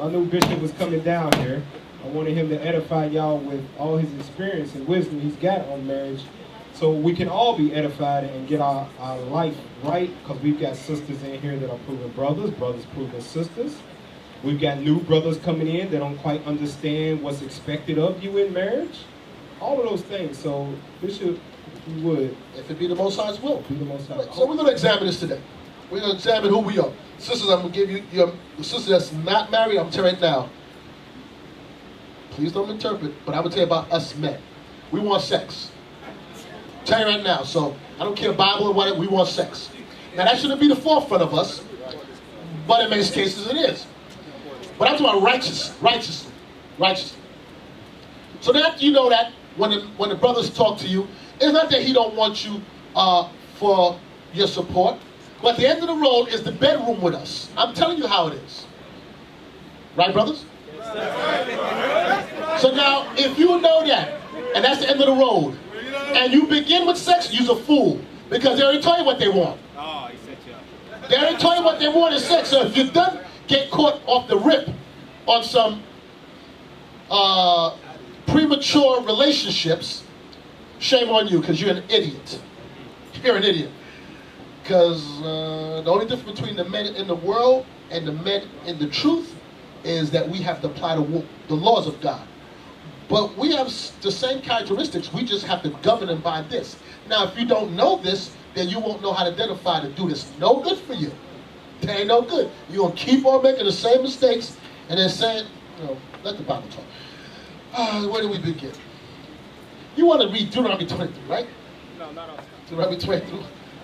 I knew Bishop was coming down here. I wanted him to edify y'all with all his experience and wisdom he's got on marriage, so we can all be edified and get our life right, because we've got sisters in here that are proving brothers, brothers proving sisters. We've got new brothers coming in that don't quite understand what's expected of you in marriage. All of those things. So, Bishop, if you would. If it be the Most High's will. Be the Most High. So we're going to examine this today. We're going to examine who we are. Sisters, I'm going to give you, your sister that's not married, I'm going to tell you right now. Please don't interpret, but I'm going to tell you about us men. We want sex. Tell you right now. So I don't care Bible or whatever, we want sex. Now that shouldn't be the forefront of us, but in many cases it is. But I'm talking about righteously. So that you know that when the brothers talk to you, it's not that he don't want you for your support, but the end of the road is the bedroom with us. I'm telling you how it is. Right, brothers? So now, if you know that, and that's the end of the road, and you begin with sex, you're a fool, because they already told you what they want. They already told you what they want is sex. So if you don't get caught off the rip on some premature relationships, shame on you, because you're an idiot. You're an idiot. Because the only difference between the men in the world and the men in the truth is that we have to apply the laws of God. But we have the same characteristics, we just have to govern them by this. Now, if you don't know this, then you won't know how to identify to do this. No good for you. That ain't no good. You're going to keep on making the same mistakes and then saying, you know, let the Bible talk. Where do we begin? You want to read Deuteronomy 23, right? No, not all. Deuteronomy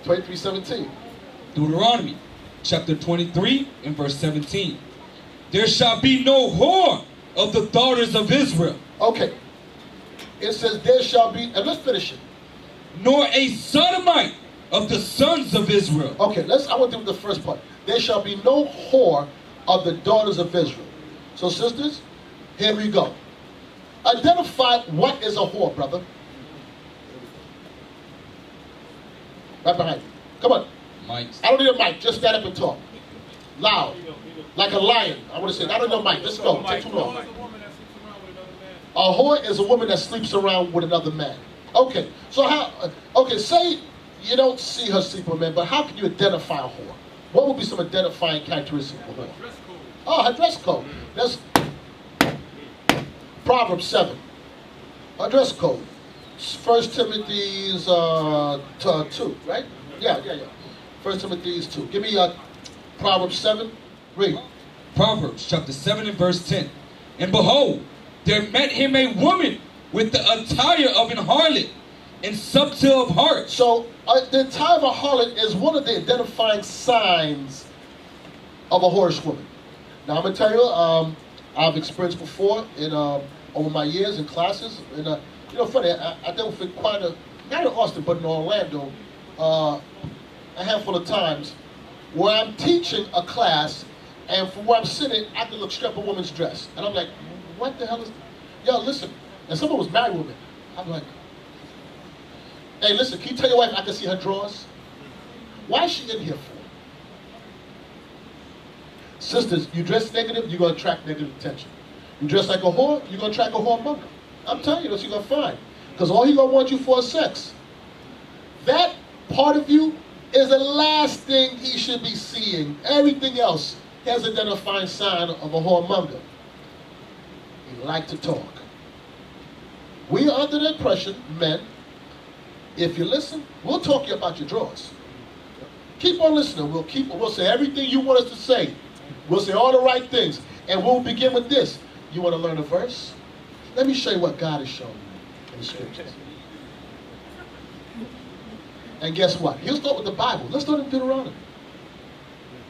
23:17. Deuteronomy chapter 23 and verse 17. There shall be no whore of the daughters of Israel. Okay. It says there shall be, and let's finish it. Nor a sodomite of the sons of Israel. Okay, I want to do the first part. There shall be no whore of the daughters of Israel. So sisters, here we go. Identify what is a whore, brother. Right behind you. Come on. Mike's. I don't need a mic. Just stand up and talk. Loud. Like a lion. I want to say, I don't need a mic. Let's go. Take too long. A whore is a woman that sleeps around with another man. Okay. So say you don't see her sleep with men, but how can you identify a whore? What would be some identifying characteristics of a whore? Oh, her dress code. That's Proverbs 7. Her dress code. 1 Timothy's 2, right? Yeah. 1 Timothy's 2. Give me Proverbs 7. Read. Proverbs chapter 7 and verse 10. And behold, there met him a woman with the attire of an harlot and subtle of heart. So the attire of a harlot is one of the identifying signs of a whorish woman. Now I'm going to tell you, I've experienced before in over my years in classes, and you know, funny, I dealt with quite not in Austin, but in Orlando, a handful of times, where I'm teaching a class, and from where I'm sitting, I can look straight up a woman's dress. And I'm like, what the hell is, yo, listen, and someone was married with me. I'm like, hey, listen, can you tell your wife I can see her drawers? Why is she in here for? Sisters, you dress negative, you're going to attract negative attention. You dress like a whore, you're going to attract a whoremonger. I'm telling you, that's what you're going to find. Because all he's going to want you for is sex. That part of you is the last thing he should be seeing. Everything else has an identifying sign of a whoremonger. He like to talk. We are under the impression, men, if you listen, we'll talk to you about your drawers. Keep on listening. We'll say everything you want us to say. We'll say all the right things. And we'll begin with this. You want to learn a verse? Let me show you what God has shown you in the scriptures. And guess what? He'll start with the Bible. Let's start in Deuteronomy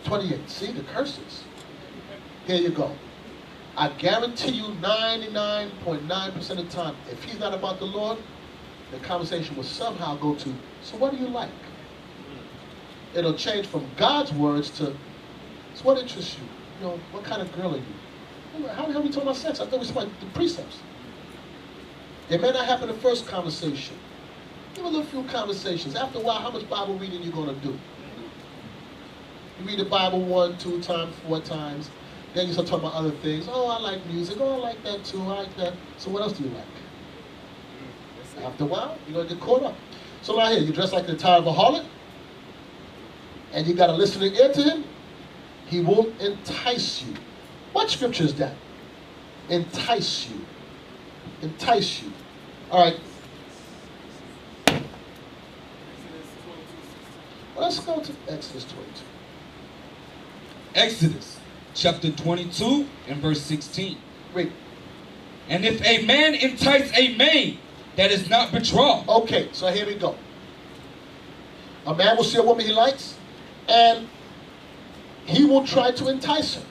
28. See the curses. Here you go. I guarantee you 99.9% of the time, if he's not about the Lord, the conversation will somehow go to, so what do you like? It'll change from God's words to, so what interests you? You know, what kind of girl are you? How the hell are we talking about sex? I thought we spoke the precepts. It may not happen the first conversation. Give a little few conversations. After a while, how much Bible reading you going to do? You read the Bible 1, 2 times, 4 times. Then you start talking about other things. Oh, I like music. Oh, I like that too. I like that. So what else do you like? After a while, you're going to get caught up. So now here, you dress like the tired of a harlot, and you got a listening ear to him. He won't entice you. What scripture is that? Entice you. Entice you. All right. Let's go to Exodus 22. Exodus chapter 22 and verse 16. Read. And if a man entice a maid that is not betrothed. Okay, so here we go. A man will see a woman he likes, and he will try to entice her.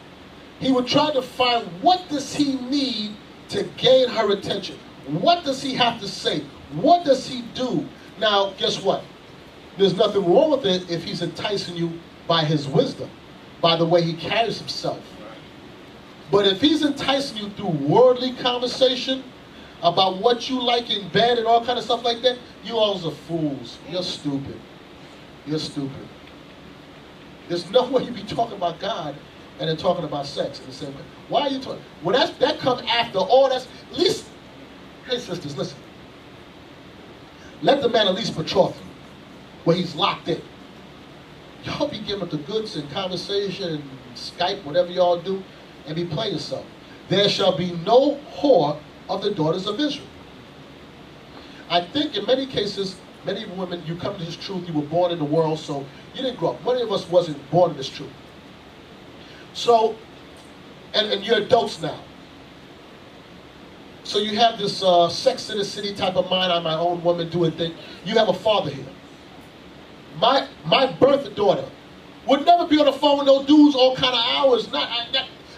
He will try to find what does he need to gain her attention. What does he have to say? What does he do? Now, guess what? There's nothing wrong with it if he's enticing you by his wisdom, by the way he carries himself. But if he's enticing you through worldly conversation about what you like in bed and all kind of stuff like that, you all are fools. You're stupid. You're stupid. There's no way you be talking about God and then talking about sex in the same way. Why are you talking? Well, that comes after all that's, at least, hey sisters, listen. Let the man at least betroth you, where he's locked in. Y'all be giving up the goods and conversation and Skype, whatever y'all do, and be playing yourself. There shall be no whore of the daughters of Israel. I think in many cases, many women, you come to this truth, you were born in the world, so you didn't grow up. Many of us wasn't born in this truth. So, and you're adults now. So you have this Sex in the City type of mind, I'm my own woman, do a thing. You have a father here. My birth daughter would never be on the phone with no dudes all kind of hours. Not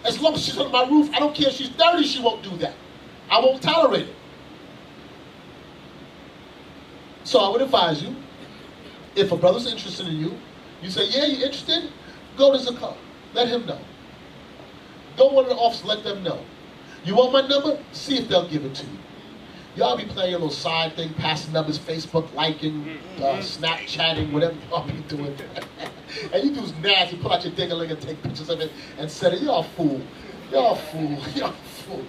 as long as she's under my roof. I don't care if she's 30, she won't do that. I won't tolerate it. So I would advise you, if a brother's interested in you, you say, yeah, you're interested? Go to Zakar. Let him know. Go to one of the officers, let them know. You want my number? See if they'll give it to you. Y'all be playing your little side thing, passing numbers, Facebook liking, Snapchatting, whatever y'all be doing. And you do nasty, pull out your ding-a-ling and take pictures of it and send it. Y'all fool. Y'all fool. Y'all fool.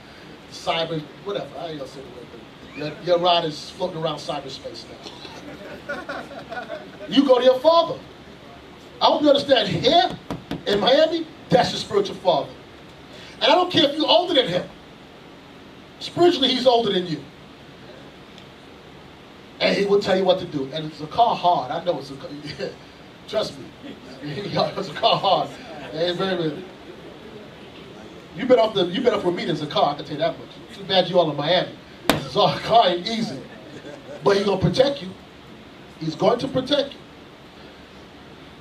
Cyber, whatever. I ain't gonna say the word. Your ride is floating around cyberspace now. You go to your father. I hope you understand, here in Miami, that's your spiritual father. And I don't care if you're older than him. Spiritually, he's older than you. And he will tell you what to do. And it's a car hard. I know it's a car. Trust me. It's a car hard. And very. You've been off with me as a car, I can tell you that much. Too bad you all in Miami. So a car ain't easy. But he's going to protect you. He's going to protect you.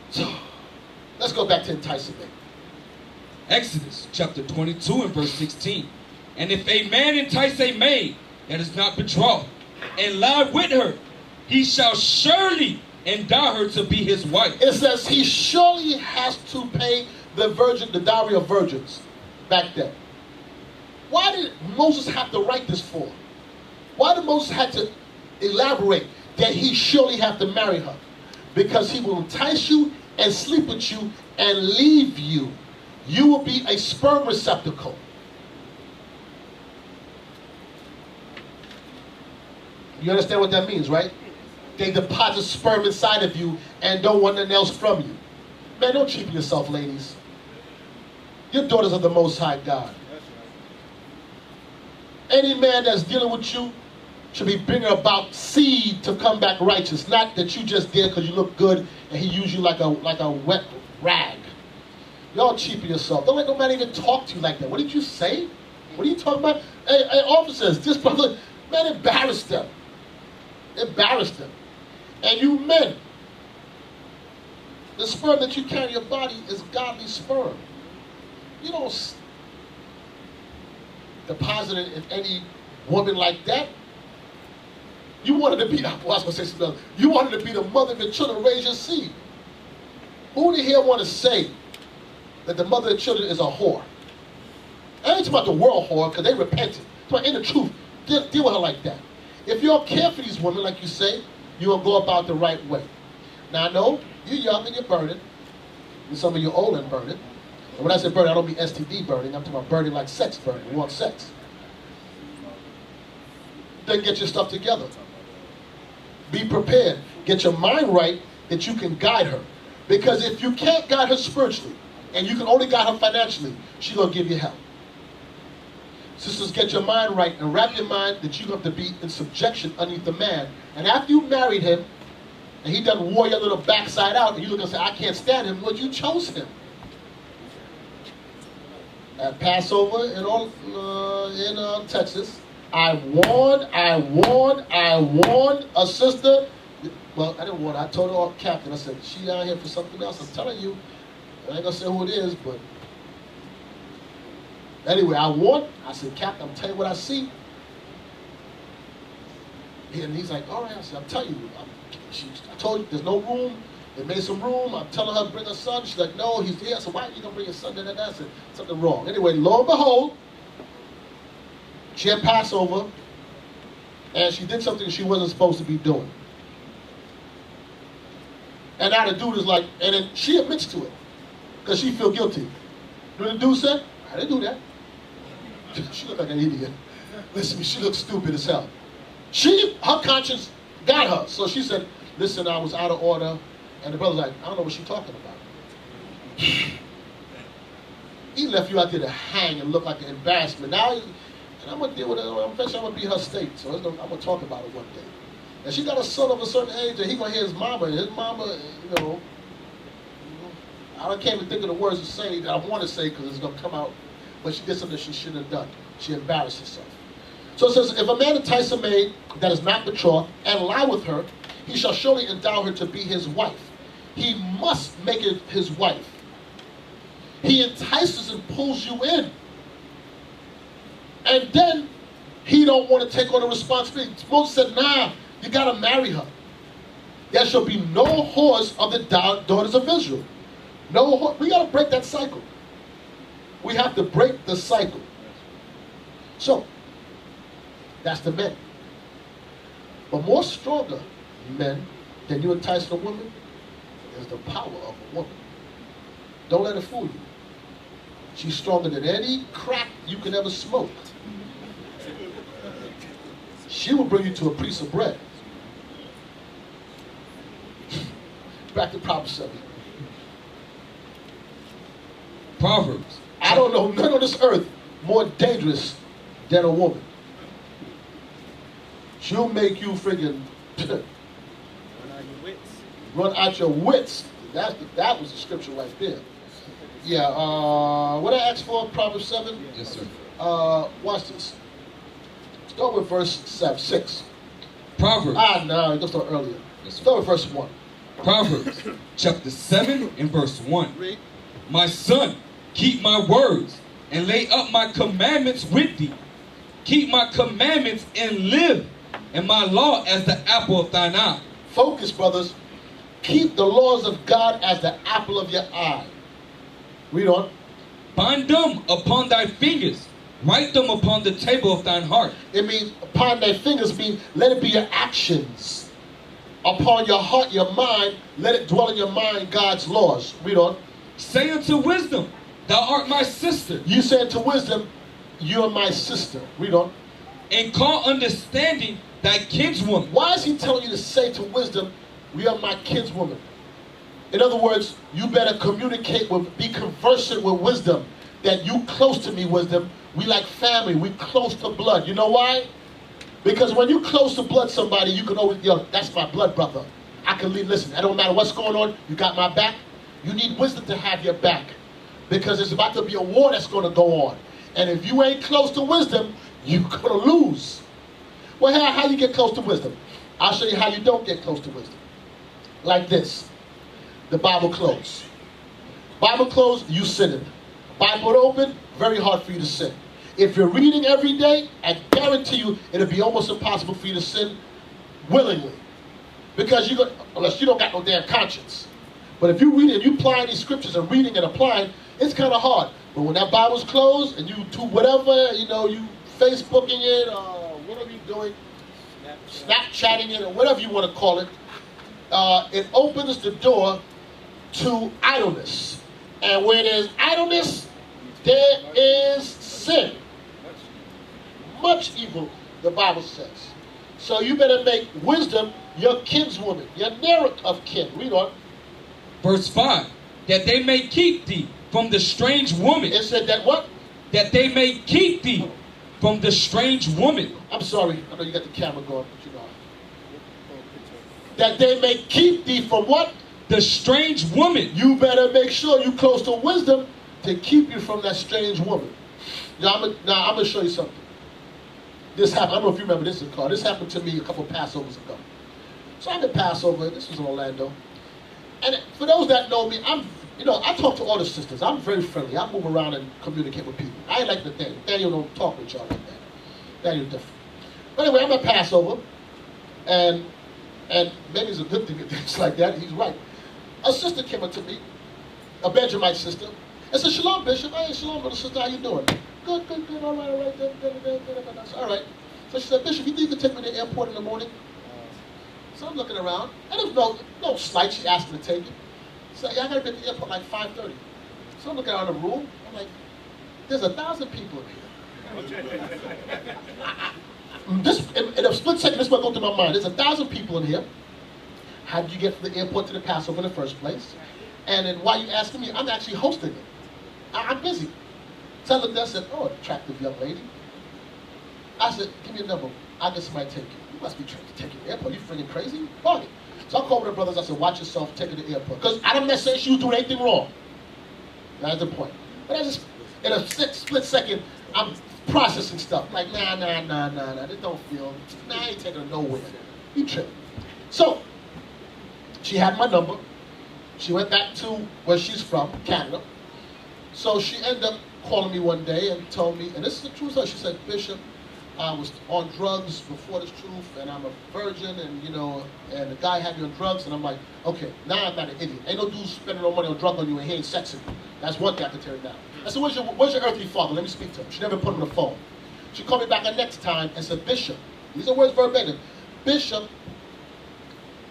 So, let's go back to enticing men. Exodus chapter 22 and verse 16. And if a man entice a maid that is not betrothed, and lie with her, he shall surely endow her to be his wife. It says he surely has to pay the dowry of virgins back then. Why did Moses have to write this for? Why did Moses have to elaborate that he surely have to marry her? Because he will entice you and sleep with you and leave you. You will be a sperm receptacle. You understand what that means, right? They deposit sperm inside of you and don't want nothing else from you. Man, don't cheapen yourself, ladies. Your daughters of the Most High God. Any man that's dealing with you should be bringing about seed to come back righteous. Not that you just did because you look good and he used you like a wet rag. Y'all cheapen yourself. Don't let nobody even talk to you like that. What did you say? What are you talking about? Hey, officers, this brother, man, embarrass them. Embarrass them. And you men, the sperm that you carry in your body is godly sperm. You don't deposit it in any woman like that. You wanted to be, I was going to say something else. You wanted to be the mother of your children, raise your seed. Who in here want to say that the mother of children is a whore? I ain't talking about the world whore, because they repented. So in the truth, deal with her like that. If you don't care for these women, like you say, you're going to go about the right way. Now, I know you're young and you're burning. And some of you old and burning. And when I say burning, I don't mean STD burning. I'm talking about burning like sex burning. We want sex. Then get your stuff together. Be prepared. Get your mind right that you can guide her. Because if you can't guide her spiritually, and you can only guide her financially, she's going to give you hell. Sisters, get your mind right and wrap your mind that you have to be in subjection underneath the man. And after you married him, and he done wore your little backside out, and you look and say, I can't stand him, well, you chose him. At Passover in Texas, I warned a sister. Well, I didn't warn her. I told her, captain, I said, she out here for something else. I'm telling you. I ain't going to say who it is, but anyway, I said, Captain, I'm telling you what I see. And he's like, all right. I said, I'm telling you. I told you, there's no room. They made some room. I'm telling her to bring her son. She's like, no, he's here. I said, why are you going to bring your son? I said, something wrong. Anyway, lo and behold, she had Passover, and she did something she wasn't supposed to be doing. And now the dude is like, and then she admits to it, because she feel guilty. You know what the dude said? I didn't do that. She looked like an idiot. Listen, she looked stupid as hell. Her conscience got her. So she said, listen, I was out of order. And the brother's like, I don't know what she's talking about. He left you out there to hang and look like an embarrassment. Now, and I'm going to deal with it. I'm going to be her state. So I'm going to talk about it one day. And she got a son of a certain age, and he going to hear his mama. And his mama, I can't even think of the words to say that I want to say because it's going to come out. But she did something she shouldn't have done. She embarrassed herself. So it says, if a man entice a maid that is not betrothed and lie with her, he shall surely endow her to be his wife. He must make it his wife. He entices and pulls you in. And then he don't want to take on the responsibility. Moses said, nah, you got to marry her. There shall be no whores of the daughters of Israel. No whore. We got to break that cycle. We have to break the cycle. So, that's the men. But more stronger men than you entice a woman is the power of a woman. Don't let her fool you. She's stronger than any crack you can ever smoke. She will bring you to a piece of bread. Back to Proverbs 7. Proverbs. I don't know none on this earth more dangerous than a woman. She'll make you friggin' run out your wits. That was the scripture right there. Yeah, what I asked for, Proverbs 7? Yes, sir. Watch this. Start with verse 6. Proverbs. No, you can start earlier. Yes, sir. Start with verse 1. Proverbs chapter 7 and verse 1. Read. My son, keep my words and lay up my commandments with thee. Keep my commandments and live, and my law as the apple of thine eye. Focus, brothers. Keep the laws of God as the apple of your eye. Read on. Bind them upon thy fingers. Write them upon the table of thine heart. It means upon thy fingers means let it be your actions. Upon your heart, your mind, let it dwell in your mind God's laws. Read on. Say unto wisdom, thou art my sister. You say unto wisdom, you are my sister. Read on. And call understanding thy kinswoman. Why is he telling you to say to wisdom, we are my kinswoman? In other words, you better communicate with, be conversant with wisdom. That you close to me, wisdom. We like family. We close to blood. You know why? Because when you close to blood somebody, you can always, that's my blood brother. I can leave, listen, it don't matter what's going on. You got my back. You need wisdom to have your back. Because there's about to be a war that's going to go on. And if you ain't close to wisdom, you're going to lose. Well, how you get close to wisdom? I'll show you how you don't get close to wisdom. Like this. The Bible closed. Bible closed, you sinning. Bible open, very hard for you to sin. If you're reading every day, I guarantee you it'll be almost impossible for you to sin willingly. Because unless you don't got no damn conscience. But if you read it, you applying these scriptures and reading and applying, it's kind of hard. But when that Bible's closed and you do whatever, you Facebooking it or whatever you're doing, Snapchatting it or whatever you want to call it, it opens the door to idleness. And where there's idleness, there is sin. Much evil, the Bible says. So you better make wisdom your kinswoman, your nearer of kin. Read on. Verse 5. That they may keep thee from the strange woman. It said that what? That they may keep thee from the strange woman. I'm sorry, I know you got the camera going, but you know. That they may keep thee from what? The strange woman. You better make sure you close to wisdom to keep you from that strange woman. Now I'm going to show you something. This happened, I don't know if you remember this, Carl. This happened to me a couple of Passovers ago. So I'm in Passover, this was in Orlando. And for those that know me, I talk to all the sisters. I'm very friendly. I move around and communicate with people. I ain't like Nathaniel. Nathaniel don't talk with y'all like that. Nathaniel's different. But anyway, I'm at Passover, and maybe it's a good thing that things like that. He's right. A sister came up to me, a Benjamite sister, and said, "Shalom, Bishop." "Hey, shalom, brother, sister. How you doing?" Good, all right. All right. So she said, "Bishop, you think you can take me to the airport in the morning?" So I'm looking around, and there's no slight. She asked me to take it. So yeah, I gotta be at the airport like 5:30. So I'm looking around the room. I'm like, there's 1,000 people in here. In a split second, this is what goes through my mind. There's 1,000 people in here. How did you get from the airport to the Passover in the first place? And then why are you asking me? I'm actually hosting it. I'm busy. So I looked at her and said, "Oh, attractive young lady." I said, "Give me a number. I'll get somebody to take you." "You must be trying to take you to the airport. You freaking crazy? Party." So I called the brothers. I said, "Watch yourself. Take her to the airport." Because I don't necessarily she was doing anything wrong. That's the point. But I just, in a split second, I'm processing stuff. Like, nah. This don't feel. Nah, I ain't taking her nowhere. You tripping. So she had my number. She went back to where she's from, Canada. So she ended up calling me one day and told me, and this is the truth. She said, "Bishop, I was on drugs before this truth, and I'm a virgin, and and the guy had me on drugs." And I'm like, okay, now I'm not an idiot. Ain't no dude spending no money on drugs on you and he ain't sexing you. That's one thing I can tear it down. I said, where's your earthly father? Let me speak to him. She never put him on the phone. She called me back the next time and said, "Bishop," these are words verbatim, "Bishop,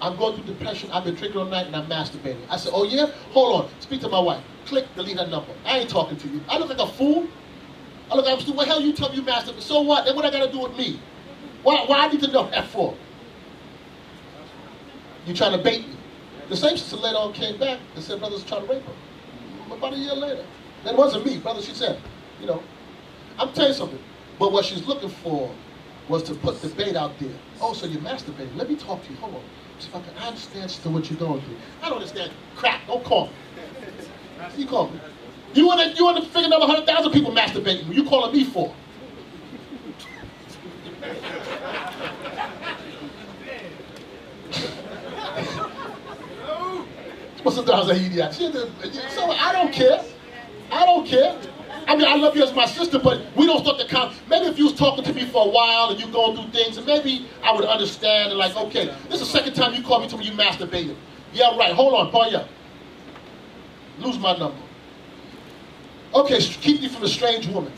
I'm going through depression. I've been drinking all night and I'm masturbating." I said, "Oh yeah? Hold on. Speak to my wife." Click, delete her number. I ain't talking to you. I look like a fool. I look like I'm stupid. What the hell you tell me you masturbate? So what? Then what I got to do with me? Why I need to know that for? You trying to bait me? The same sister later on came back and said brothers trying to rape her. About a year later. That wasn't me, brother. She said, I'm telling you something. But what she's looking for was to put the bait out there. "Oh, so you're masturbating. Let me talk to you. Hold on. See if I understand still what you're going through." I don't understand crap. Don't call me. You call me. You want to figure another 100,000 people masturbating. You calling me for? What's the idiot? So I don't care. I mean, I love you as my sister, but we don't start to count. Maybe if you was talking to me for a while and you going through things, and maybe I would understand and like, okay, this is the second time you called me to me you masturbated. Yeah, right. Hold on, boy, yeah. Lose my number. Okay, keep thee from the strange woman.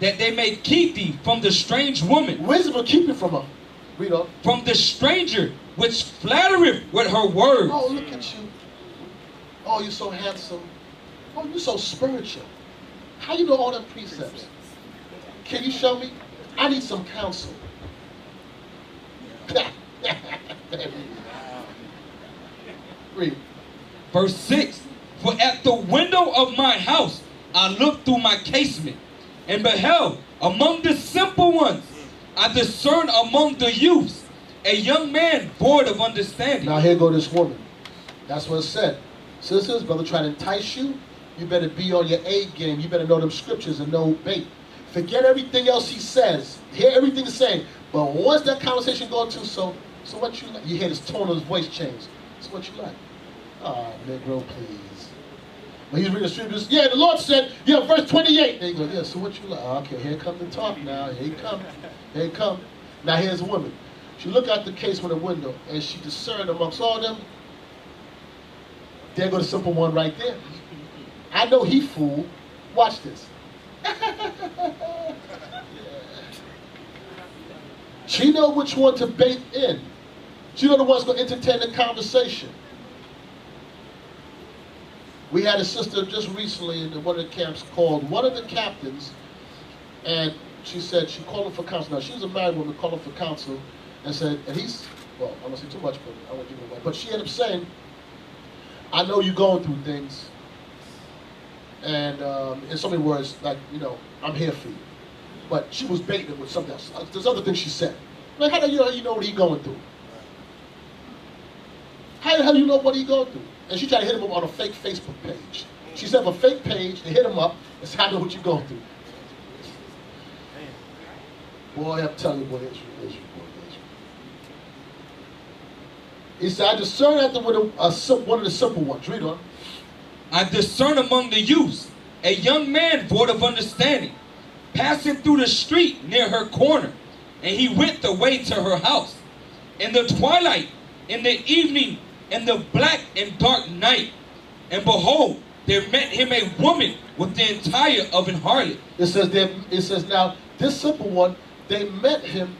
That they may keep thee from the strange woman. Wisdom will keep you from her. Read on. From the stranger which flattereth with her words. Oh, look at you. Oh, you're so handsome. Oh, you're so spiritual. How you know all them precepts? Can you show me? I need some counsel. Read. Verse 6. For at the window of my house I looked through my casement, and beheld among the simple ones, I discerned among the youths a young man void of understanding. Now here go this woman. That's what it said. Sisters, brother trying to entice you, you better be on your A game. You better know them scriptures and know bait. Forget everything else he says. Hear everything he's saying. But once that conversation goes to, so what you like? You hear his tone of his voice change. So what you like? Oh, Negro, please. When he's reading the scriptures, yeah, the Lord said, yeah, verse 28. They go, yeah, so what you like? Oh, okay, here come the talk now. Here he come. Here he come. Now here's a woman. She looked out the case from the window, and she discerned amongst all them. There go the simple one right there. I know he fooled. Watch this. She know which one to bait in. She know the one's going to entertain the conversation. We had a sister just recently in one of the camps called one of the captains, and she said she called him for counsel. Now, she was a married woman, called him for counsel, and said, and he's, well, I won't say too much, but I won't give it away. But she ended up saying, I know you're going through things, and in so many words, like, you know, I'm here for you. But she was baiting it with something else. There's other things she said. Like, how do you know what he's going through? How the hell do you know what he's going through? And she tried to hit him up on a fake Facebook page. She set up a fake page, they hit him up, and said, I know what you're going through. Boy, I'm telling you, boy, Israel. He said, I discern after one of the simple ones. Read on. I discern among the youths a young man void of understanding, passing through the street near her corner, and he went the way to her house. In the twilight, in the evening, in the black and dark night, and behold, there met him a woman with the attire of an harlot. It says now, this simple one, they met him,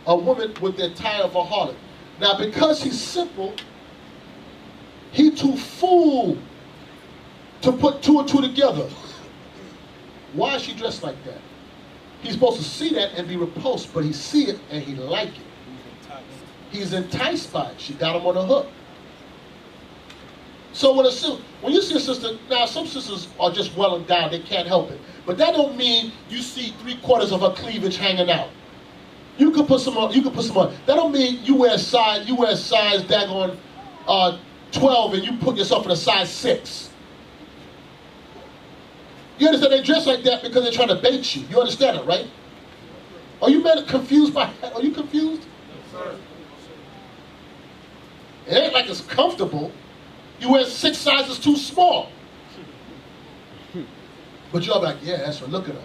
a woman with the attire of a harlot. Now, because he's simple, he too fool to put two and two together. Why is she dressed like that? He's supposed to see that and be repulsed, but he see it and he like it. He's enticed by it. She got him on the hook. So when you see a sister, now some sisters are just well endowed, they can't help it. But that don't mean you see 3/4 of her cleavage hanging out. You could put some on, That don't mean you wear size daggone 12 and you put yourself in a size 6. You understand? They dress like that because they're trying to bait you. You understand it, right? Are you men confused by that? Are you confused? It ain't like it's comfortable. You wear 6 sizes too small. But you're like, yeah, that's right. Look at her.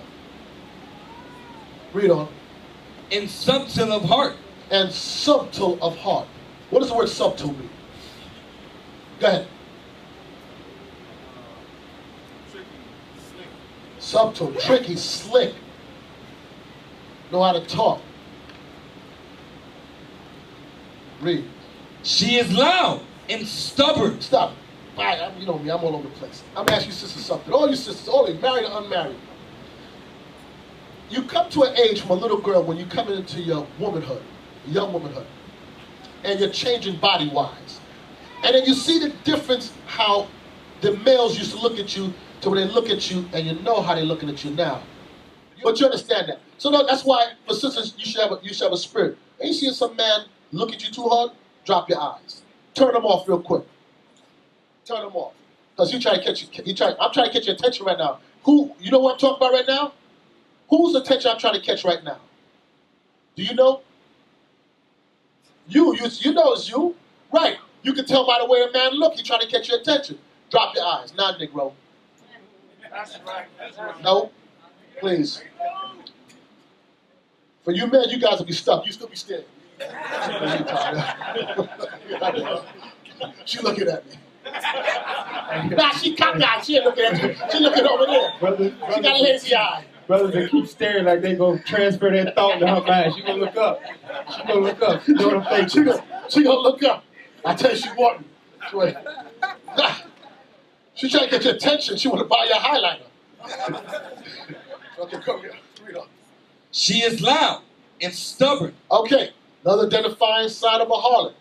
Read on. And subtle of heart. And subtle of heart. What does the word subtle mean? Go ahead. Subtle, tricky, slick. Know how to talk. Read. She is loud and stubborn. Stop. You know me, I'm all over the place. I'm going to ask you sisters something. All you sisters, all you married or unmarried. You come to an age from a little girl when you come into your womanhood, young womanhood, and you're changing body-wise. And then you see the difference how the males used to look at you to when they look at you, and you know how they're looking at you now. But you understand that. So that's why, for sisters, you should have a spirit. And you see some man look at you too hard, drop your eyes. Turn them off real quick. Turn them off. Because I'm trying to catch your attention right now. You know what I'm talking about right now? Whose attention I'm trying to catch right now? Do you know? You know it's you. Right. You can tell by the way a man looks, he's trying to catch your attention. Drop your eyes. Not Negro. That's right. No. Please. For you men, you guys will be stuck. You still be staring. She looking at me. Nah, she cockeyed. She ain't looking at you. She looking over there. She got a lazy eye. Brothers that keep staring like they gonna transfer that thought to her mind. She gonna look up. She gonna look up. She know what I'm saying. She gonna look up. I tell you, she wanting. She trying to get your attention. She want to buy your highlighter. Okay, come here. Read on. She is loud and stubborn. Okay, another identifying sign of a harlot.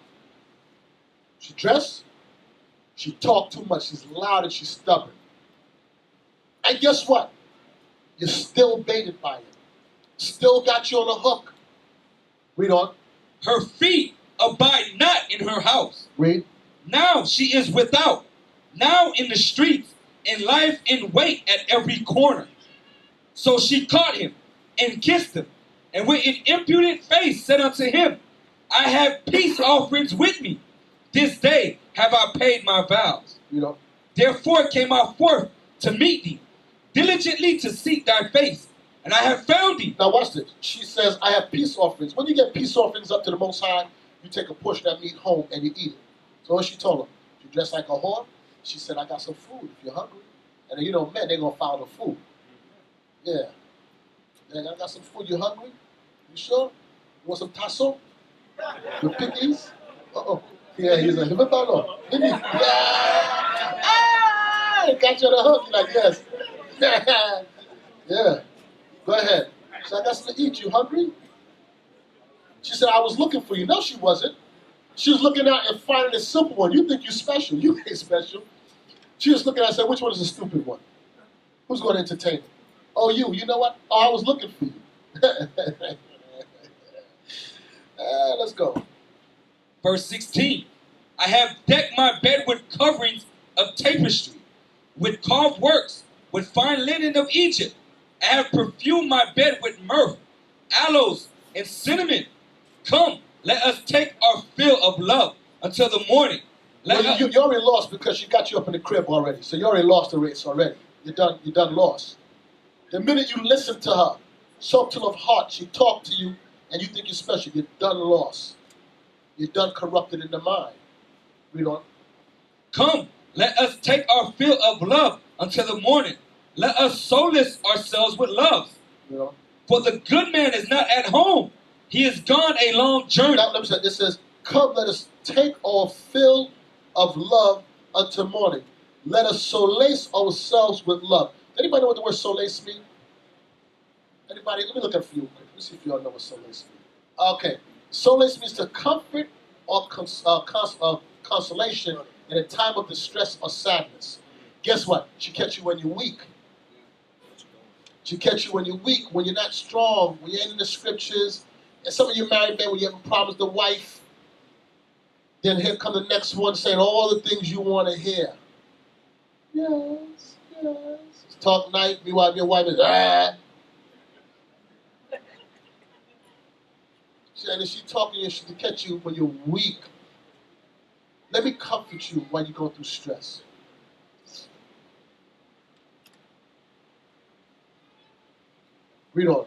She dressed. She talked too much. She's loud and she's stubborn. And guess what? You're still baited by it. Still got you on the hook. Read on. Her feet abide not in her house. Read. Now she is without, now in the streets, and lieth in wait at every corner. So she caught him and kissed him, and with an impudent face said unto him, I have peace offerings with me. This day have I paid my vows. You know. Therefore came I forth to meet thee, diligently to seek thy face, and I have found thee. Now watch this. She says, I have peace offerings. When you get peace offerings up to the Most High, you take a portion of that meat home and you eat it. So what she told him? You dress like a whore? She said, I got some food if you're hungry. And then, you know, men, they're going to follow the food. Yeah. Yeah, I got some food. You hungry? You sure? You want some tasso? The pickles? Uh-oh. Yeah, he's like, yeah. I got you on the hook. You're like, yes. Yeah. Go ahead. So I got something to eat. You hungry? She said, I was looking for you. No, she wasn't. She was looking out and finding a simple one. You think you're special. You ain't special. She was looking at and said, which one is the stupid one? Who's going to entertain it? Oh, you. You know what? Oh, I was looking for you. Let's go. Verse 16. I have decked my bed with coverings of tapestry, with carved works, with fine linen of Egypt. I have perfumed my bed with myrrh, aloes, and cinnamon. Come, let us take our fill of love until the morning. Well, you already lost because she got you up in the crib already. So you already lost the race already. You done lost. The minute you listen to her, so to of heart, she talked to you, and you think you're special, you're done lost. You're done corrupted in the mind. Read on. Come, let us take our fill of love until the morning. Let us solace ourselves with love. You know? For the good man is not at home. He is gone a long journey. Now, let me say, it says, come, let us take our fill of love until morning. Let us solace ourselves with love. Anybody know what the word solace means? Anybody? Let me look at it for you quick. Let me see if you all know what solace means. Okay. Solace means to comfort or consolation in a time of distress or sadness. Guess what? She catch you when you're weak. She catch you when you're weak, when you're not strong, when you ain't in the scriptures. And some of you married men, when you haven't promised the wife, then here come the next one saying all the things you want to hear. Yes, yes. Talk night, meanwhile your wife is, ah. And if she's talking to you, she can catch you when you're weak. Let me comfort you while you're going through stress. Read on.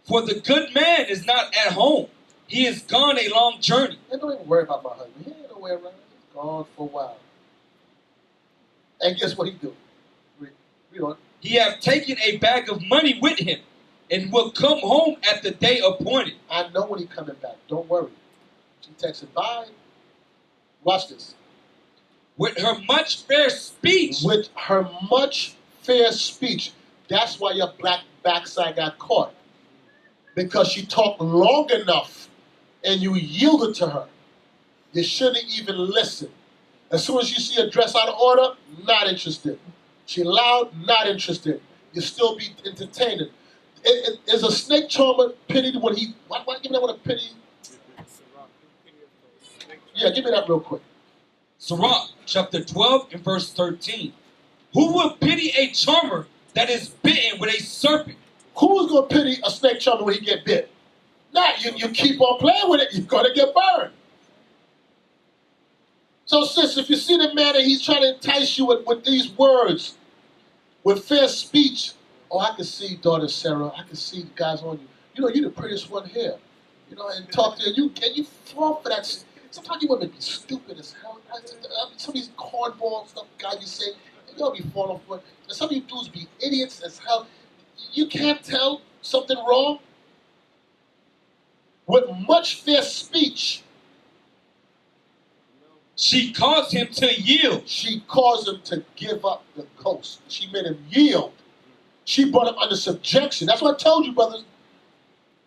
For the good man is not at home. He is gone a long journey. And don't even worry about my husband. He ain't nowhere around. He's gone for a while. And guess what he do? Read on. He have taken a bag of money with him, and will come home at the day appointed. I know when he's coming back. Don't worry. She texted, bye. Watch this. With her much fair speech. With her much fair speech. That's why your black backside got caught. Because she talked long enough and you yielded to her. You shouldn't even listen. As soon as you see a dress out of order, not interested. She loud, not interested. You still be entertaining. Is a snake charmer pitied when he... Why give me that one a pity? Yeah, give me that real quick. Sirach, chapter 12 and verse 13. Who will pity a charmer that is bitten with a serpent? Who's going to pity a snake charmer when he get bit? Nah, you keep on playing with it, you're going to get burned. So sis, if you see the man and he's trying to entice you with these words, with fair speech, oh, I can see daughter Sarah, I can see the guys on you. You know, you're the prettiest one here. You know, and talk to you, and you fall for that. Sometimes you women be stupid as hell. Some of these cornball stuff guys you say, you'll be falling for it. And some of you dudes be idiots as hell. You can't tell something wrong. With much fair speech, she caused him to yield. She caused him to give up the ghost. She made him yield. She brought him under subjection. That's what I told you, brothers.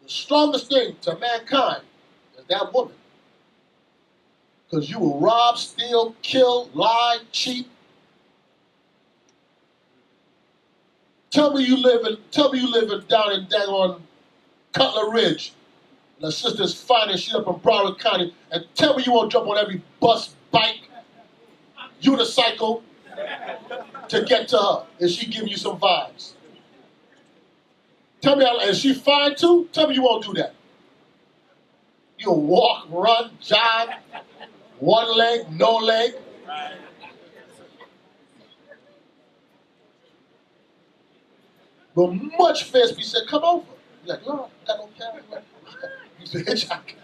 The strongest thing to mankind is that woman. Because you will rob, steal, kill, lie, cheat. Tell me you live in down in daggone Cutler Ridge. And the sister's finding shit up in Broward County. And tell me you won't jump on every bus, bike, unicycle to get to her. Is she giving you some vibes? Tell me, is she fine too? Tell me you won't do that. You'll walk, run, jog, one leg, no leg. But much fair speech said, come over. You're like, Lord, I don't care. You said, hitchhike.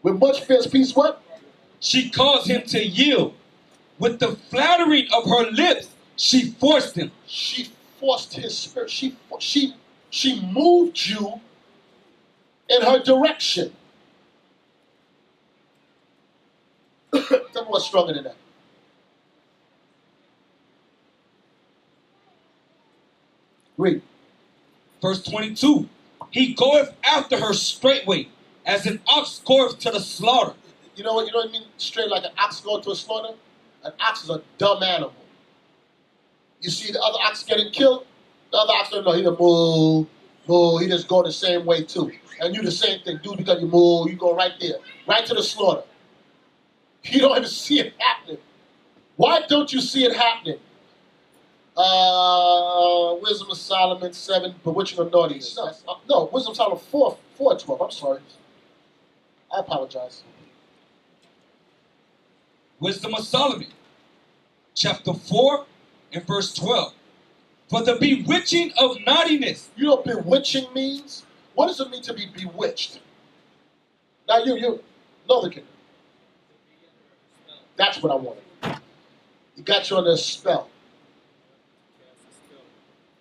With much fair speech, what? She caused him to yield. With the flattering of her lips, she forced him. She forced his spirit. She moved you in her direction. Tell me what's stronger than that. Read. Verse 22. He goeth after her straightway, as an ox goeth to the slaughter. You know what I mean? Straight like an ox going to a slaughter? An ox is a dumb animal. You see the other ox getting killed? The other ox don't know. He just moo. He just go the same way too. And you the same thing. Dude, because you moo, you go right there. Right to the slaughter. You don't even see it happening. Why don't you see it happening? Wisdom of Solomon 7, bewitching of naughtiness. No, Wisdom of Solomon 4:12. I'm sorry. I apologize. Wisdom of Solomon, chapter 4 and verse 12. For the bewitching of naughtiness. You know what bewitching means? What does it mean to be bewitched? Now you know the kingdom. That's what I wanted. He got you under a spell.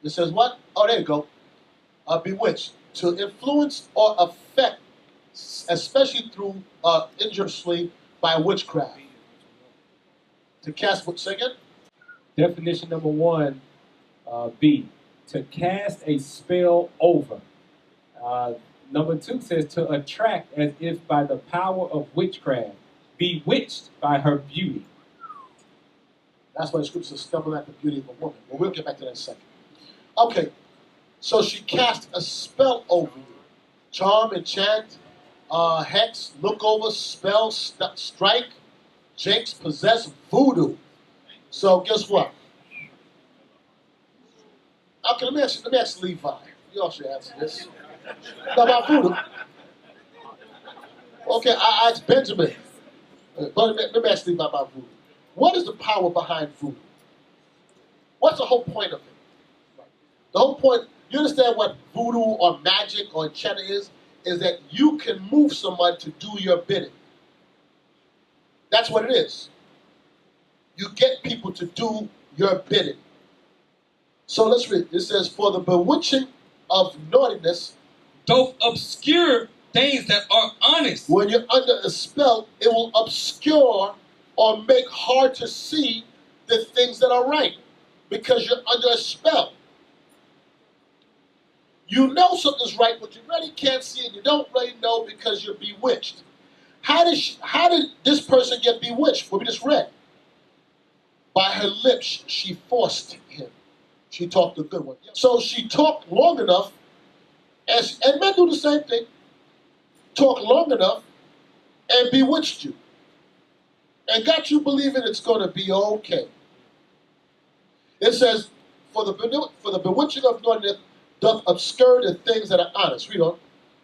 It says what? Oh, there you go. Bewitched. To influence or affect, especially through injuriously by witchcraft. To cast what? Say again? Definition number 1, B. To cast a spell over. Number 2 says to attract as if by the power of witchcraft. Bewitched by her beauty. That's why the scripture says stumble at the beauty of a woman. But we'll get back to that in a second. Okay. So she cast a spell over you. Charm, enchant, hex, look over, spell, strike, jinx, possess, voodoo. So guess what? Okay, let me ask Levi. You all should answer this. Now about voodoo. Okay, I asked Benjamin. But let me ask Levi about voodoo. What is the power behind voodoo? What's the whole point of it? The whole point, you understand what voodoo or magic or enchantment is that you can move someone to do your bidding. That's what it is. You get people to do your bidding. So let's read. It says, for the bewitching of naughtiness Doth obscure things that are honest. When you're under a spell, it will obscure or make hard to see the things that are right because you're under a spell. You know something's right, but you really can't see it. You don't really know because you're bewitched. How did this person get bewitched? What we just read. By her lips, she forced him. She talked a good one. So she talked long enough, and men do the same thing. Talk long enough and bewitched you. And got you believing it's going to be okay. It says, for the bewitching of naughtiness doth obscure the things that are honest. Read on.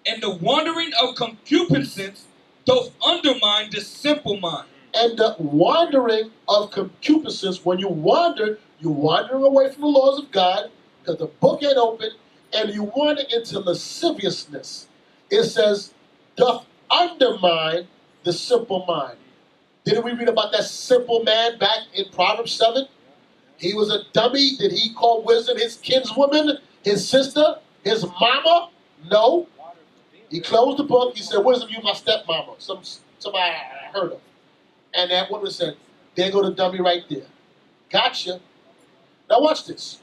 And the wandering of concupiscence doth undermine the simple mind. And the wandering of concupiscence, when you're wandering away from the laws of God, because the book ain't open, and you wander into lasciviousness. It says, doth undermine the simple mind. Didn't we read about that simple man back in Proverbs 7? He was a dummy. Did he call wisdom his kinswoman, his sister, his mama? No. He closed the book. He said, wisdom, you my stepmama. Somebody I heard of. And that woman said, there go the dummy right there. Gotcha. Now watch this.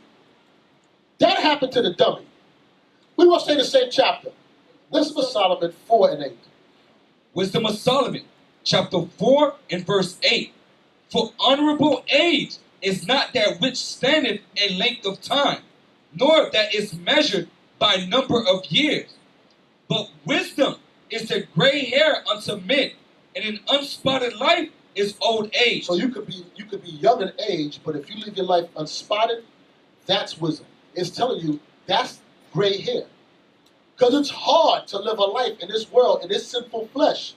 That happened to the dummy. We will stay in the same chapter. Wisdom of Solomon 4 and 8. Wisdom of Solomon, chapter 4 and verse 8. For honorable age is not that which standeth a length of time, nor that is measured by number of years. But wisdom is the gray hair unto men, and an unspotted life is old age. So you could be young in age, but if you live your life unspotted, that's wisdom. It's telling you that's gray hair. Because it's hard to live a life in this world, in this sinful flesh.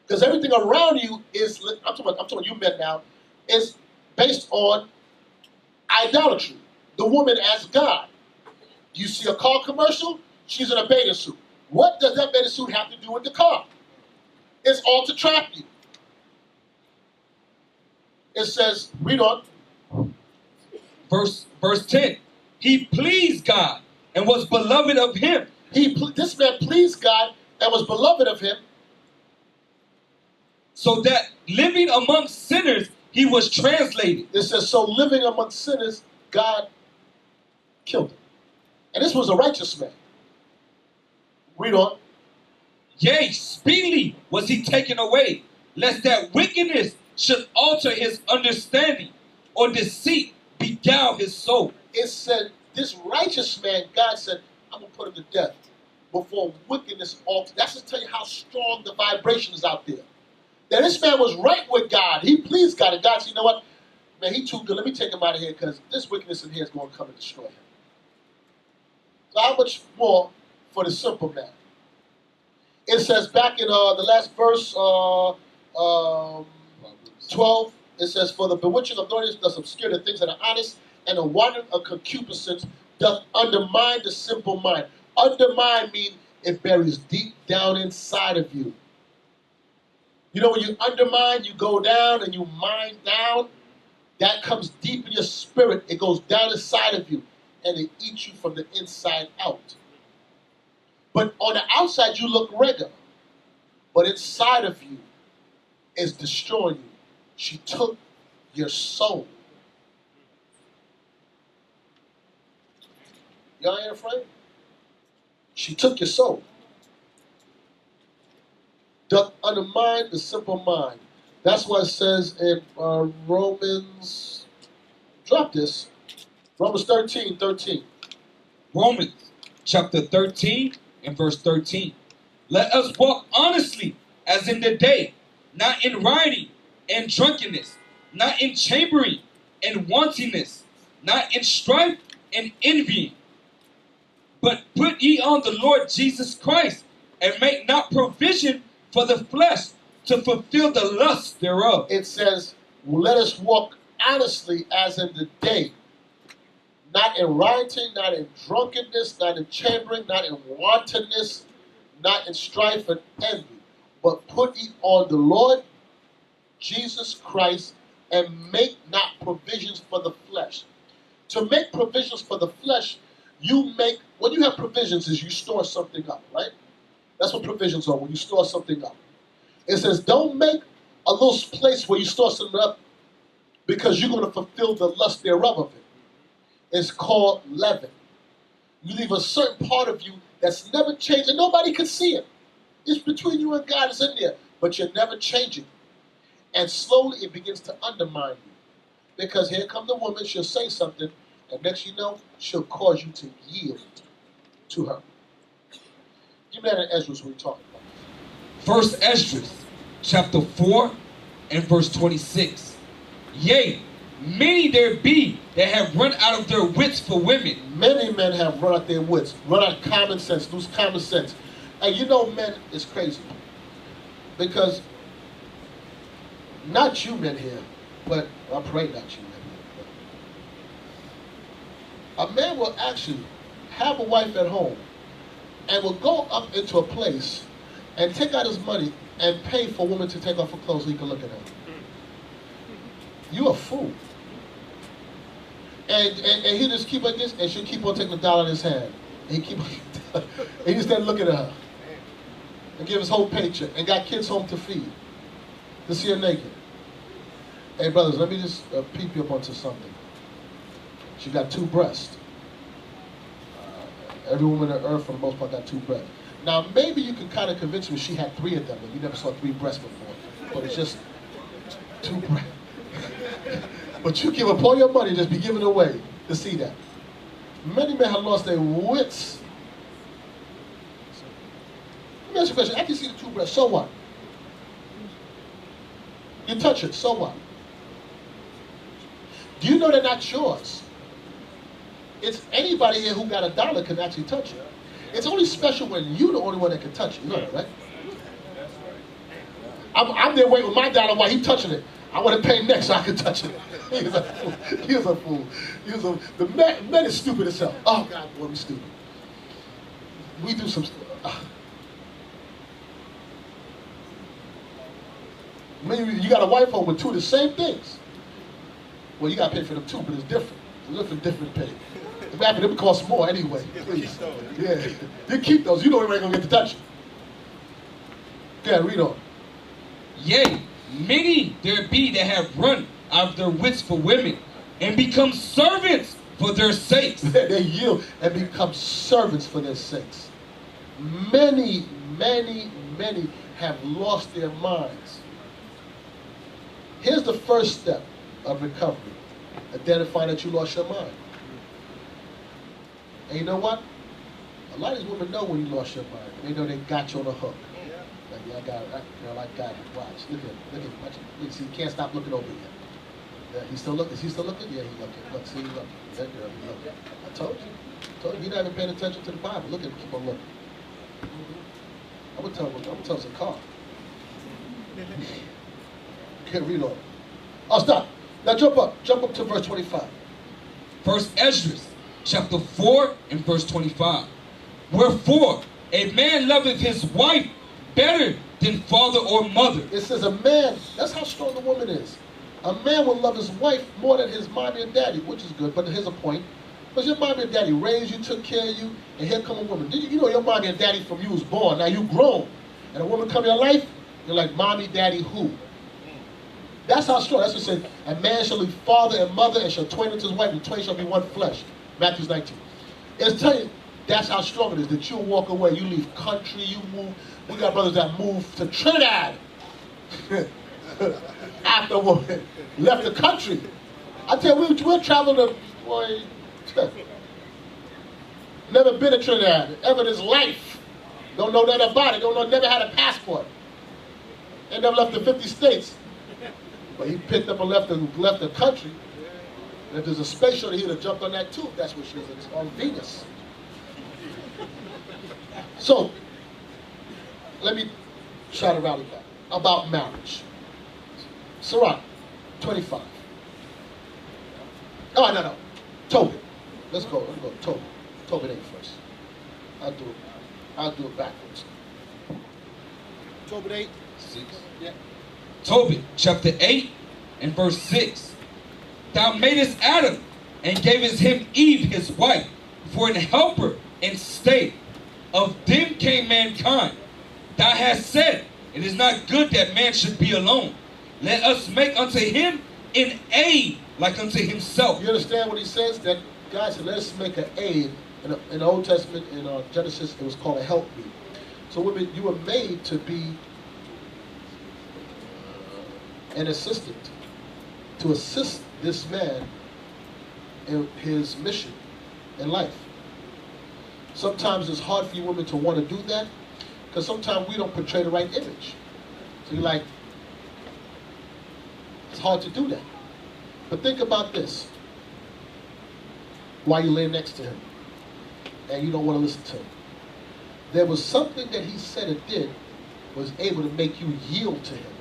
Because everything around you is, I'm talking you men now, is based on idolatry. The woman as God. You see a car commercial, she's in a bathing suit. What does that bathing suit have to do with the car? It's all to trap you. It says, read on. Verse 10. He pleased God and was beloved of him. This man pleased God and was beloved of him. So that living among sinners, he was translated. It says, so living among sinners, God killed him. And this was a righteous man. Read on. Yea, speedily was he taken away, lest that wickedness should alter his understanding, or deceit beguile his soul. It said, this righteous man, God said, I'm going to put him to death before wickedness alters. That's to tell you how strong the vibration is out there. Now, this man was right with God. He pleased God. And God said, you know what? Man, he too good. Let me take him out of here because this wickedness in here is going to come and destroy him. So how much more for the simple man? It says back in the last verse, 12, it says, for the bewitching of knowledge does obscure the things that are honest, and the wandering of concupiscence doth undermine the simple mind. Undermine means it buries deep down inside of you. You know, when you undermine, you go down and you mine down. That comes deep in your spirit. It goes down inside of you, and it eats you from the inside out. But on the outside, you look regular. But inside of you is destroying you. She took your soul. Y'all ain't afraid? She took your soul. Doth undermine the simple mind. That's why it says in Romans, drop this, Romans 13:13. Romans chapter 13 and verse 13. Let us walk honestly as in the day, not in rioting and drunkenness, not in chambering and wantonness, not in strife and envying. But put ye on the Lord Jesus Christ, and make not provision for the flesh to fulfill the lust thereof. It says, let us walk honestly as in the day, not in rioting, not in drunkenness, not in chambering, not in wantonness, not in strife and envy, but put ye on the Lord Jesus Christ, and make not provisions for the flesh. To make provisions for the flesh, when you have provisions, is you store something up, right? That's what provisions are, when you store something up. It says, don't make a little place where you store something up because you're going to fulfill the lust thereof of it. It's called leaven. You leave a certain part of you that's never changed, and nobody can see it. It's between you and God, it's in there, but you're never changing. And slowly it begins to undermine you. Because here come the woman, she'll say something, and next you know, she'll cause you to yield to her. Give me that in Ezra what we're talking about. First Esdras chapter 4 and verse 26. Yea, many there be that have run out of their wits for women. Many men have run out their wits, run out of common sense, lose common sense. And you know, men is crazy. Because, not you men here, but I pray not you men here. A man will actually have a wife at home and will go up into a place and take out his money and pay for a woman to take off her clothes so he can look at her. You a fool. And he just keep like this, and she'll keep on taking the dollar in his hand. And he keep on, and he just started looking at her. And give his whole paycheck, and got kids home to feed. To see her naked. Hey brothers, let me just peep you up onto something. She got 2 breasts. Every woman on earth, for the most part, got 2 breasts. Now, maybe you can kind of convince me she had 3 of them, and you never saw 3 breasts before. But it's just 2 breasts. But you give up all your money, just be giving away to see that. Many men have lost their wits. Let me ask you a question. After you see the 2 breasts, so what? You touch it, so what? Do you know they're not yours? It's anybody here who got $1 can actually touch it. It's only special when you're the only one that can touch it. You know that, right? I'm there waiting with my $1 while he's touching it. I want to pay next so I can touch it. He was a fool. He was a fool. The man is stupid as hell. Oh, God, boy, we stupid. We do some stuff. Maybe you got a wife home with 2 of the same things. Well, you got to pay for them too, but it's different. It's a different pay. It's bad for them, it costs more anyway. Please. Yeah. You keep those. You know you ain't going to get to touch it. Yeah, read on. Yea, many there be that have run out of their wits for women, and become servants for their sakes. They yield and become servants for their sakes. Many, many, many have lost their minds. Here's the first step of recovery. Identify that you lost your mind. And you know what? A lot of these women know when you lost your mind. They know they got you on the hook. Like, yeah, I got it. Watch. Look at him. Watch him. Look, see, he can't stop looking over here. Yeah, he's still looking. Is he still looking? Yeah, he's looking. Look, see, he's looking. That girl, he's looking. I told you. You're not even paying attention to the Bible. Look at him. Keep on looking. I'm gonna tell him it's a car. Can't read on. Oh, stop. Now jump up to verse 25. First Ezra, chapter 4 and verse 25. Wherefore, a man loveth his wife better than father or mother. It says a man, that's how strong the woman is. A man will love his wife more than his mommy and daddy, which is good, but here's a point. Because your mommy and daddy raised you, took care of you, and here come a woman. You know your mommy and daddy from you was born, now you grown. And a woman come in your life, you're like, mommy, daddy, who? That's how strong. That's what it says. A man shall leave father and mother and shall twain unto his wife, and twain shall be one flesh. Matthew 19. It's telling you, that's how strong it is, that you walk away, you leave country, you move. We got brothers that moved to Trinidad after a woman left the country. I tell you, we're traveling to, boy, never been to Trinidad, ever in his life. Don't know nothing about it, never had a passport. Ain't never left the 50 states. But he picked up and left the country. And if there's a space shuttle, he'd have jumped on that too. That's what she is. It's on Venus. So, let me try to rally back. About marriage. Sirach, 25. Oh, no. Tobit. Let's go. Tobit. Tobit 8 first. I'll do it backwards. Tobit 8. 6. Yeah. Tobit, chapter 8 and verse 6. Thou madest Adam and gavest him Eve his wife for an helper and stay. Of them came mankind. Thou hast said, it is not good that man should be alone. Let us make unto him an aid like unto himself. You understand what he says? That God said, let us make an aid. In the Old Testament, in Genesis, it was called a helpmeet. So women, you were made to be an assistant, to assist this man in his mission in life. Sometimes it's hard for you women to want to do that, because sometimes we don't portray the right image. So you're like, it's hard to do that. But think about this. While you lay next to him, and you don't want to listen to him. There was something that he said or did was able to make you yield to him.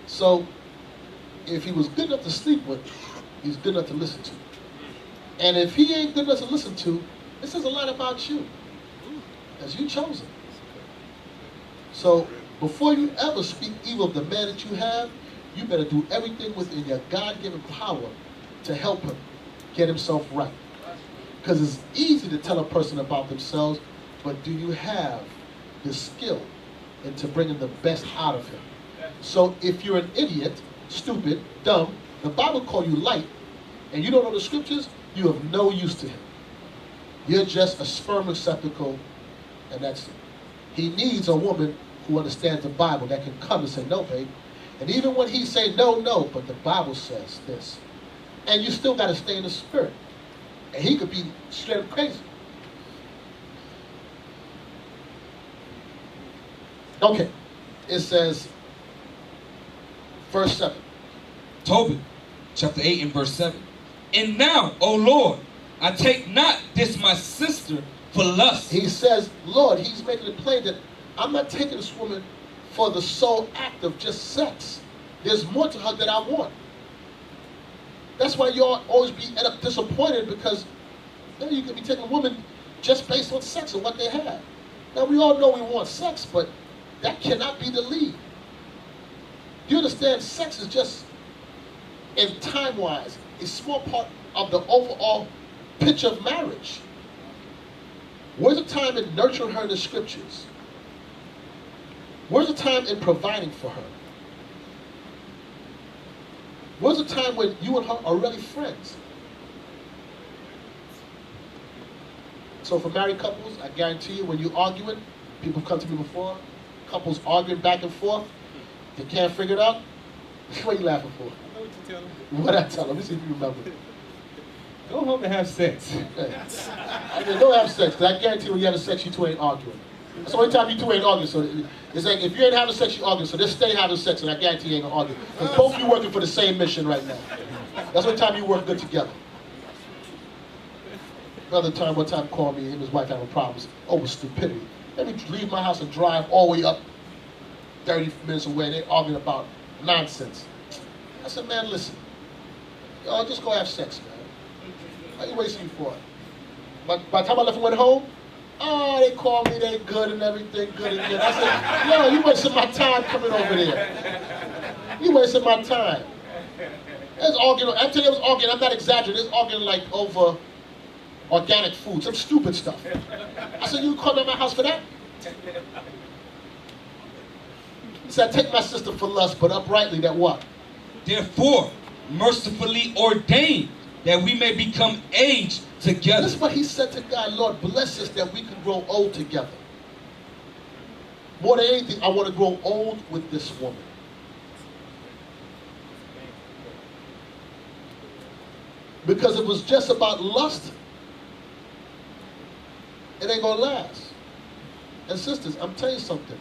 So, if he was good enough to sleep with, he's good enough to listen to. And if he ain't good enough to listen to, it says a lot about you, as you chose him. So, before you ever speak evil of the man that you have, you better do everything within your God-given power to help him get himself right. Because it's easy to tell a person about themselves, but do you have the skill into bringing the best out of him? So if you're an idiot, stupid, dumb, the Bible calls you light, and you don't know the scriptures, you have no use to him. You're just a sperm receptacle, and that's it. He needs a woman who understands the Bible that can come and say, no, babe. And even when he say no, but the Bible says this. And you still got to stay in the spirit. And he could be straight up crazy. Okay. It says, verse 7. Tobit, chapter 8 and verse 7. And now, O Lord, I take not this my sister for lust. He says, Lord, he's making it plain that I'm not taking this woman for the sole act of just sex. There's more to her that I want. That's why you always end up disappointed, because you can be taking a woman just based on sex and what they have. Now, we all know we want sex, but that cannot be the lead. You understand, sex is just, in time-wise, a small part of the overall picture of marriage. Where's the time in nurturing her in the scriptures? Where's the time in providing for her? Where's the time when you and her are really friends? So for married couples, I guarantee you, when you're arguing, people come to me before, couples arguing back and forth, they can't figure it out. What are you laughing for? I know what you tell them. What I tell them? Let me see if you remember. Go home and have sex. I mean, don't have sex, because I guarantee you when you have sex, you two ain't arguing. That's the only time you two ain't arguing. So it's like, if you ain't having sex, you arguing. So just stay having sex, and I guarantee you ain't gonna argue. Because both of you working for the same mission right now. That's the only time you work good together. Another time, one time called me, him and his wife having problems over stupidity. Let me leave my house and drive all the way up 30 minutes away. They're arguing about nonsense. I said, man, listen. Y'all just go have sex, man. How you wasting you for it? But by the time I left and went home, oh, they called me, they good and everything, good and good. I said, yo, you wasting my time coming over there. You wasting my time. There's arguing, after they was arguing, I'm not exaggerating, there's arguing like over organic food, some stupid stuff. I said, you called at my house for that? He said, take my sister for lust, but uprightly that what? Therefore, mercifully ordained that we may become aged together. This is what he said to God, Lord, bless us that we can grow old together. More than anything, I want to grow old with this woman. Because if it was just about lust, it ain't gonna last. And sisters, I'm telling you something.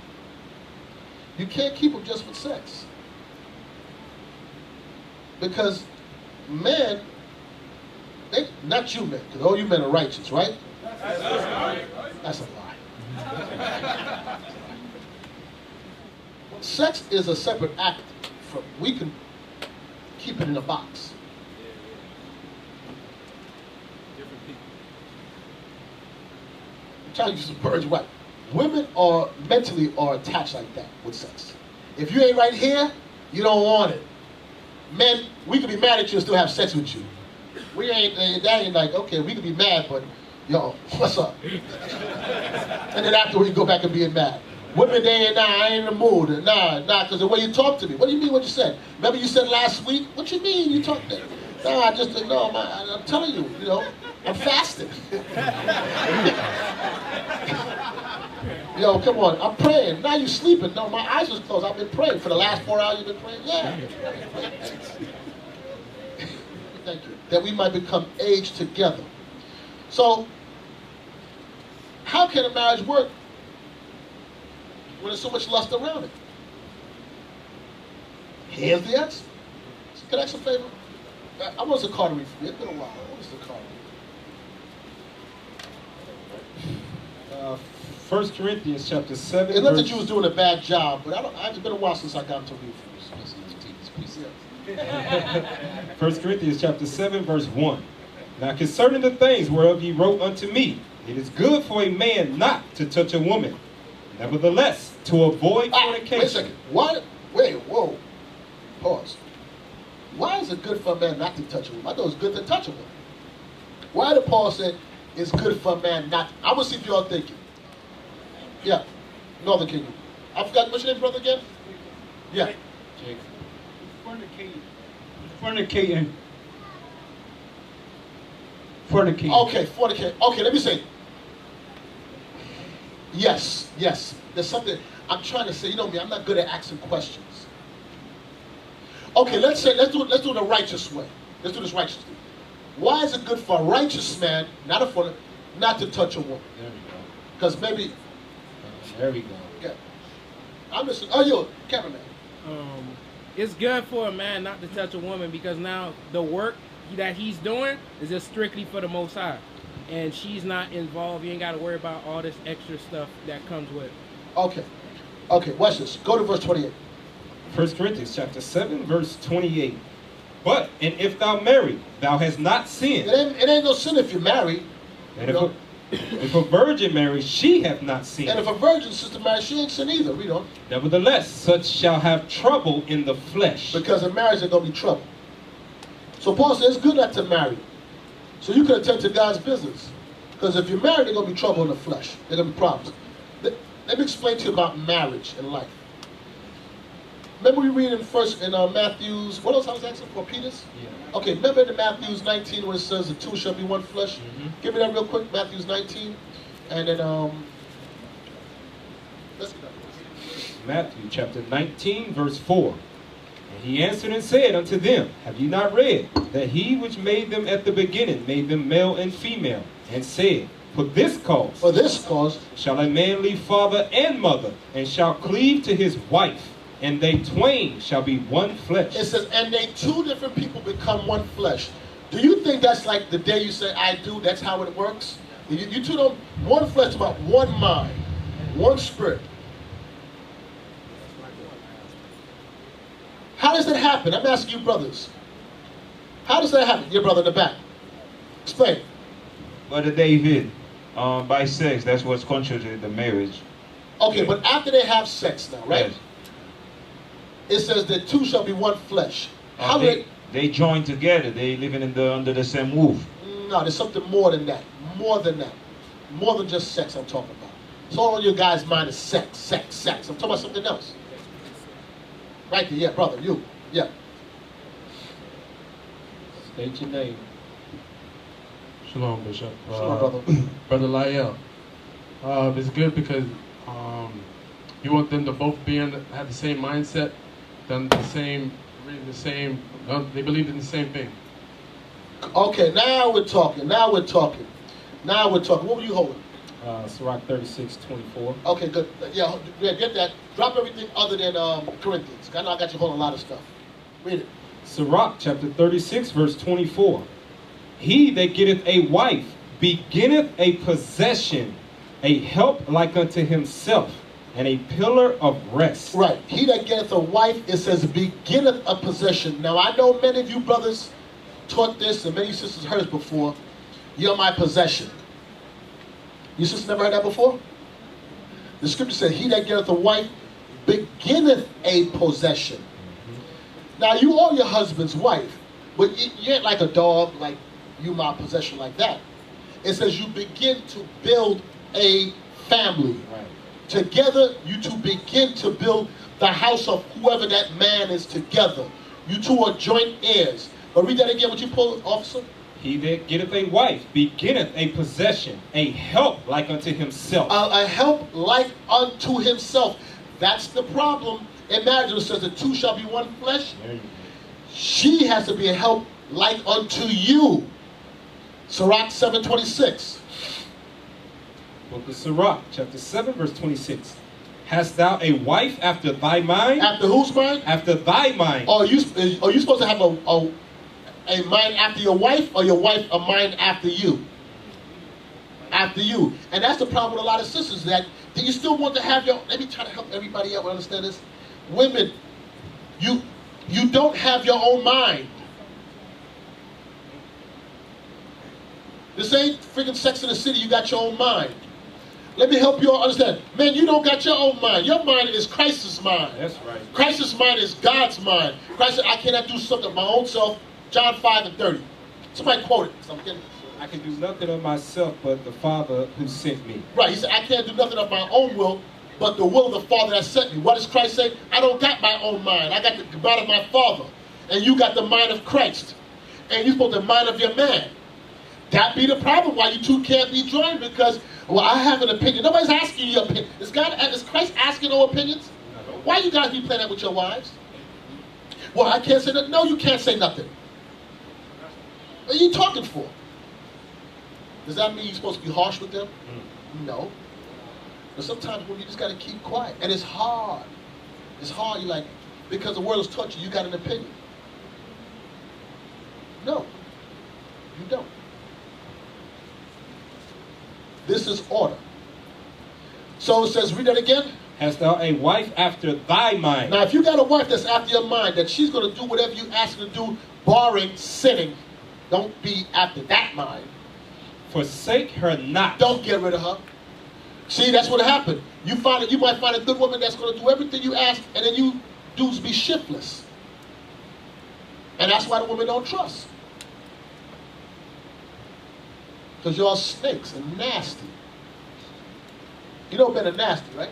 You can't keep them just with sex. Because men, not you men, because all you men are righteous, right? That's a lie. Sex is a separate act. We can keep it in a box. I'm trying to use some birds right. Women are mentally attached like that with sex. If you ain't right here, you don't want it. Men, we could be mad at you and still have sex with you. That ain't like, okay, we could be mad, but yo, what's up? And then afterward you go back and being mad. Women, they ain't, nah, I ain't in the mood. Nah, because the way you talk to me. What do you mean what you said? Remember you said last week? What you mean you talked that? Nah, I just, no, I'm telling you, I'm fasting. Yo, come on, I'm praying. Now you sleeping. No, my eyes was closed. I've been praying. For the last 4 hours you've been praying? Yeah. Thank you. That we might become aged together. So, how can a marriage work when there's so much lust around it? Here's the answer. Can I ask a favor? I want the card to read for me. It's been a while. What is the card? 1 Corinthians chapter 7. It's not that you was doing a bad job, but it's been a while since I got to read for you. 1 Corinthians chapter 7, verse 1. Now concerning the things whereof ye wrote unto me, it is good for a man not to touch a woman. Nevertheless, to avoid fornication. Wait a second. Whoa. Pause. Why is it good for a man not to touch a woman? I thought it was good to touch a woman. Why did Paul say it's good for a man not? I'm going to see if y'all thinking. Yeah. Northern Kingdom. I forgot, what's your name, brother, again? Yeah. Jake. Fornicating. Okay, fornicate. Okay, let me say. Yes. There's something I'm trying to say. You know me, I'm not good at asking questions. Okay, let's do it the righteous way. Let's do this righteously. Why is it good for a righteous man, not to touch a woman? There we go. Because maybe. There we go. Okay. I'm listening. Oh, you, cameraman. It's good for a man not to touch a woman because now the work that he's doing is just strictly for the Most High. And she's not involved. You ain't got to worry about all this extra stuff that comes with it. Okay, watch this. Go to verse 28. 1 Corinthians chapter 7, verse 28. But, and if thou marry, thou hast not sinned. It ain't no sin if you're married. And if a virgin marry, she hath not sinned. And if a virgin sister marries, she ain't sin either. Read on. Nevertheless, such shall have trouble in the flesh. Because in marriage, there's going to be trouble. So Paul says it's good not to marry. So you can attend to God's business. Because if you're married, there's going to be trouble in the flesh. There's going to be problems. Let me explain to you about marriage and life. remember we read in Matthew's, what else I was asking for, Peter's? Yeah. Okay, remember in Matthew's 19 when it says the two shall be one flesh? Give me that real quick, Matthew's 19. And then, let's get that. Matthew chapter 19, verse 4. And he answered and said unto them, Have ye not read that he which made them at the beginning made them male and female, and said, For this cause shall a man leave father and mother, and shall cleave to his wife, and they twain shall be one flesh. It says, and they two different people become one flesh. Do you think that's like the day you say, I do, that's how it works? You two don't, one flesh about one mind, one spirit. How does that happen? I'm asking you brothers. How does that happen? Your brother in the back. Explain. Brother David, by sex, that's what's contrary to the marriage. Okay, but after they have sex now, right? Yes. It says that two shall be one flesh. How they join together. They living under the same roof. No, there's something more than that. More than that. More than just sex I'm talking about. So all on your guys' mind is sex, sex, sex. I'm talking about something else. Right there, yeah, brother, you. Yeah. State your name. Shalom, Bishop. Shalom, brother. Brother Lael. It's good because you want them to both have the same mindset, done the same, reading the same, they believe in the same thing. Okay, now we're talking. Now we're talking. Now we're talking. What were you holding? Sirach 36:24. Okay, good. Yeah, get that. Drop everything other than Corinthians. I know I got you holding a lot of stuff. Read it. Sirach chapter 36, verse 24. He that getteth a wife beginneth a possession, a help like unto himself, and a pillar of rest. Right. He that getteth a wife, it says, beginneth a possession. Now, I know many of you brothers taught this, and many sisters heard it before. You're my possession. You sisters never heard that before? The scripture said, he that getteth a wife beginneth a possession. Now, you are your husband's wife, but you ain't like a dog, like you my possession like that. It says you begin to build a family. Right. Together, you two begin to build the house of whoever that man is together. You two are joint heirs. But read that again, what you pulled, officer? He that getteth a wife beginneth a possession, a help like unto himself. A help like unto himself. That's the problem. Imagine it says the two shall be one flesh. She has to be a help like unto you. Sirach 7:26. Book of Sirach, chapter 7, verse 26. Hast thou a wife after thy mind? After whose mind? After thy mind. Are you supposed to have a mind after your wife, or your wife a mind after you? After you. And that's the problem with a lot of sisters, that you still want to have your, let me try to help everybody out understand this. Women, you don't have your own mind. This ain't freaking Sex in the City, you got your own mind. Let me help you all understand. Man, you don't got your own mind. Your mind is Christ's mind. That's right. Christ's mind is God's mind. Christ said, I cannot do something of my own self. John 5:30. Somebody quote it. I can do nothing of myself but the Father who sent me. Right, he said, I can't do nothing of my own will, but the will of the Father that sent me. What does Christ say? I don't got my own mind. I got the mind of my Father. And you got the mind of Christ. And you're supposed to mind of your man. That be the problem why you two can't be joined, because, well, I have an opinion. Nobody's asking your opinion. Is Christ asking no opinions? Why you guys be playing that with your wives? Well, I can't say nothing. No, you can't say nothing. What are you talking for? Does that mean you're supposed to be harsh with them? No. But sometimes when you just got to keep quiet. And it's hard. It's hard. You're like, because the world has taught you, you got an opinion. No. You don't. This is order. So it says, read that again. Hast thou a wife after thy mind? Now, if you got a wife that's after your mind, that she's going to do whatever you ask her to do, barring sinning, don't be after that mind. Forsake her not. Don't get rid of her. See, that's what happened. You might find a good woman that's going to do everything you ask, and then you dudes be shiftless. And that's why the women don't trust. Because y'all snakes and nasty. You know men are nasty, right?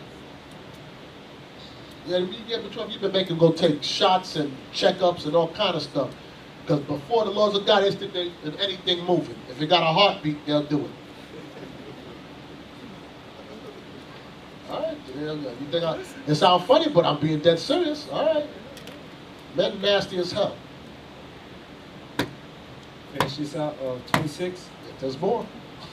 Yeah, when you get betrothed, you've been making them go take shots and checkups and all kind of stuff. Because before the laws of God, they think that anything moving. If it got a heartbeat, they'll do it. All right, yeah, you think it sounds funny, but I'm being dead serious. All right. Men nasty as hell. Finish this out, 26. There's more.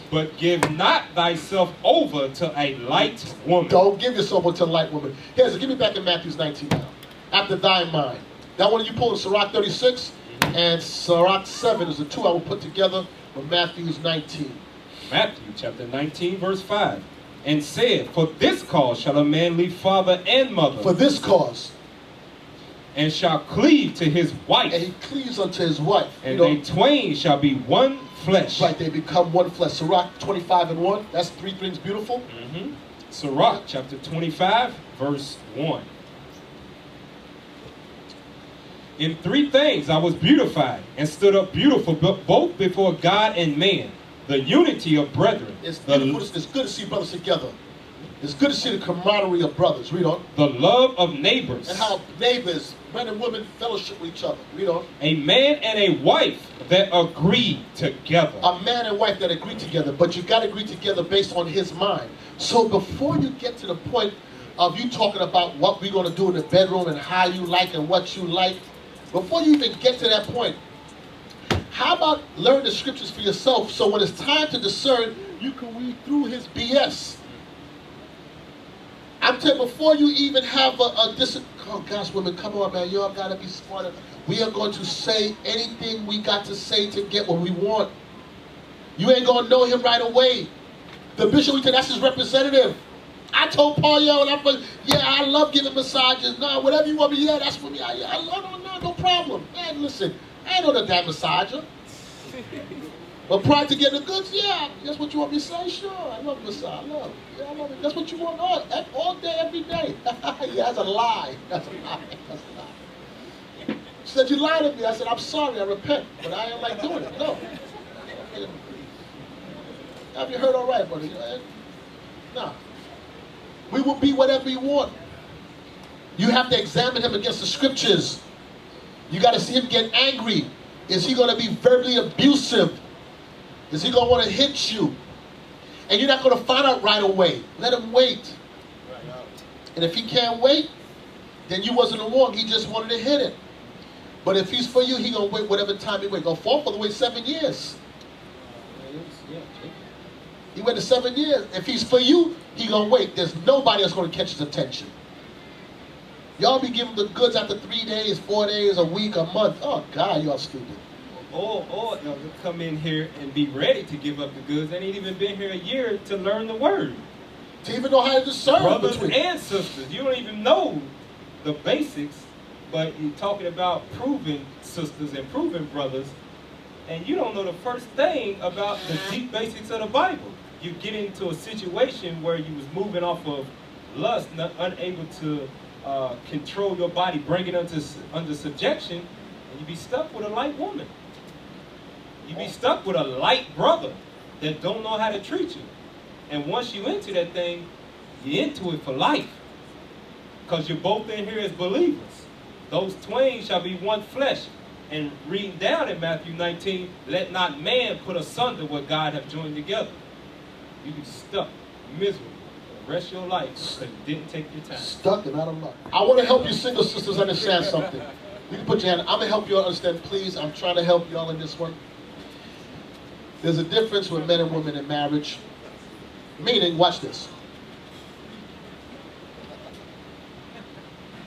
But give not thyself over to a light woman. Don't give yourself over to a light woman. Here's, give me back in Matthew 19 now. After thy mind. That one you pull in Sirach 36 and Sirach 7 is the two I will put together with Matthew's 19. Matthew chapter 19, verse 5. And said, for this cause shall a man leave father and mother. For this cause. And shall cleave to his wife. And he cleaves unto his wife. And they twain shall be one flesh. Right, they become one flesh. Sirach 25 and 1. That's three things beautiful. Sirach chapter 25, verse 1. In three things I was beautified and stood up beautiful both before God and man. The unity of brethren. It's beautiful. It's good to see brothers together. It's good to see the camaraderie of brothers. Read on. The love of neighbors. And how neighbors, men and women, fellowship with each other. Read on. A man and a wife that agree together. A man and wife that agree together. But you got to agree together based on his mind. So before you get to the point of you talking about what we're going to do in the bedroom and how you like and what you like, before you even get to that point, how about learn the scriptures for yourself so when it's time to discern, you can read through his BS. I'm telling you, before you even have oh gosh, women, come on, man, y'all got to be smarter. We are going to say anything we got to say to get what we want. You ain't going to know him right away. The bishop, that's his representative. I told Paul, I love giving massages. No, whatever you want me, yeah, that's for me. I love, no problem. Man, listen, I ain't no damn massager. But prior to getting the goods, yeah, that's what you want me to say? Sure, I love massage. I love it. Yeah, I love it. That's what you want all day, every day. Yeah, that's a lie. That's a lie. That's a lie. She said, you lied to me. I said, I'm sorry, I repent. But I ain't like doing it. No. Have you heard all right, buddy? No. We will be whatever you want. You have to examine him against the scriptures. You got to see him get angry. Is he going to be verbally abusive? Is he going to want to hit you? And you're not going to find out right away. Let him wait. And if he can't wait, then you wasn't wrong. He just wanted to hit it. But if he's for you, he going to wait whatever time he waits. Going to fall for the wait 7 years. He waited 7 years. If he's for you, he going to wait. There's nobody that's going to catch his attention. Y'all be giving the goods after 3 days, 4 days, a week, a month. Oh, God, y'all stupid. Or they'll come in here and be ready to give up the goods. They ain't even been here a year to learn the word. To even know how to discern brothers between. And sisters. You don't even know the basics, but you're talking about proving sisters and proving brothers, and you don't know the first thing about the deep basics of the Bible. You get into a situation where you was moving off of lust, unable to control your body, bring it under subjection, and you be stuck with a light woman. You be stuck with a light brother that don't know how to treat you. And once you into that thing, you're into it for life. Because you're both in here as believers. Those twain shall be one flesh. And reading down in Matthew 19, let not man put asunder what God hath joined together. You be stuck, miserable, for the rest of your life because you didn't take your time. Stuck and out of luck. I want to help you single sisters understand something. You can put your hand. I'm going to help you all understand, please. I'm trying to help y'all in this one. There's a difference with men and women in marriage. Meaning, watch this.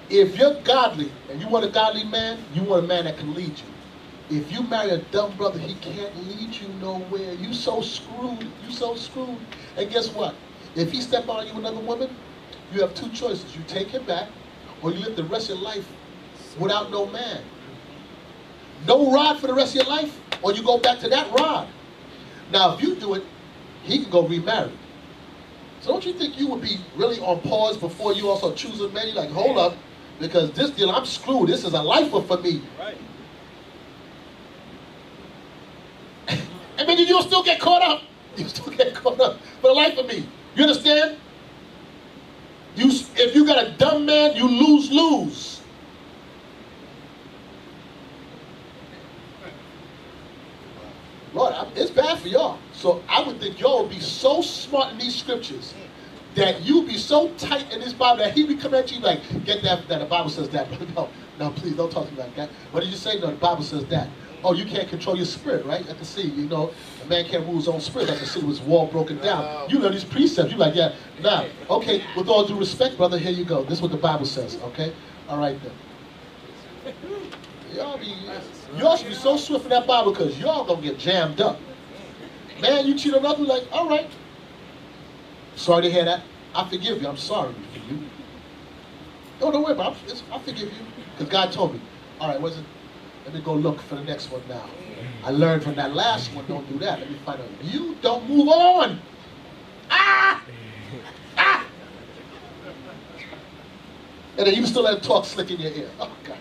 If you're godly and you want a godly man, you want a man that can lead you. If you marry a dumb brother, he can't lead you nowhere. You so screwed. You so screwed. And guess what? If he step on you another woman, you have two choices. You take him back, or you live the rest of your life without no man. No rod for the rest of your life, or you go back to that rod. Now, if you do it, he can go remarry. So don't you think you would be really on pause before you also choose a man? You're like, hold up, because this deal, I'm screwed. This is a lifer for me. Right. And then you'll still get caught up. You still get caught up for the life of me. You understand? If you got a dumb man, you lose for y'all. So I would think y'all would be so smart in these scriptures that you'd be so tight in this Bible that he would come at you like, get that the Bible says that. No, please don't talk to me like that. What did you say? No, the Bible says that. Oh, you can't control your spirit, right? I can see, you know, a man can't rule his own spirit. I can see his wall broken down. You know these precepts. You're like, yeah, nah. Okay, with all due respect, brother, here you go. This is what the Bible says, okay? All right, then. Y'all should be so swift in that Bible because y'all gonna get jammed up. Man, you cheat on others, like, all right. Sorry to hear that. I forgive you. I'm sorry for you. Don't worry about it. I forgive you. Because God told me. All right, what's it? Let me go look for the next one now. I learned from that last one, don't do that. Let me find out. You don't move on. Ah! Ah! And then you still let him talk slick in your ear. Oh, God.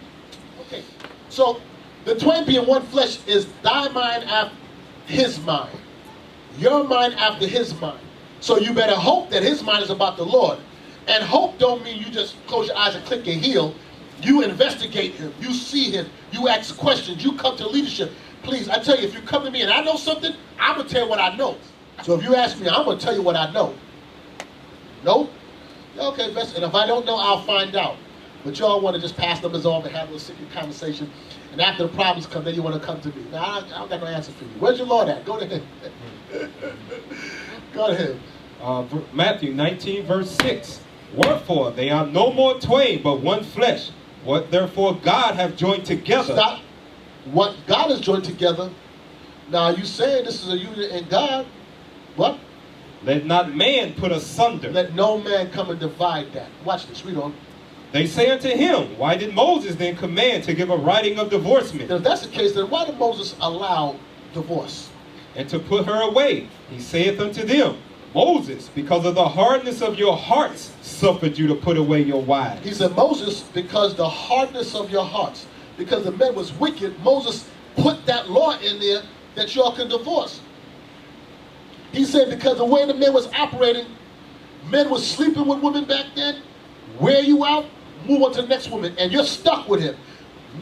Okay. So, the twain being one flesh is thy mind after his mind. Your mind after his mind. So you better hope that his mind is about the Lord. And hope don't mean you just close your eyes and click your heel. You investigate him. You see him. You ask questions. You come to leadership. Please, I tell you, if you come to me and I know something, I'm going to tell you what I know. So if you ask me, I'm going to tell you what I know. No? Okay, best. And if I don't know, I'll find out. But y'all want to just pass numbers off and have a little secret conversation. And after the problems come, then you want to come to me. Now, I don't got no answer for you. Where's your Lord at? Go to him. Go to him. Matthew 19, verse 6. Wherefore they are no more twain, but one flesh. What therefore God hath joined together. Stop. What God has joined together. Now you saying this is a union in God. What? Let not man put asunder. Let no man come and divide that. Watch this. Read on. They say unto him, why did Moses then command to give a writing of divorcement? Now, if that's the case, then why did Moses allow divorce? And to put her away. He saith unto them, Moses, because of the hardness of your hearts, suffered you to put away your wives. He said, Moses, because the hardness of your hearts, because the men was wicked, Moses put that law in there that y'all can divorce. He said, because the way the men was operating, men was sleeping with women back then, wear you out, move on to the next woman, and you're stuck with him.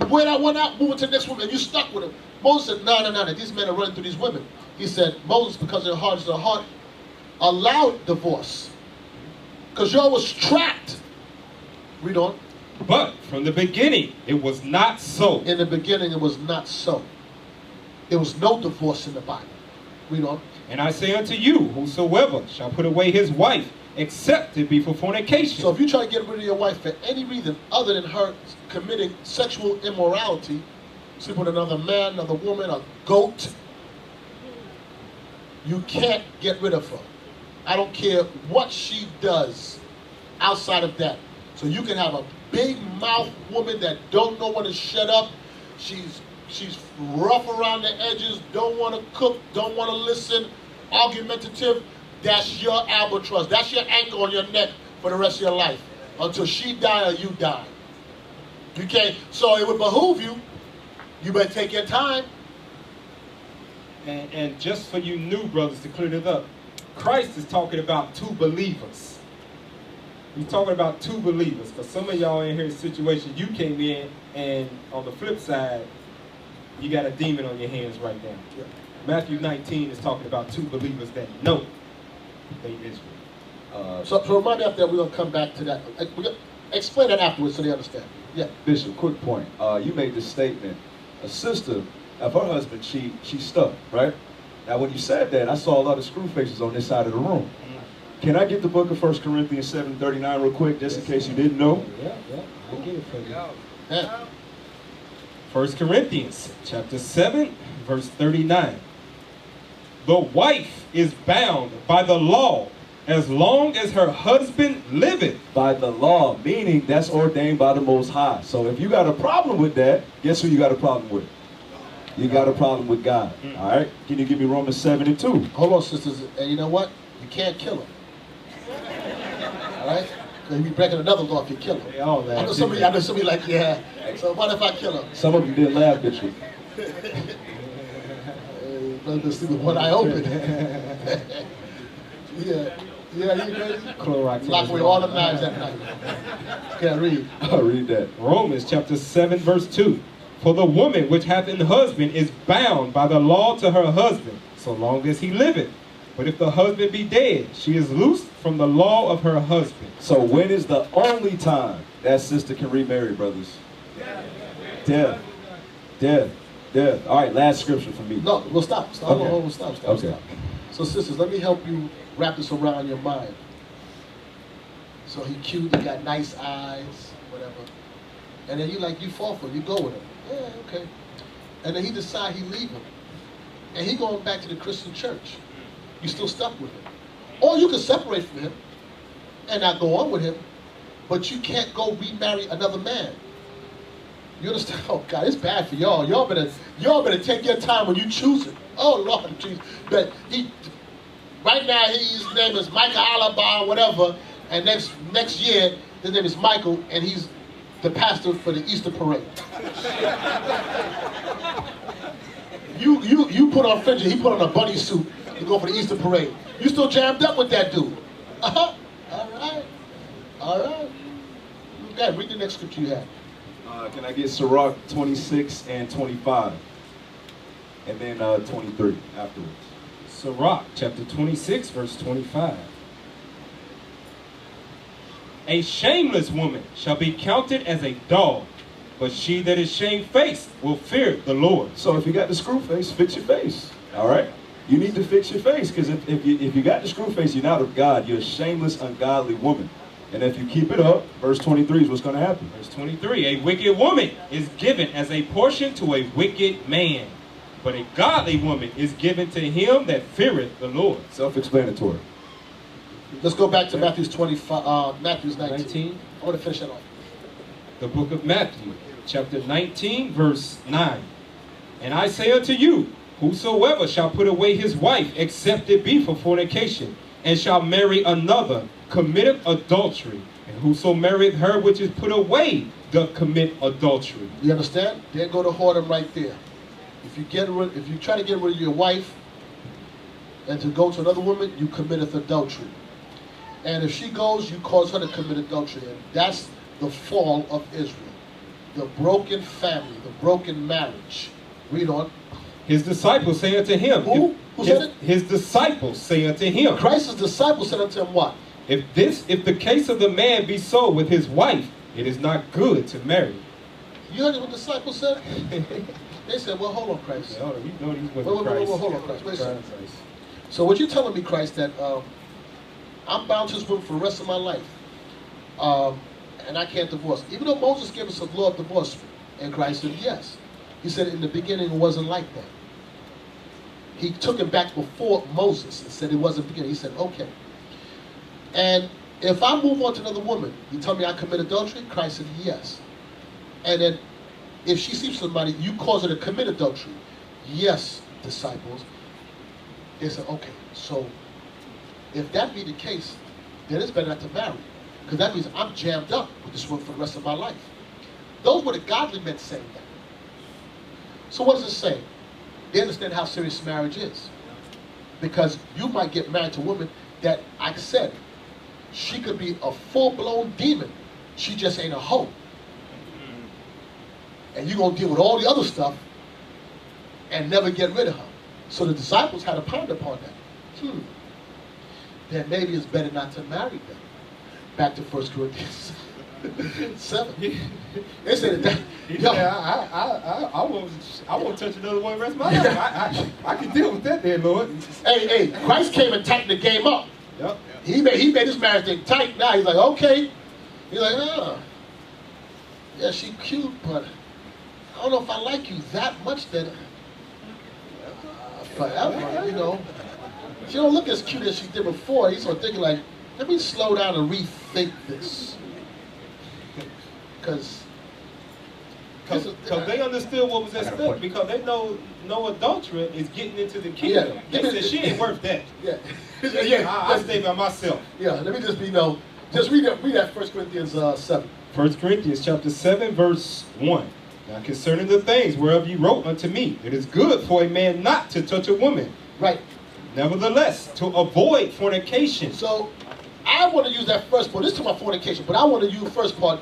Wear that one out, move on to the next woman, and you're stuck with him. Moses said, no, these men are running through these women. He said, Moses, because of the hardness of the heart, allowed divorce. Because y'all was trapped. Read on. But from the beginning, it was not so. In the beginning, it was not so. There was no divorce in the Bible. Read on. And I say unto you, whosoever shall put away his wife, except it be for fornication. So if you try to get rid of your wife for any reason other than her committing sexual immorality, sleep with another man, another woman, a goat, you can't get rid of her. I don't care what she does outside of that. So you can have a big mouth woman that don't know when to shut up. She's rough around the edges, don't want to cook, don't want to listen, argumentative. That's your albatross. That's your anchor on your neck for the rest of your life. Until she die or you die. Okay? So it would behoove you. You better take your time. And just for you new brothers to clear it up, Christ is talking about two believers. He's talking about two believers. Because some of y'all in here situation, you came in and on the flip side, you got a demon on your hands right now. Yeah. Matthew 19 is talking about two believers that know they Israel. So remind me after that, we're going to come back to that. Explain that afterwards so they understand. Yeah. Bishop, quick point. You made this statement. A sister, if her husband cheat, she's stuck, right? Now, when you said that, I saw a lot of screw faces on this side of the room. Can I get the book of 1 Corinthians 7:39 real quick, just in case you didn't know? Yeah. I'll get it for you. Yeah. 1 Corinthians chapter 7, verse 39. The wife is bound by the law as long as her husband liveth. By the law, meaning that's ordained by the Most High. So if you got a problem with that, guess who you got a problem with? You got a problem with God. All right? Can you give me Romans 7:2? Hold on, sisters. And you know what? You can't kill him. All right? Because you'll be breaking another law if you kill him. They all laugh. I know somebody like, yeah. So what if I kill him? Some of you didn't laugh, Bishop. Let me see the one I opened. Yeah, you crazy? Clorox. Lock away all the knives at night. Can't read. I'll read that. Romans chapter 7, verse 2. For the woman which hath an husband is bound by the law to her husband, so long as he liveth. But if the husband be dead, she is loosed from the law of her husband. So when is the only time that sister can remarry, brothers? Death. Death. Death. All right, last scripture for me. No, we'll stop. Stop. Okay. Hold on, stop. Okay. So, sisters, let me help you wrap this around your mind. So he cute, he got nice eyes, whatever. And then you fall for it, you go with him. Yeah, okay. And then he decide he leave him. And he going back to the Christian church. You still stuck with him. Or you can separate from him and not go on with him, but you can't go remarry another man. You understand? Oh God, it's bad for y'all. Y'all better take your time when you choose it. Oh Lord Jesus. But right now his name is Michael Alaba, whatever, and next year his name is Michael, and he's the pastor for the Easter parade. You put on fringes, he put on a bunny suit to go for the Easter parade. You still jammed up with that dude. All right. Okay, read the next scripture you have. Can I get Sirach 26 and 25? And then 23 afterwards. Sirach chapter 26, verse 25. A shameless woman shall be counted as a dog, but she that is shamefaced will fear the Lord. So if you got the screw face, fix your face. All right? You need to fix your face, because if you got the screw face, you're not of God. You're a shameless, ungodly woman. And if you keep it up, verse 23 is what's going to happen. Verse 23, a wicked woman is given as a portion to a wicked man, but a godly woman is given to him that feareth the Lord. Self-explanatory. Let's go back to Matthew 19. I want to finish that off. The book of Matthew, chapter 19, verse 9. And I say unto you, whosoever shall put away his wife, except it be for fornication, and shall marry another, committeth adultery. And whoso marrieth her which is put away, doth commit adultery. You understand? There go the whoredom right there. If you try to get rid of your wife and to go to another woman, you committeth adultery. And if she goes, you cause her to commit adultery. And that's the fall of Israel. The broken family, the broken marriage. Read on. His disciples say unto him. Who? Who said it? His disciples say unto him. Christ's disciples said unto him what? If the case of the man be so with his wife, it is not good to marry. You heard what the disciples said? They said, well, hold on, Christ. Hold on, you know these women Wait, hold on, Christ. Wait a second. So what you're telling me, Christ, that I'm bound to this woman for the rest of my life, and I can't divorce. Even though Moses gave us a law of divorce, and Christ said yes. He said in the beginning it wasn't like that. He took him back before Moses and said it wasn't beginning. He said, okay. And if I move on to another woman, you tell me I commit adultery? Christ said yes. And then if she sleeps with somebody, you cause her to commit adultery. Yes, disciples. They said, okay, so if that be the case, then it's better not to marry. Because that means I'm jammed up with this woman for the rest of my life. Those were the godly men saying that. So what does it say? They understand how serious marriage is. Because you might get married to a woman that, I said, she could be a full-blown demon. She just ain't a hoe. And you're going to deal with all the other stuff and never get rid of her. So the disciples had to ponder upon that. Then maybe it's better not to marry them. Back to 1 Corinthians 7. They said that. I won't touch another one the rest of my life. I can deal with that there, Lord. Hey, Christ came and tightened the game up. Yep. He made this marriage thing tight. Now he's like, okay. He's like, yeah, she cute, but I don't know if I like you that much that forever, you know. She don't look as cute as she did before. He's sort of thinking like, let me slow down and rethink this. Because they understood what was at stake, because they know no adulterer is getting into the kingdom. Yeah. They said she ain't worth that. Yeah. I stay by myself. Yeah, let me just just read that 1 Corinthians 7. 1 Corinthians chapter 7, verse 1. Now concerning the things whereof ye wrote unto me, it is good for a man not to touch a woman. Right. Nevertheless, to avoid fornication. So, I want to use that first part. This is my fornication, but I want to use the first part.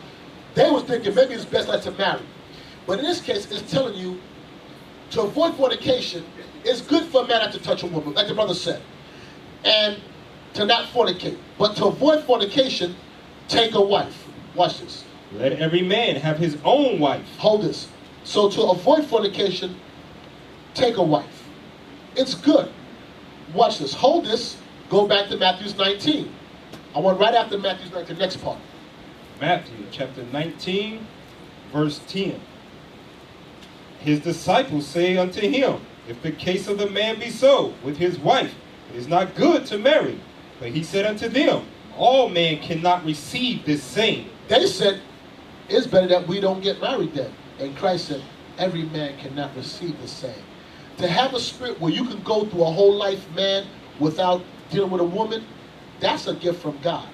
They was thinking maybe it's best not to marry. But in this case, it's telling you to avoid fornication, It's good for a man not to touch a woman, like the brother said, and to not fornicate. But to avoid fornication, take a wife. Watch this. Let every man have his own wife. Hold this. So to avoid fornication, take a wife. It's good. Watch this. Hold this. Go back to Matthew 19. I want right after Matthew 19, the next part. Matthew chapter 19, verse 10. His disciples say unto him, if the case of the man be so with his wife, it is not good to marry. But he said unto them, all men cannot receive this same. They said, it's better that we don't get married then. And Christ said, every man cannot receive the same. To have a spirit where you can go through a whole life, man, without dealing with a woman, that's a gift from God.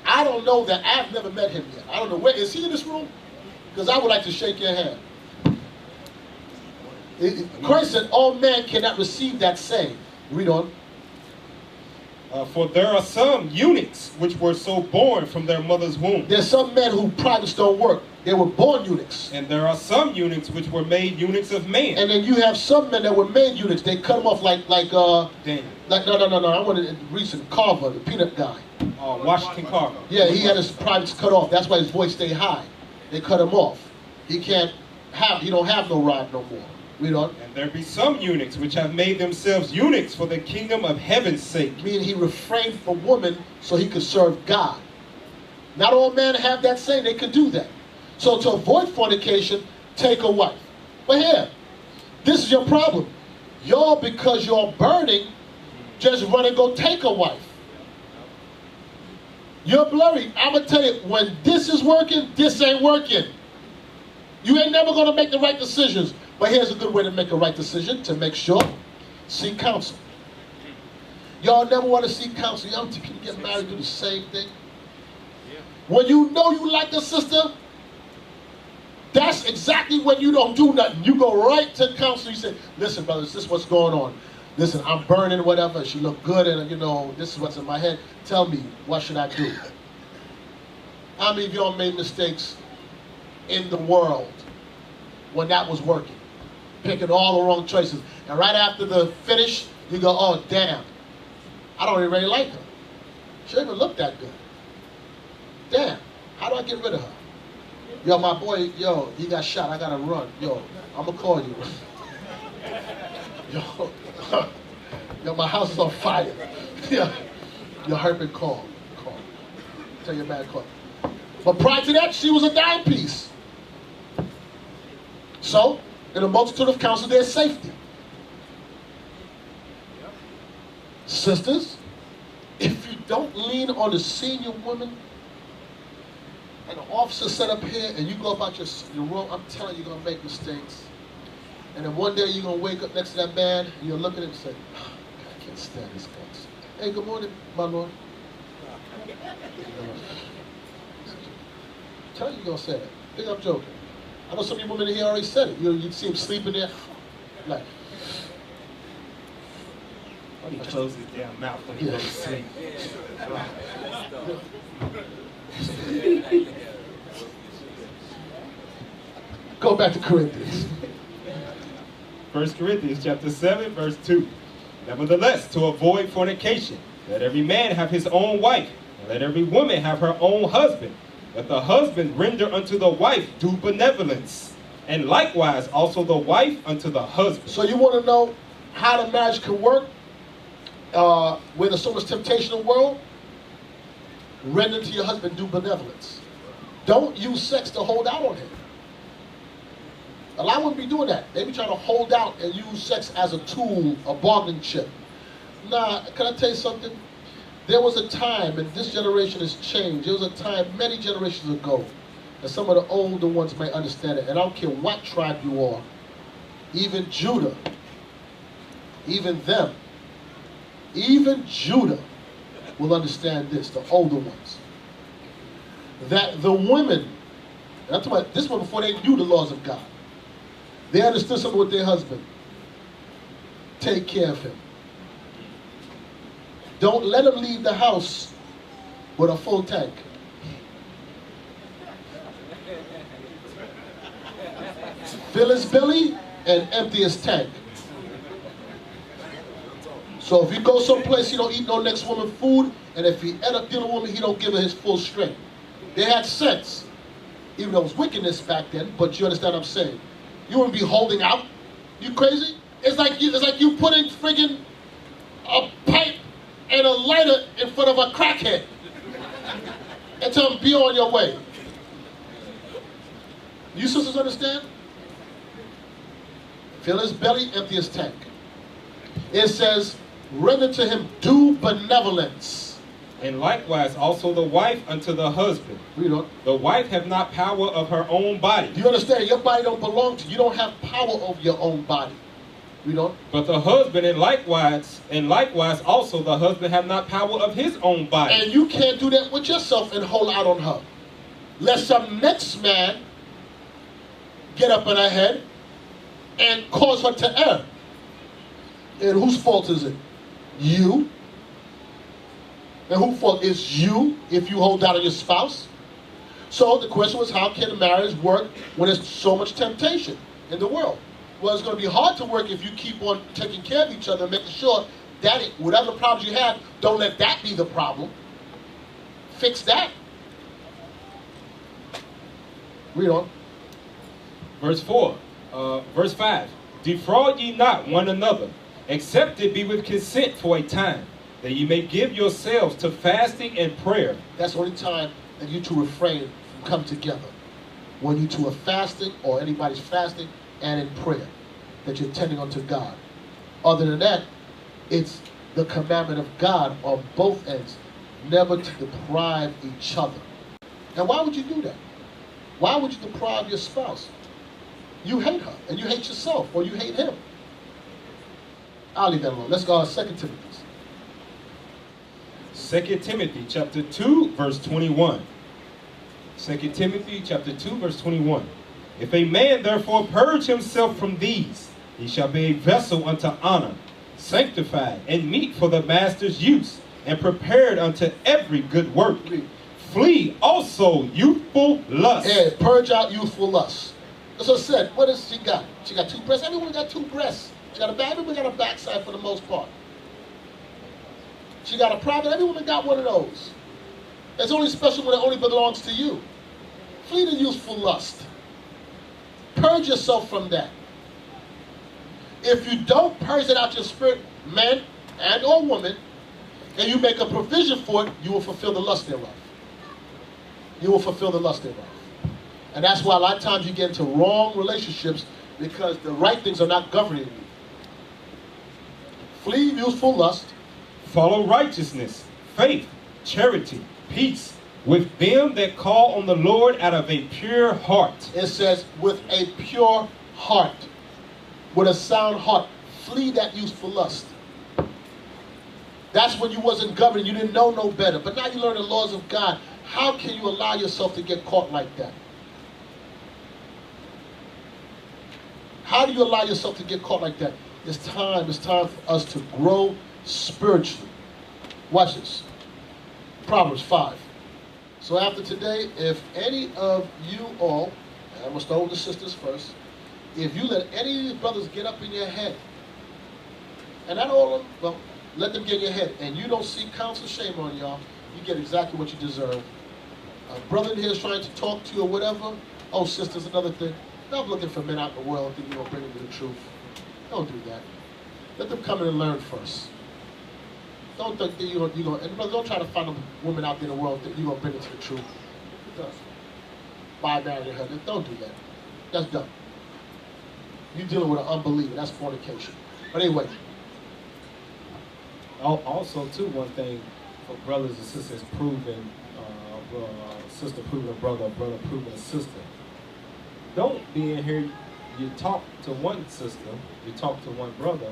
I don't know that. I've never met him yet. I don't know. Where is he in this room? Because I would like to shake your hand. Christ said, all men cannot receive that same. Read on. For there are some eunuchs which were so born from their mother's womb. There's some men who privates don't work. They were born eunuchs. And there are some eunuchs which were made eunuchs of men. And then you have some men that were made eunuchs. They cut them off like Daniel. No. I wanted recent Carver, the peanut guy. Washington Carver. Yeah, he had his privates cut off. That's why his voice stayed high. They cut him off. He don't have no rod no more. Read on. And there be some eunuchs which have made themselves eunuchs for the kingdom of heaven's sake. Meaning he refrained from woman so he could serve God. Not all men have that same. They could do that. So to avoid fornication, take a wife. But here, this is your problem. Y'all, because you're burning, just run and go take a wife. You're blurry. I'm going to tell you, when this is working, this ain't working. You ain't never going to make the right decisions. But here's a good way to make a right decision, to make sure. Seek counsel. Y'all never want to seek counsel. Y'all can get married, do the same thing. When you know you like a sister, that's exactly when you don't do nothing. You go right to counsel. You say, listen, brothers, this is what's going on. Listen, I'm burning, whatever. She look good, and, this is what's in my head. Tell me, what should I do? How many of y'all made mistakes in the world when that was working? Picking all the wrong choices. And right after the finish, you go, oh, damn. I don't even really like her. She don't even look that good. Damn. How do I get rid of her? Yo, my boy, he got shot. I got to run. Yo, I'm going to call you. Yo, my house is on fire. Yo, hurt me, call. Tell your man, call. But prior to that, she was a dime piece. So, in a multitude of counsel, there's safety. Sisters, if you don't lean on the senior woman, and an officer set up here, and you go about your room, I'm telling you, you're going to make mistakes. And then one day, you're going to wake up next to that man, and you'll look at him and say, oh, I can't stand this guy. Hey, good morning, my lord. Tell you you're going to say that. I think I'm joking. I know some of you women here already said it. You'd see him sleeping there, like. He closed his damn mouth when he goes to sleep. Go back to Corinthians. 1 Corinthians chapter 7, verse 2. Nevertheless, to avoid fornication, let every man have his own wife, and let every woman have her own husband. Let the husband render unto the wife due benevolence, and likewise also the wife unto the husband. So you want to know how the marriage can work where there's so much temptation in the world? Render to your husband due benevolence. Don't use sex to hold out on him. A lot wouldn't be doing that. They be trying to hold out and use sex as a tool, a bargaining chip. Nah, can I tell you something? There was a time, and this generation has changed. There was a time many generations ago, and some of the older ones may understand it. And I don't care what tribe you are, even Judah, even them, even Judah will understand this, the older ones. That the women, and I'm talking about this one before they knew the laws of God, they understood something with their husband. Take care of him. Don't let him leave the house with a full tank. Fill his belly and empty his tank. So if he goes someplace, he don't eat no next woman food, and if he end up dealing with a woman, he don't give her his full strength. They had sense, even though it was wickedness back then, but you understand what I'm saying. You wouldn't be holding out. You crazy? It's like you putting friggin' a pipe and a lighter in front of a crackhead and tell him be on your way. You sisters understand? Fill his belly, empty his tank. It says, render to him due benevolence. And likewise also the wife unto the husband. Read on. The wife have not power of her own body. You understand? Your body don't belong to you. You don't have power over your own body. Read on. But the husband, and likewise also the husband have not power of his own body. And you can't do that with yourself and hold out on her. Let some next man get up in her head and cause her to err. And whose fault is it? You. And whose fault is you if you hold out on your spouse? So the question was, how can a marriage work when there's so much temptation in the world? Well, it's going to be hard to work if you keep on taking care of each other and making sure that whatever problems you have, don't let that be the problem. Fix that. Read on. Verse 5. Defraud ye not one another, except it be with consent for a time, that ye may give yourselves to fasting and prayer. That's the only time that you two refrain from come together. When you two are fasting, or anybody's fasting, and in prayer, that you're tending unto God. Other than that, it's the commandment of God on both ends, never to deprive each other. And why would you do that? Why would you deprive your spouse? You hate her, and you hate yourself, or you hate him. I'll leave that alone. Let's go to 2 Timothy. 2 Timothy chapter 2, verse 21. 2 Timothy chapter 2, verse 21. If a man therefore purge himself from these, he shall be a vessel unto honor, sanctified, and meet for the master's use, and prepared unto every good work. Flee also youthful lust. Yeah, purge out youthful lust. That's what I said. What does she got? She got 2 breasts. Everyone got 2 breasts. She got a back. Everyone got a backside for the most part. She got a private. Every woman got one of those. It's only special when it only belongs to you. Flee the youthful lust. Purge yourself from that. If you don't purge it out your spirit, man and or woman, and you make a provision for it, you will fulfill the lust thereof. You will fulfill the lust thereof. And that's why a lot of times you get into wrong relationships, because the right things are not governing you. Flee youthful lust. Follow righteousness, faith, charity, peace, with them that call on the Lord out of a pure heart. It says, with a pure heart, with a sound heart. Flee that youthful lust. That's when you wasn't governed, you didn't know no better. But now you learn the laws of God. How can you allow yourself to get caught like that? How do you allow yourself to get caught like that? It's time for us to grow spiritually. Watch this. Proverbs 5. So after today, if any of you all, and I'm going to start with the sisters first, if you let any of these brothers get up in your head, and not all of them, well, let them get in your head, and you don't seek counsel, shame on y'all, you get exactly what you deserve. A brother in here is trying to talk to you or whatever. Oh, sisters, another thing. Stop looking for men out in the world thinking you're going to bring them to the truth. Don't do that. Let them come in and learn first. Don't think that you're going to, and brother, don't try to find a woman out there in the world that you're going to bring her to the truth. By marrying her. Don't do that. That's dumb. You're dealing with an unbeliever. That's fornication. But anyway. Also, too, one thing for brothers and sisters proving, sister proving a brother proving a sister. Don't be in here, you talk to one sister, you talk to one brother,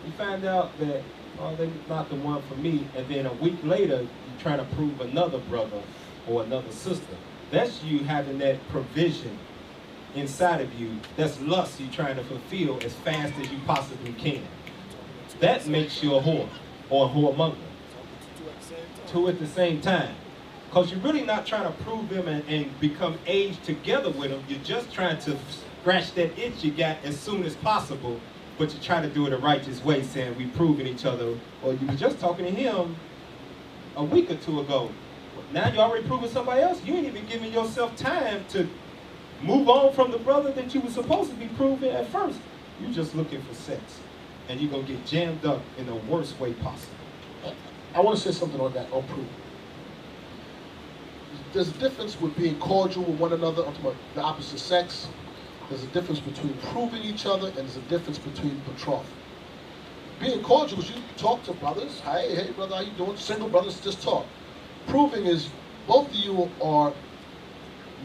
you find out that, oh, they're not the one for me, and then a week later, you're trying to prove another brother or another sister. That's you having that provision inside of you, that's lust you're trying to fulfill as fast as you possibly can. That makes you a whore, or a whoremonger. 2 at the same time. Because you're really not trying to prove them and become aged together with them. You're just trying to scratch that itch you got as soon as possible but you try to do it a righteous way, saying we proving each other, or you were just talking to him a week or two ago. Now you already proving somebody else. You ain't even giving yourself time to move on from the brother that you were supposed to be proving at first. You're just looking for sex, and you're gonna get jammed up in the worst way possible. I want to say something on that, on proving. There's a difference with being cordial with one another, I'm talking about the opposite sex. There's a difference between proving each other, and there's a difference between betrothal. Being cordial is you talk to brothers. Hey brother, how you doing? Single brothers just talk. Proving is both of you are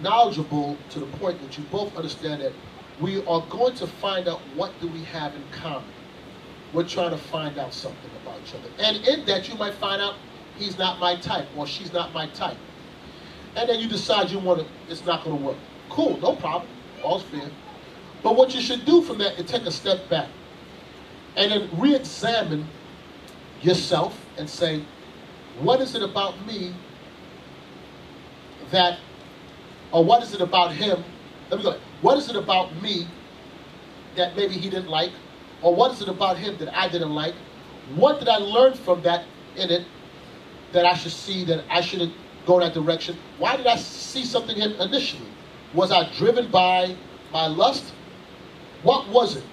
knowledgeable to the point that you both understand that we are going to find out what do we have in common. We're trying to find out something about each other. And in that you might find out he's not my type or she's not my type. And then you decide you want to, it's not going to work. Cool, no problem. All's fair. But what you should do from that is take a step back and then re-examine yourself and say, what is it about me that, or what is it about him? Let me go. What is it about me that maybe he didn't like? Or what is it about him that I didn't like? What did I learn from that in it that I should see that I shouldn't go that direction? Why did I see something in him initially? Was I driven by my lust? What was it?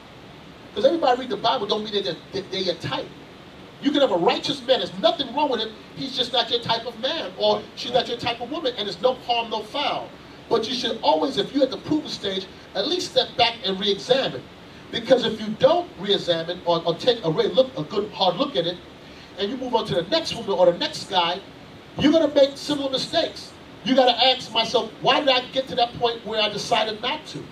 Because everybody read the Bible don't mean that they're your type. You can have a righteous man. There's nothing wrong with him. He's just not your type of man. Or she's not your type of woman. And there's no harm, no foul. But you should always, if you're at the proving stage, at least step back and re-examine. Because if you don't re-examine or take a good hard look at it, and you move on to the next woman or the next guy, you're going to make similar mistakes. You got to ask myself, why did I get to that point where I decided not to?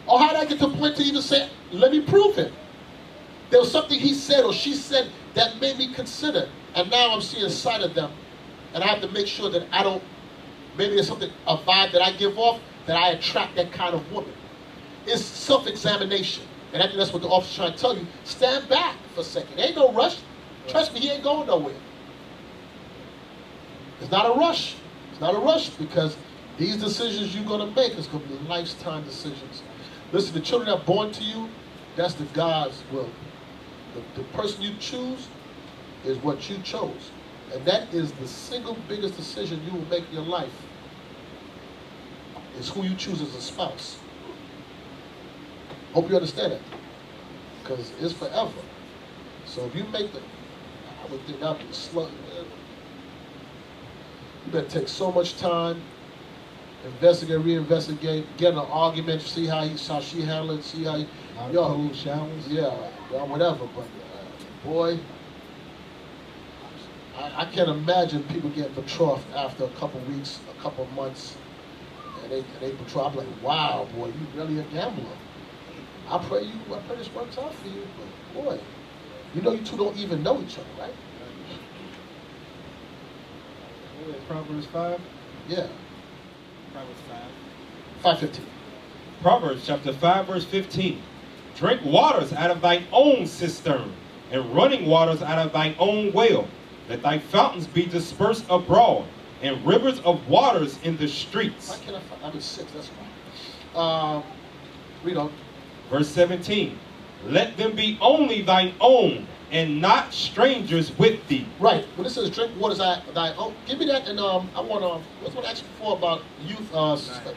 Or how did I get to the point to even say, let me prove it? There was something he said or she said that made me consider. And now I'm seeing a side of them. And I have to make sure that I don't, maybe there's something, a vibe that I give off, that I attract that kind of woman. It's self-examination. And I think that's what the officer's trying to tell you. Stand back for a second. Ain't no rush. Trust me, he ain't going nowhere. It's not a rush. It's not a rush because these decisions you're going to make is going to be lifetime decisions. Listen, the children that are born to you, that's the God's will. The person you choose is what you chose. And that is the single biggest decision you will make in your life, is who you choose as a spouse. Hope you understand that. Because it's forever. So if you make the, I would think that would be slow. You better take so much time, investigate, reinvestigate, get in an argument, see how she handled it, see how you, cold showers. Yeah, whatever. But boy, I can't imagine people getting betrothed after a couple weeks, a couple months, and they betrothed. I'm like, wow, boy, you really a gambler. I pray this works out for you, but boy, you know you two don't even know each other, right? Proverbs 5? Yeah. Proverbs 5. 5:15. Proverbs chapter 5, verse 15. Drink waters out of thine own cistern, and running waters out of thine own well. Let thy fountains be dispersed abroad, and rivers of waters in the streets. Why can't I'm in 6, that's why. Read on. Verse 17. Let them be only thine own, and not strangers with thee. Right. When it says drink waters out of thy own, give me that. And I want what's what I asked before about youth.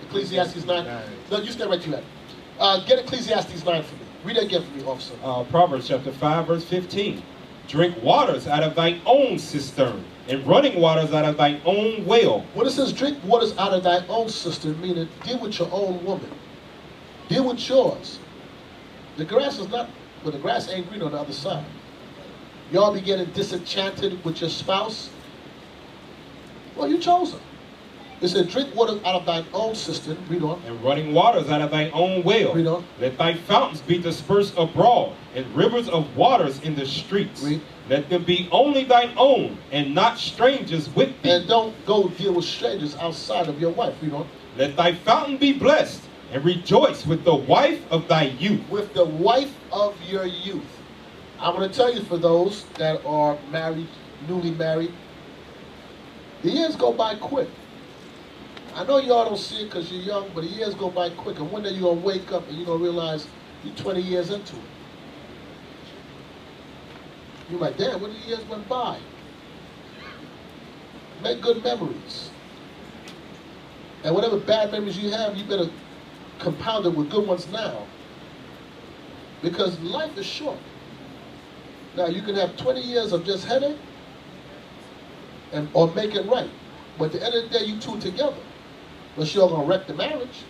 Ecclesiastes 9. No, you stay right to that. Get Ecclesiastes 9 for me. Read that again for me, officer. Proverbs chapter 5, verse 15. Drink waters out of thine own cistern, and running waters out of thine own well. When it says drink waters out of thy own cistern, meaning deal with your own woman. Deal with yours. The grass is not, but the grass ain't green on the other side. Y'all be getting disenchanted with your spouse. Well, you chose her. It said, drink water out of thine own cistern. Read on. And running waters out of thine own well. Read on. Let thy fountains be dispersed abroad, and rivers of waters in the streets. Read. Let them be only thine own, and not strangers with thee. And don't go deal with strangers outside of your wife. Read on. Let thy fountain be blessed, and rejoice with the wife of thy youth. With the wife of your youth. I'm going to tell you, for those that are married, newly married, the years go by quick. I know y'all don't see it because you're young, but the years go by quick. And one day you're going to wake up and you're going to realize you're 20 years into it. You're like, damn, what the years went by? Make good memories. And whatever bad memories you have, you better compound it with good ones now. Because life is short. Now, you can have 20 years of just headache or make it right. But at the end of the day, you two together. But you're going to wreck the marriage.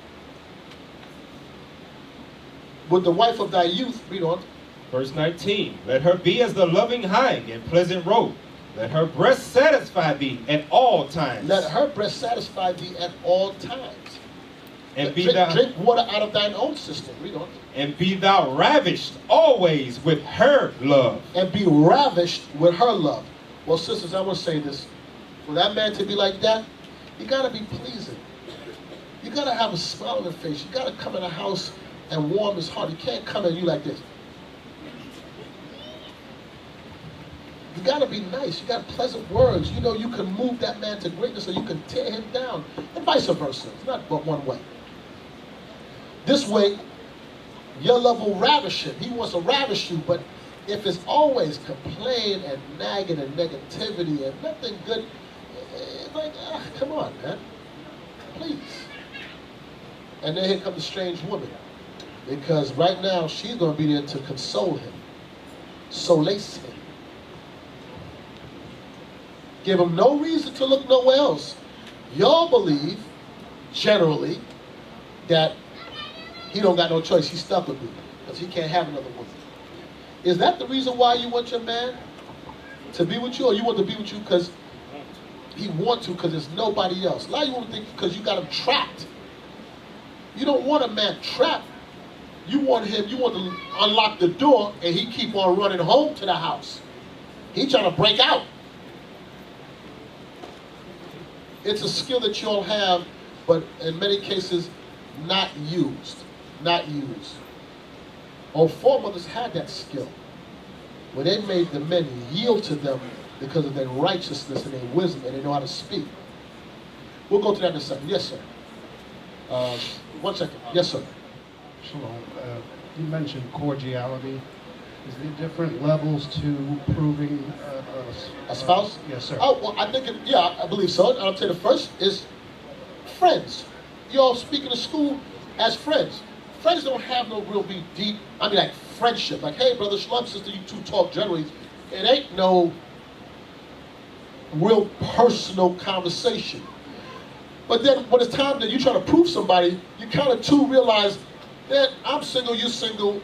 With the wife of thy youth, read on. Verse 19, let her be as the loving hind and pleasant roe. Let her breast satisfy thee at all times. Let her breast satisfy thee at all times. And drink water out of thine own system. Read on. And be thou ravished always with her love. And be ravished with her love. Well, sisters, I want to say this. For that man to be like that, you got to be pleasing. You got to have a smile on your face. You got to come in the house and warm his heart. You can't come at you like this. You got to be nice. You got pleasant words. You know you can move that man to greatness or you can tear him down. And vice versa. It's not but one way. This way, your love will ravish him. He wants to ravish you, but if it's always complaint and nagging and negativity and nothing good, it's like, come on, man. Please. And then here comes the strange woman. Because right now, she's going to be there to console him. Solace him. Give him no reason to look nowhere else. Y'all believe, generally, that he don't got no choice. He's stuck with me. Because he can't have another woman. Is that the reason why you want your man to be with you? Or you want to be with you because he wants to because there's nobody else? A lot of you want to think because you got him trapped. You don't want a man trapped. You want him, you want to unlock the door and he keep on running home to the house. He trying to break out. It's a skill that you all have, but in many cases, not used. Not used. Our foremothers had that skill. When they made the men yield to them because of their righteousness and their wisdom, and they know how to speak. We'll go to that in a second. Yes, sir. 1 second. Yes, sir. Shalom. You mentioned cordiality. Is there different levels to proving a spouse? Yes, sir. Oh, well, I think, I believe so. I'll tell you the first is friends. You all speak in the school as friends. Friends don't have no real deep, like friendship. Like, hey, brother, shalom, sister, you two talk generally. It ain't no real personal conversation. But then when it's time that you try to prove somebody, you kind of too realize that I'm single, you're single.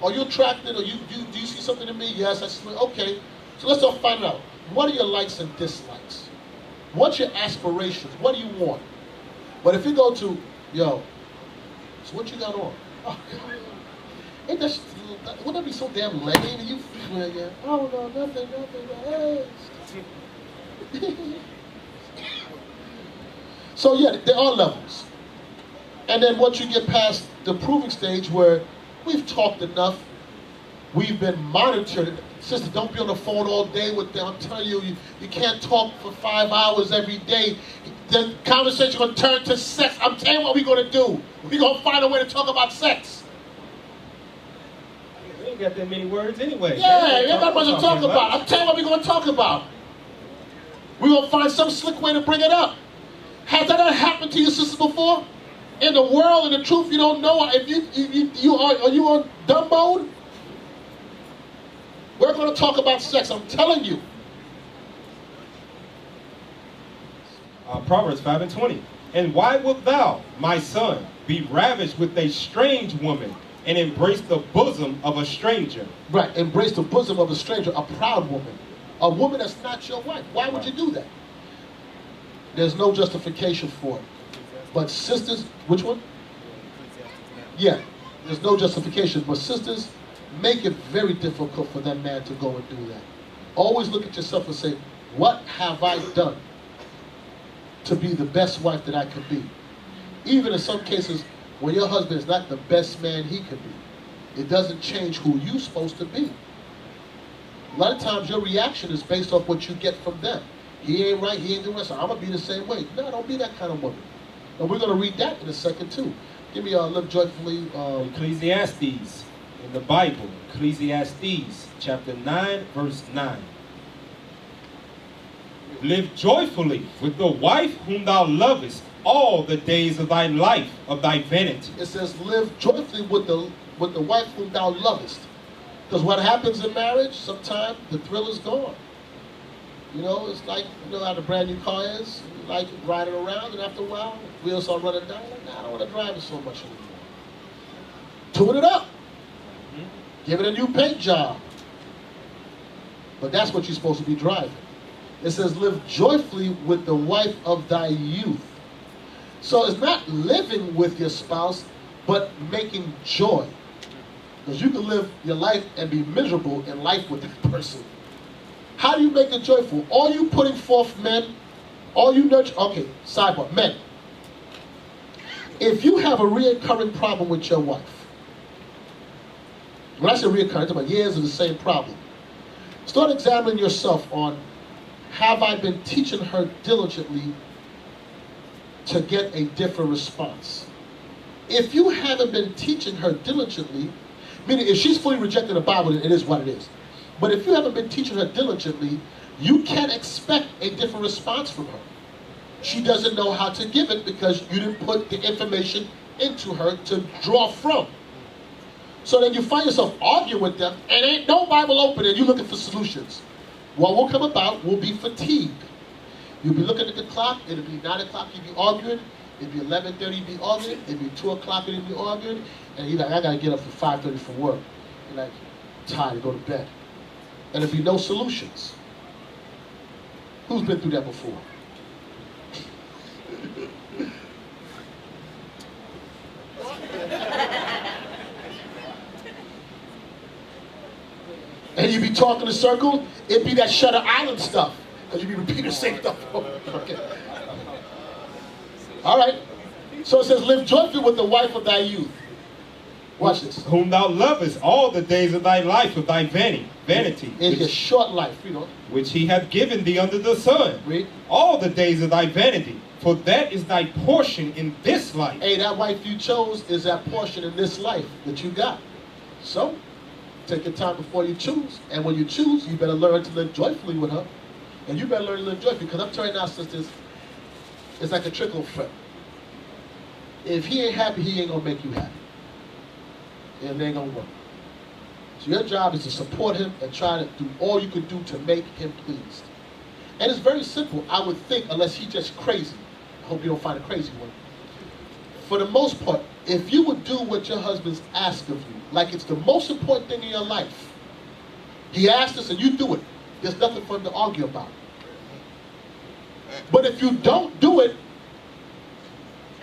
Are you attracted? Or do you see something in me? Yes, I see. Okay. So let's all find out. What are your likes and dislikes? What's your aspirations? What do you want? But if you go to, yo, so what you got on? Oh, God. Ain't that, wouldn't that be so damn lame? You, oh, no, nothing. Hey. So, yeah, there are levels. And then once you get past the proving stage where we've talked enough, we've been monitored. Sister, don't be on the phone all day with them. I'm telling you, you can't talk for 5 hours every day. The conversation going to turn to sex. I'm telling you what we're going to do. We're going to find a way to talk about sex. We ain't got that many words anyway. Yeah, you got much to talk about. I'm telling you what we're going to talk about. We're going to find some slick way to bring it up. Has that ever happened to you, sisters, before? In the world, in the truth, you don't know. If are you on dumb mode? We're going to talk about sex. I'm telling you. Proverbs 5:20. And why wilt thou, my son, be ravished with a strange woman and embrace the bosom of a stranger? Right, embrace the bosom of a stranger, a proud woman. A woman that's not your wife. Why would you do that? There's no justification for it. But sisters, which one? Yeah, there's no justification. But sisters, make it very difficult for that man to go and do that. Always look at yourself and say, what have I done to be the best wife that I could be? Even in some cases, when your husband is not the best man he could be, it doesn't change who you're supposed to be. A lot of times your reaction is based off what you get from them. He ain't right, he ain't doing right, so I'm going to be the same way. No, don't be that kind of woman. And we're going to read that in a second too. Give me Live Joyfully. Ecclesiastes in the Bible, Ecclesiastes chapter 9, verse 9. Live joyfully with the wife whom thou lovest all the days of thy life, of thy vanity. It says, live joyfully with the wife whom thou lovest. Because what happens in marriage, sometimes the thrill is gone. You know, it's like, you know how the brand new car is? You like riding around, and after a while, wheels start running down. Like, nah, I don't want to drive it so much anymore. Tune it up. Give it a new paint job. But that's what you're supposed to be driving. It says, live joyfully with the wife of thy youth. So it's not living with your spouse, but making joy. Because you can live your life and be miserable in life with that person. How do you make it joyful? All you putting forth, men, all you nurture, okay, sidebar, men. If you have a reoccurring problem with your wife, when I say reoccurring, I'm talking about years of the same problem. Start examining yourself on, have I been teaching her diligently to get a different response? If you haven't been teaching her diligently, meaning if she's fully rejected the Bible, it is what it is. But if you haven't been teaching her diligently, you can't expect a different response from her. She doesn't know how to give it because you didn't put the information into her to draw from. So then you find yourself arguing with them, and ain't no Bible open, and you're looking for solutions. What will come about will be fatigue. You'll be looking at the clock, it'll be 9 o'clock, you'll be arguing, it'll be 11:30, you'll be arguing, it'll be 2 o'clock, you'll be arguing, and you're like, I gotta get up for 5:30 for work. You're like, tired to go to bed. And there'll be no solutions. Who's been through that before? And you be talking in circles, it'd be that Shutter Island stuff. Because you be repeating the same stuff. Okay. All right. So it says, live joyfully with the wife of thy youth. Watch this. Whom thou lovest all the days of thy life, of thy vanity. In your short life, you know. Which he hath given thee under the sun. Read. All the days of thy vanity. For that is thy portion in this life. Hey, that wife you chose is that portion in this life that you got. So, take your time before you choose. And when you choose, you better learn to live joyfully with her. And you better learn to live joyfully. Because I'm telling you now, sisters, it's like a trickle effect. If he ain't happy, he ain't going to make you happy. And it ain't going to work. So your job is to support him and try to do all you can do to make him pleased. And it's very simple, I would think, unless he's just crazy. I hope you don't find a crazy one. For the most part, if you would do what your husband's asked of you, like it's the most important thing in your life, he asked us and you do it, there's nothing for him to argue about. But if you don't do it,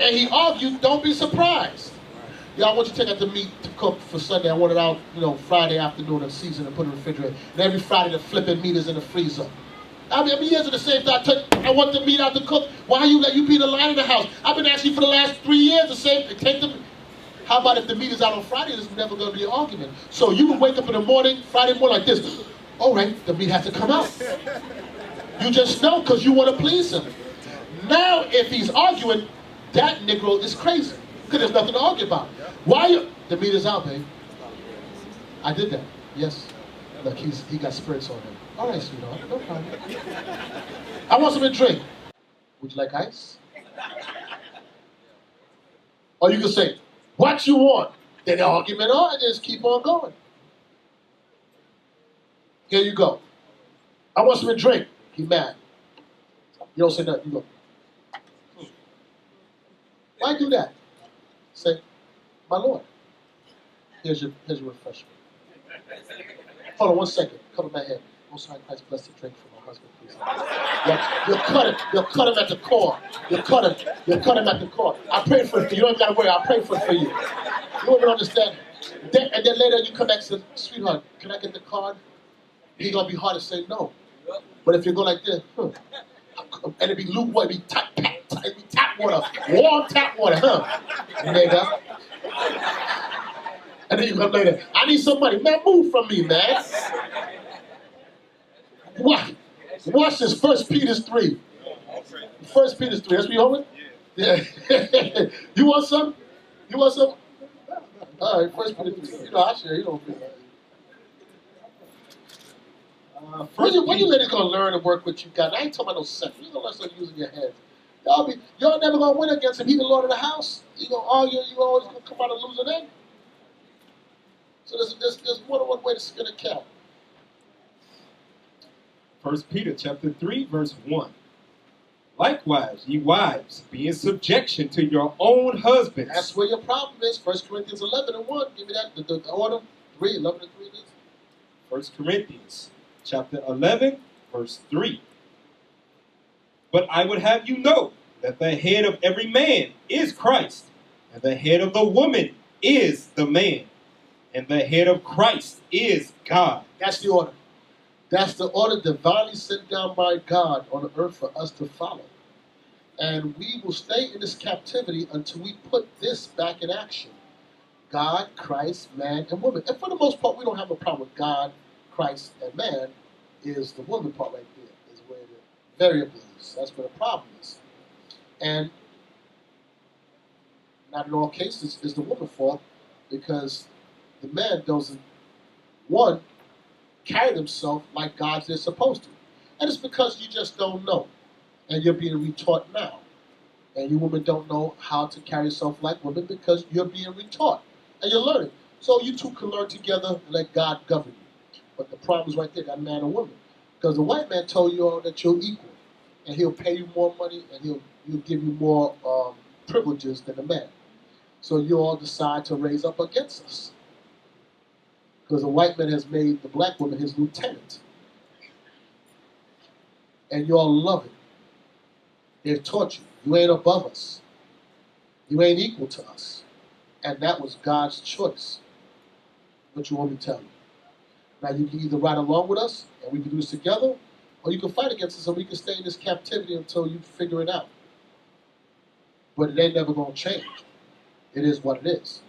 and he argues, don't be surprised. Yeah, I want you to take out the meat to cook for Sunday. I want it out, you know, Friday afternoon of season and put it in the refrigerator. And every Friday the flipping meat is in the freezer. I mean, years of the same thing. I want the meat out to cook. Why you let you be the line in the house? I've been asking you for the last 3 years the same thing. Take them. How about if the meat is out on Friday? There's never going to be an argument. So you would wake up in the morning, Friday morning like this. All right, the meat has to come out. You just know because you want to please him. Now, if he's arguing, that Negro is crazy because there's nothing to argue about. Why you? The meat is out, babe. I did that. Yes. Look, he got spirits on him. All right, sweetheart, no problem. I want something to drink. Would you like ice? Or you can say, what you want? Then the argument on, just keep on going. Here you go. I want something to drink. He mad. You don't say nothing. You go. Why do that? Say, my Lord, here's your refreshment. Hold on 1 second. Cover my head. Most High Christ, bless the drink for my husband, please. You'll cut him at the core. You'll cut him at the core. I pray for it for you. You don't even gotta worry. I pray for it for you. You won't even understand. And then later you come back and say, sweetheart, can I get the card? He's gonna be hard to say no. But if you go like this, and it'd be lukewarm, it'd be tap water, warm tap water, nigga. And then you come later, I need some money. Man, move from me, man. Watch this, 1 Peter 3. 1 Peter 3, that's what you holding? Yeah. You want some? You want some? All right, First Peter 3. You know, I share. You don't feel that. When you ladies gonna learn to work with you guys? I ain't talking about no sex. You gonna learn start using your heads. Y'all never gonna win against him. He the Lord of the house. You gonna argue. You always gonna come out a losing end. So there's more than one way to skin a cat. 1 Peter chapter 3, verse 1. Likewise, ye wives, be in subjection to your own husbands. That's where your problem is. 1 Corinthians 11 and 1. Give me that. The order. 3, 11 and 3 is. 1 Corinthians chapter 11, verse 3. But I would have you know that the head of every man is Christ, and the head of the woman is the man, and the head of Christ is God. That's the order. That's the order divinely sent down by God on the earth for us to follow. And we will stay in this captivity until we put this back in action. God, Christ, man, and woman. And for the most part, we don't have a problem with God, Christ, and man. Is the woman part right there. Is where the variable is. That's where the problem is. And not in all cases is the woman's fault, because the man doesn't, one, carry themselves like God's they're supposed to. And it's because you just don't know. And you're being retaught now. And you women don't know how to carry yourself like women because you're being retaught. And you're learning. So you two can learn together and let God govern you. But the problem is right there, that man or woman. Because the white man told you all that you're equal. And he'll pay you more money and he'll give you more privileges than the man. So you all decide to raise up against us. Because the white man has made the black woman his lieutenant. And you all love it. They've taught you. You ain't above us. You ain't equal to us. And that was God's choice. What you want me to tell you? Now you can either ride along with us, and we can do this together, or you can fight against us, and we can stay in this captivity until you figure it out. But it ain't never going to change. It is what it is.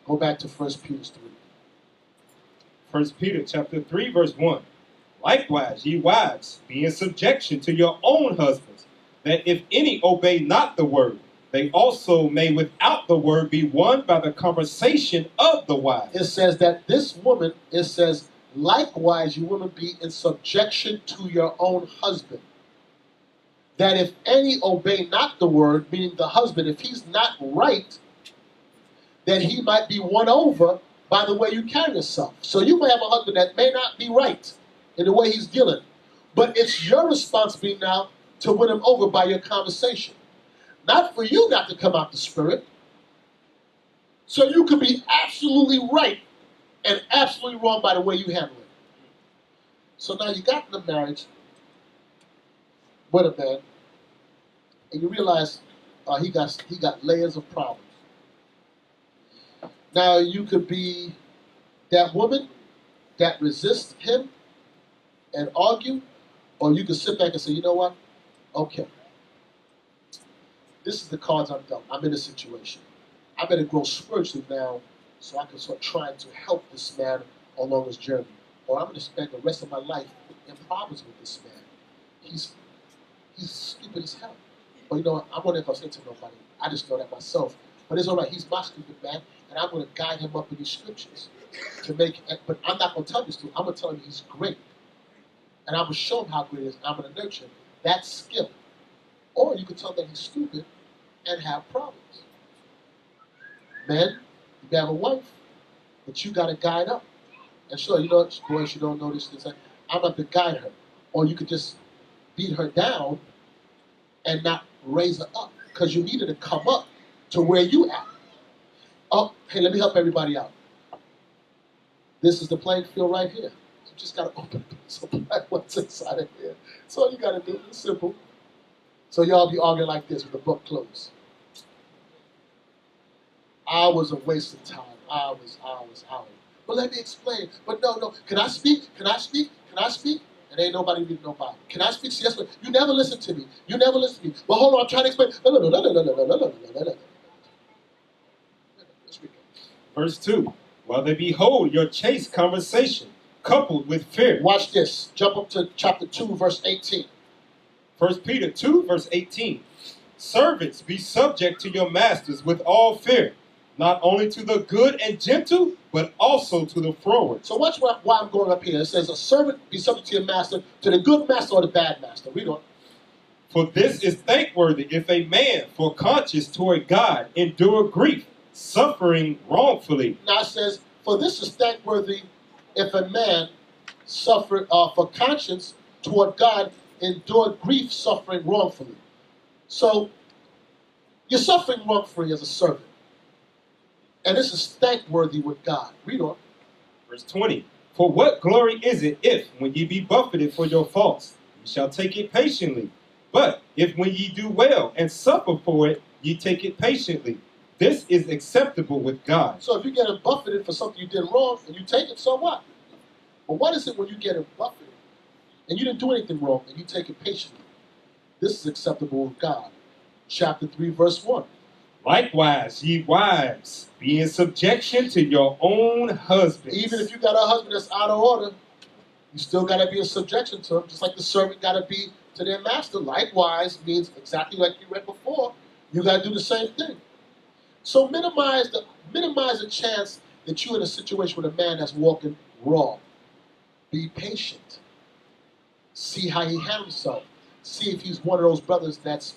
Go back to 1 Peter 3. 1 Peter chapter 3, verse 1. Likewise, ye wives, be in subjection to your own husbands, that if any obey not the word, they also may without the word be won by the conversation of the wives. It says that this woman, it says, likewise, you women be in subjection to your own husband. That if any obey not the word, meaning the husband, if he's not right, then he might be won over by the way you carry yourself. So you may have a husband that may not be right in the way he's dealing, but it's your responsibility now to win him over by your conversation. Not for you not to come out the spirit, so you could be absolutely right and absolutely wrong by the way you handle it. So now you got in the marriage with a man, and you realize he got layers of problems. Now you could be that woman that resists him and argue, or you could sit back and say, you know what? Okay. This is the cards I'm dealt. I'm in a situation. I better grow spiritually now so I can start trying to help this man along his journey. Or I'm going to spend the rest of my life in problems with this man. He's stupid as hell. But you know what? I'm not going to say to nobody. I just know that myself. But it's all right. He's my stupid man, and I'm going to guide him up in these scriptures to make. But I'm not going to tell him this to. I'm going to tell him he's great, and I'm going to show him how great he is. I'm going to nurture him. That's skill. Or you can tell him that he's stupid and have problems. Men, you can have a wife, but you got to guide up. And sure, you know, boys, you don't know this. I'm about to guide her. Or you could just beat her down and not raise her up, because you need her to come up to where you at. Oh, hey, let me help everybody out. This is the playing field right here. So you just got to open it so black what's inside of here. So all you got to do. It's simple. So y'all be arguing like this with the book closed. Hours of wasted time. Hours. But let me explain. But no. Can I speak? Can I speak? And ain't nobody reading no Bible. Can I speak? See, that's what, you never listen to me. But hold on, I'm trying to explain. No. Verse 2. While they behold your chaste conversation, coupled with fear. Watch this. Jump up to chapter 2, verse 18. 1 Peter 2, verse 18. Servants, be subject to your masters with all fear, not only to the good and gentle, but also to the froward. So watch why I'm going up here. It says, a servant be subject to your master, to the good master or the bad master. Read on. For this is thankworthy if a man, for conscience toward God, endure grief, suffering wrongfully. Now it says, for this is thankworthy if a man suffer for conscience toward God, endure grief, suffering wrongfully. So you're suffering wrongfully as a servant. And this is thankworthy with God. Read on. Verse 20. For what glory is it if, when ye be buffeted for your faults, ye shall take it patiently? But if when ye do well and suffer for it, ye take it patiently, this is acceptable with God. So if you get buffeted for something you did wrong and you take it, so what? But what is it when you get buffeted and you didn't do anything wrong and you take it patiently? This is acceptable with God. Chapter 3, verse 1. Likewise, ye wives, be in subjection to your own husbands. Even if you got a husband that's out of order, you still got to be in subjection to him, just like the servant got to be to their master. Likewise means exactly like you read before. You got to do the same thing. So minimize the chance that you're in a situation with a man that's walking wrong. Be patient. See how he handles himself. See if he's one of those brothers that's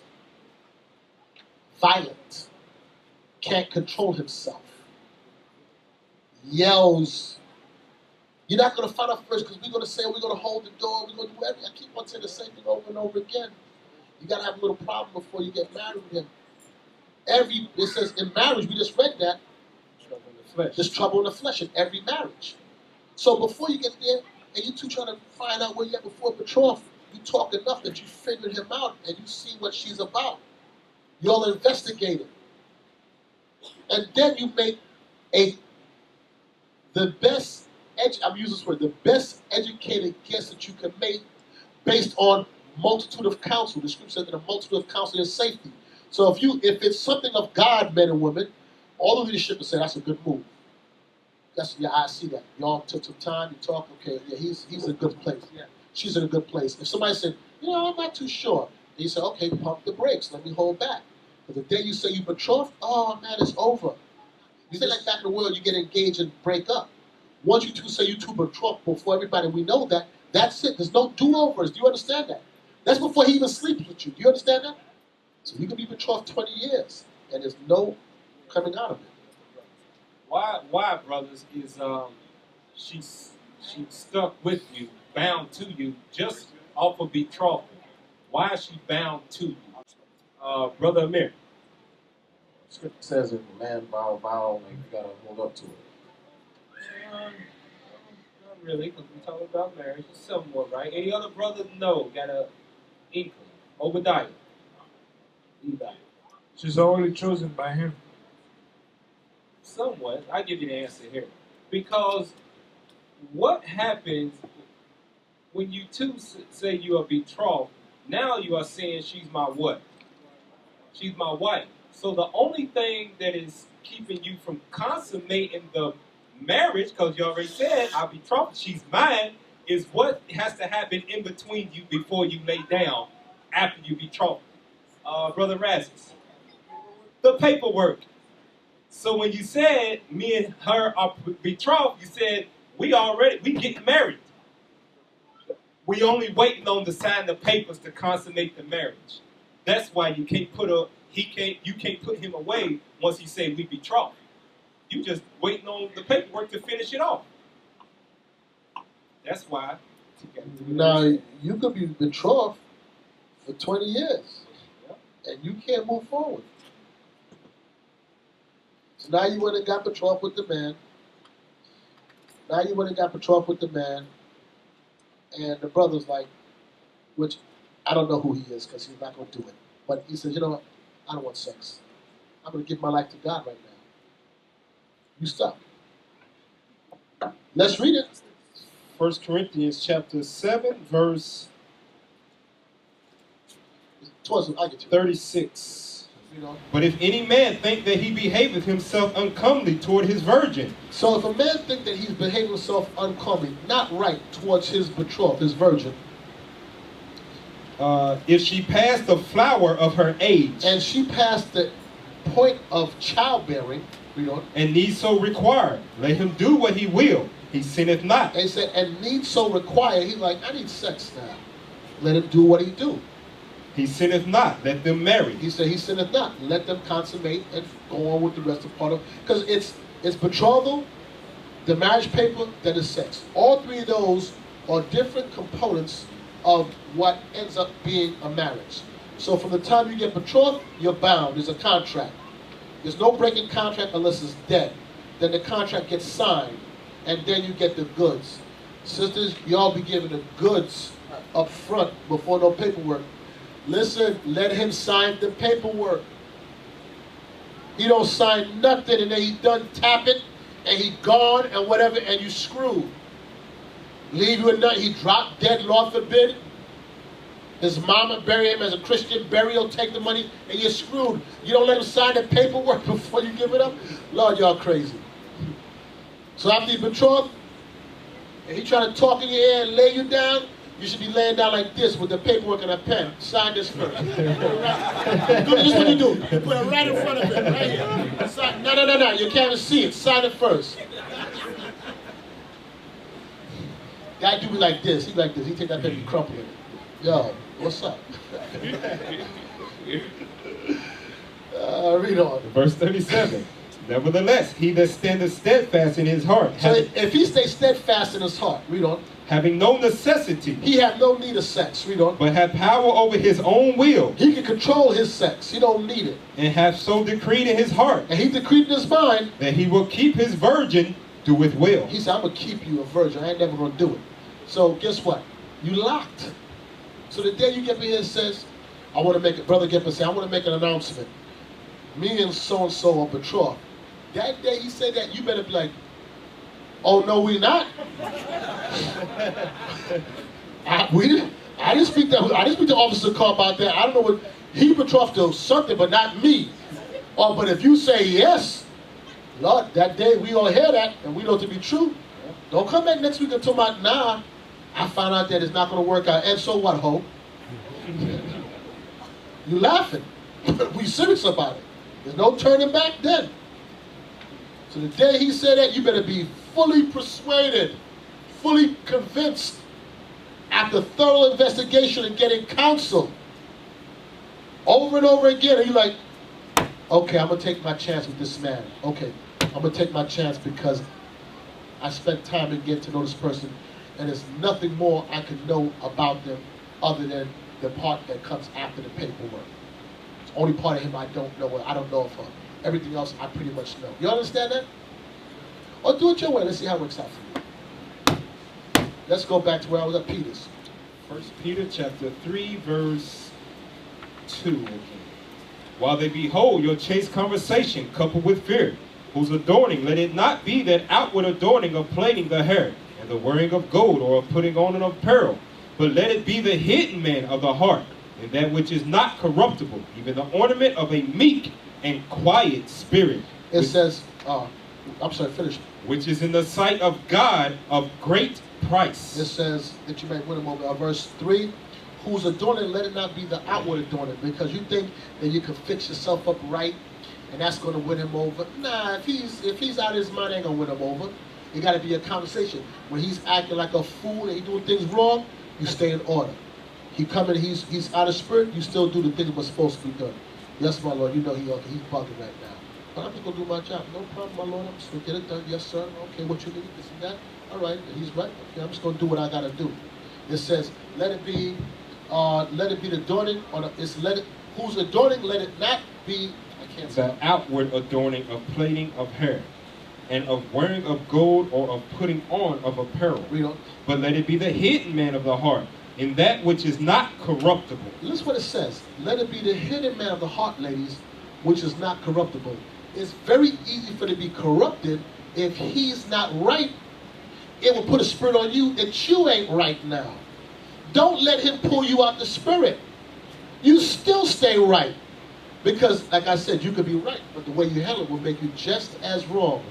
violent, can't control himself, yells. You're not going to find out first because we're going to say we're going to hold the door. We're going to do everything. I keep on saying the same thing over and over again. You got to have a little problem before you get married with him. It says in marriage, we just read that, Trouble in the flesh. there's trouble in the flesh in every marriage. So before you get there, and you two trying to find out where you at before betrothal, you talk enough that you figured him out and you see what she's about. Y'all investigating. And then you make the best educated guess that you can make based on multitude of counsel. The scripture says that a multitude of counsel is safety. So if it's something of God, men and women, all the leadership will say that's a good move. I see that. Y'all took some time, you talk, okay, yeah, he's in a good place. Yeah, she's in a good place. If somebody said, I'm not too sure, then you say, okay, pump the brakes, let me hold back. But the day you say you betrothed, oh man, it's over. You say like back in the world, you get engaged and break up. Once you two say you two betrothed before everybody, we know that, that's it. There's no do-overs. Do you understand that? That's before he even sleeps with you. Do you understand that? So you can be betrothed 20 years, and there's no coming out of it. Why, brothers, is she's stuck with you, bound to you, just off of betrothal. Why is she bound to you? Brother Amir. Scripture says if a man vow, like you gotta hold up to it. Not really, because we're talking about marriage. It's somewhat, right? Any other brother? No. Got a inkling. Obadiah. Eli. She's only chosen by him. Somewhat. I'll give you the answer here. Because what happens when you two say you are betrothed, now you are saying she's my what? She's my wife. So the only thing that is keeping you from consummating the marriage, because you already said, I'll betrothed, she's mine, is what has to happen in between you before you lay down after you betrothed. Brother Razis. The paperwork. So when you said me and her are betrothed, you said we getting married. We only waiting on to sign the papers to consummate the marriage. That's why you can't you can't put him away once he say we betrothed. You just waiting on the paperwork to finish it off. That's why. Now you could be betrothed for 20 years, and you can't move forward. So now you went and got betrothed with the man. And the brother's like, which I don't know who he is because he's not going to do it. But he says, you know what? I don't want sex. I'm going to give my life to God right now. You stop. Let's read it. 1 Corinthians chapter 7, verse 36. But if any man think that he behaveth himself uncomely toward his virgin. So if a man think that he's behaving himself uncomely, not right towards his betrothed, his virgin. If she passed the flower of her age. And she passed the point of childbearing. Read on. And need so require. Let him do what he will. He sinneth not. And he said, and need so require. He's like, I need sex now. Let him do what he do. He sinneth not. Let them marry. He said, he sinneth not. Let them consummate and go on with the rest of part of. Because it's betrothal, the marriage paper, then is sex. All three of those are different components of what ends up being a marriage. So from the time you get betrothed, you're bound. There's a contract. There's no breaking contract unless it's dead. Then the contract gets signed, and then you get the goods. Sisters, y'all be given the goods up front before no paperwork. Listen, let him sign the paperwork. He don't sign nothing, and then he done tap it, and he gone, and whatever, and you screwed. Leave you a nut, he dropped dead, Lord forbid. His mama bury him as a Christian burial, take the money, and you're screwed. You don't let him sign the paperwork before you give it up? Lord, y'all crazy. So after you betrothed, and he trying to talk in your ear and lay you down, you should be laying down like this with the paperwork and a pen. Sign this first. Put it right. Do this what you do. Put it right in front of him, right here. Sign. No. You can't even see it. Sign it first. Guy do me like this. He like this. He take that paper and crumple it. Yo, what's up? Read on. Verse 37. Nevertheless, he that standeth steadfast in his heart. So if he stays steadfast in his heart, read on. Having no necessity. He have no need of sex, read on. But have power over his own will. He can control his sex. He don't need it. And hath so decreed in his heart. And he decreed in his mind. That he will keep his virgin, doeth well. He said, I'm going to keep you a virgin. I ain't never going to do it. So guess what? You locked. So the day you get me here and says, I want to make it, brother get up and say, I want to make an announcement. Me and so-and-so are betrothed. That day he said that, you better be like, oh no, we not. I didn't speak to Officer Carr about that. I don't know what, he betrothed to something, but not me. Oh, but if you say yes, Lord, that day we all hear that, and we know it to be true. Don't come back next week and tell me, nah, I found out that it's not going to work out. And so what, Hope? You laughing. We serious about it. There's no turning back then. So the day he said that, you better be fully persuaded, fully convinced, after thorough investigation and getting counsel over and over again. And you're like, okay, I'm going to take my chance with this man. Okay, I'm going to take my chance because I spent time in getting to know this person, and there's nothing more I can know about them other than the part that comes after the paperwork. It's the only part of him I don't know. I don't know of her. Everything else I pretty much know. You understand that? Or do it your way. Let's see how it works out for you. Let's go back to where I was at Peter's. 1 Peter chapter 3, verse 2. While they behold your chaste conversation coupled with fear, whose adorning, let it not be that outward adorning of plaiting the hair, and the wearing of gold, or of putting on an apparel, but let it be the hidden man of the heart, and that which is not corruptible, even the ornament of a meek and quiet spirit. It says, I'm sorry, finish. Which is in the sight of God of great price. It says that you may win him over. Verse 3, whose adorning, let it not be the outward adorning, because you think that you can fix yourself up right, and that's going to win him over. Nah, if he's out of his mind, ain't going to win him over. It got to be a conversation. When he's acting like a fool and he's doing things wrong, you stay in order. He coming, he's out of spirit, you still do the things that were supposed to be done. Yes, my Lord, you know he's bugging right now. But I'm just going to do my job. No problem, my Lord, I'm just going to get it done. Yes, sir. Okay, what you need, this and that. All right, he's right. Okay, I'm just going to do what I got to do. It says, let it be the adorning, whose adorning, let it not be, I can't say. The outward adorning of plaiting of hair, and of wearing of gold, or of putting on of apparel. Read on. But let it be the hidden man of the heart, in that which is not corruptible. Listen what it says. Let it be the hidden man of the heart, ladies, which is not corruptible. It's very easy for it to be corrupted if he's not right. It will put a spirit on you that you ain't right now. Don't let him pull you out the spirit. You still stay right. Because, like I said, you could be right, but the way you handle it will make you just as wrong.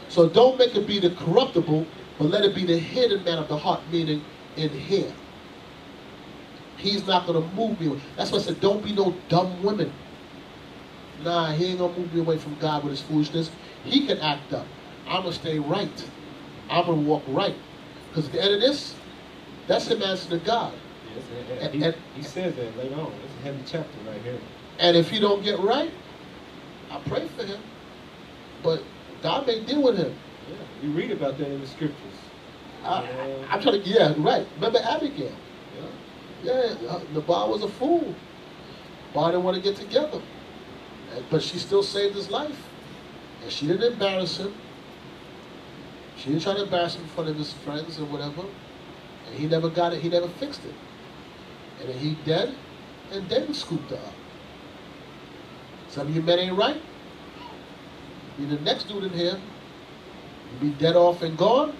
So don't make it be the corruptible, but let it be the hidden man of the heart, meaning in here. He's not going to move you. That's why I said, don't be no dumb women. Nah, he ain't gonna move me away from God with his foolishness. He can act up. I'm gonna stay right. I'm gonna walk right. Because at the end of this, that's him answering to God. Yes, he says that later on. It's a heavy chapter right here. And if he don't get right, I pray for him. But God may deal with him. Yeah, you read about that in the scriptures. I'm trying to, yeah, right. Remember Abigail? Yeah, Nabal was a fool. Nabal didn't want to get together. But she still saved his life. And she didn't embarrass him. She didn't try to embarrass him in front of his friends or whatever. And he never got it, he never fixed it. And then he dead, and David scooped her up. Some of you men ain't right. Be the next dude in here. You be dead off and gone.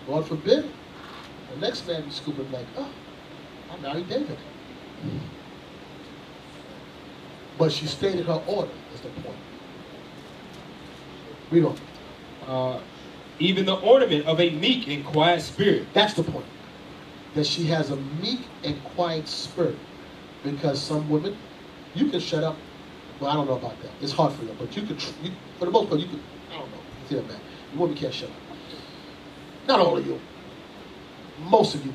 God forbid. The next man be scooping like, oh, I married David. But she stayed in her order, is the point. Read on. Even the ornament of a meek and quiet spirit. That's the point. That she has a meek and quiet spirit. Because some women, you can shut up. Well, I don't know about that. It's hard for them. But you could, for the most part, you could, I don't know. You feel bad. You women can't shut up. Not all of you. Most of you.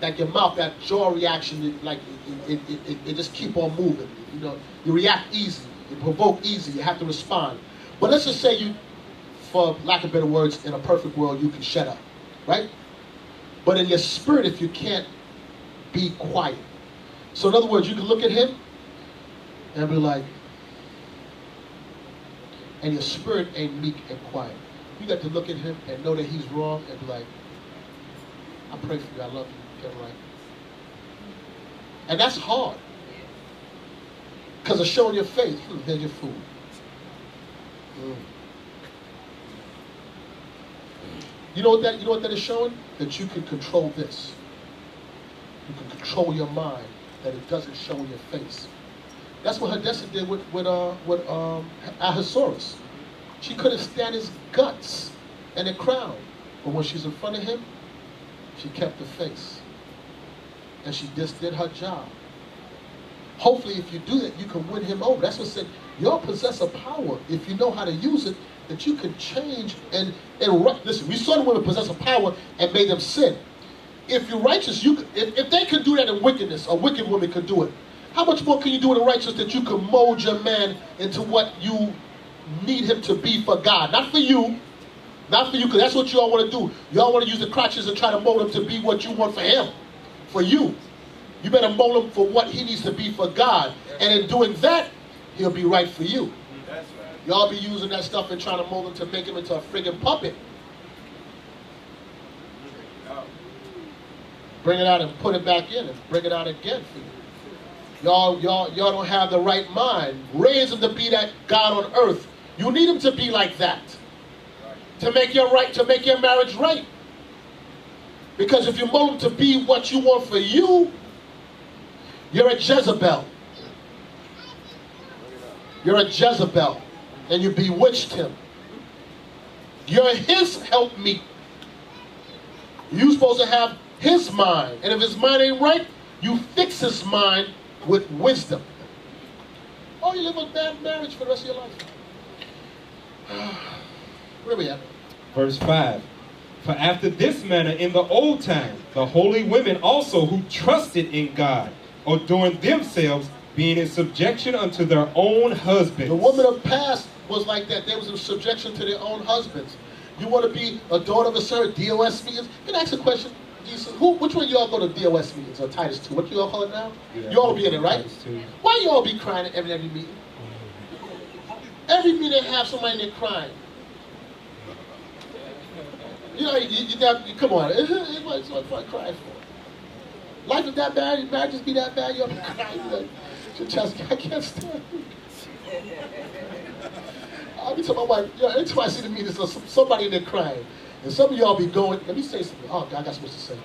Like your mouth, that jaw reaction, like it just keep on moving. You know, you react easy. You provoke easy. You have to respond. But let's just say you, for lack of better words, in a perfect world, you can shut up. Right? But in your spirit, if you can't be quiet. So in other words, you can look at him and be like, and your spirit ain't meek and quiet. You got to look at him and know that he's wrong and be like, I pray for you, I love you, get right. And that's hard. Because of showing your faith. Here's your food. You know what that is showing? That you can control this. You can control your mind, that it doesn't show in your face. That's what Hadassah did with Ahasuerus. She couldn't stand his guts and the crown. But when she's in front of him, she kept the face. And she just did her job. Hopefully, if you do that, you can win him over. That's what said, you'll possess a power, if you know how to use it, that you can change and listen, we saw the women possess a power and made them sin. If you're righteous, if they could do that in wickedness, a wicked woman could do it. How much more can you do in righteousness that you can mold your man into what you need him to be for God? Not for you. Not for you, because that's what you all want to do. You all want to use the crutches and try to mold him to be what you want for him. For you. You better mold him for what he needs to be for God. And in doing that, he'll be right for you. That's right. Y'all be using that stuff and trying to mold him to make him into a friggin' puppet. Bring it out and put it back in and bring it out again for you. Y'all don't have the right mind. Raise him to be that God on earth. You need him to be like that. To make your marriage right. Because if you mold him to be what you want for you, you're a Jezebel. You're a Jezebel. And you bewitched him. You're his helpmeet. You're supposed to have his mind. And if his mind ain't right, you fix his mind with wisdom. Oh, you live a bad marriage for the rest of your life. Where are we at? Verse 5. For after this manner in the old time, the holy women also who trusted in God, adorned themselves, being in subjection unto their own husbands. The women of past was like that. They was in subjection to their own husbands. You want to be a daughter of a certain DOS meetings? Can I ask a question? Which one of y'all go to DOS meetings or Titus 2? What you all call it now? Yeah, you all be in it, right? Why you all be crying at every meeting? Every meeting have somebody in there crying. You know, you got, come on. What's I cry for? Life is that bad? Your marriage just be that bad? You all be crying. Like, your chest, I can't stand it. I'll be telling my wife, every time I see the meetings, there's somebody in there crying. And some of y'all be going, let me say something. Oh, God, I got supposed to say.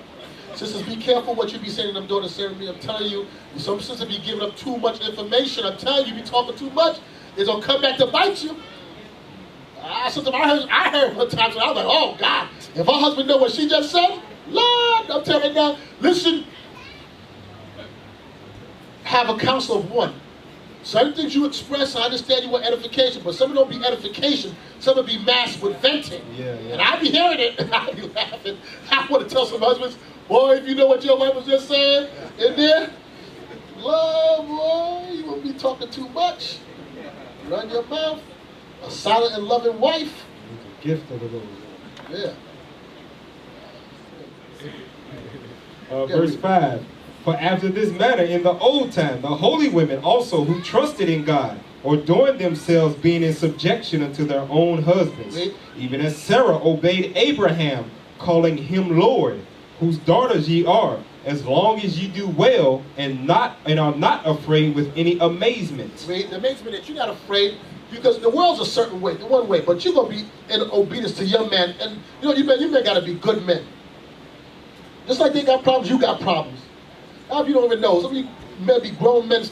Sisters, be careful what you be saying to them daughters serving me. I'm telling you, some sisters be giving up too much information. I'm telling you, be talking too much. It's going to come back to bite you. I heard her times, and I was like, oh, God, if her husband know what she just said, Lord, I'm telling you now, listen, have a council of one. Certain things you express, I understand you want edification, but some don't be edification, some will be masked with venting. Yeah. And I be hearing it, and I be laughing. I want to tell some husbands, boy, if you know what your wife was just saying in there, love, boy, you won't be talking too much. Run your mouth. A silent and loving wife. It's a gift of the Lord. Yeah. Verse 5. For after this manner in the old time, the holy women also who trusted in God, adorned themselves being in subjection unto their own husbands, even as Sarah obeyed Abraham, calling him Lord, whose daughters ye are, as long as ye do well and are not afraid with any amazement. The amazement that you're not afraid, because the world's a certain way, one way, but you're gonna be in obedience to young men, and you men gotta be good men. Just like they got problems, you got problems. How if you don't even know? Some of you men be grown men.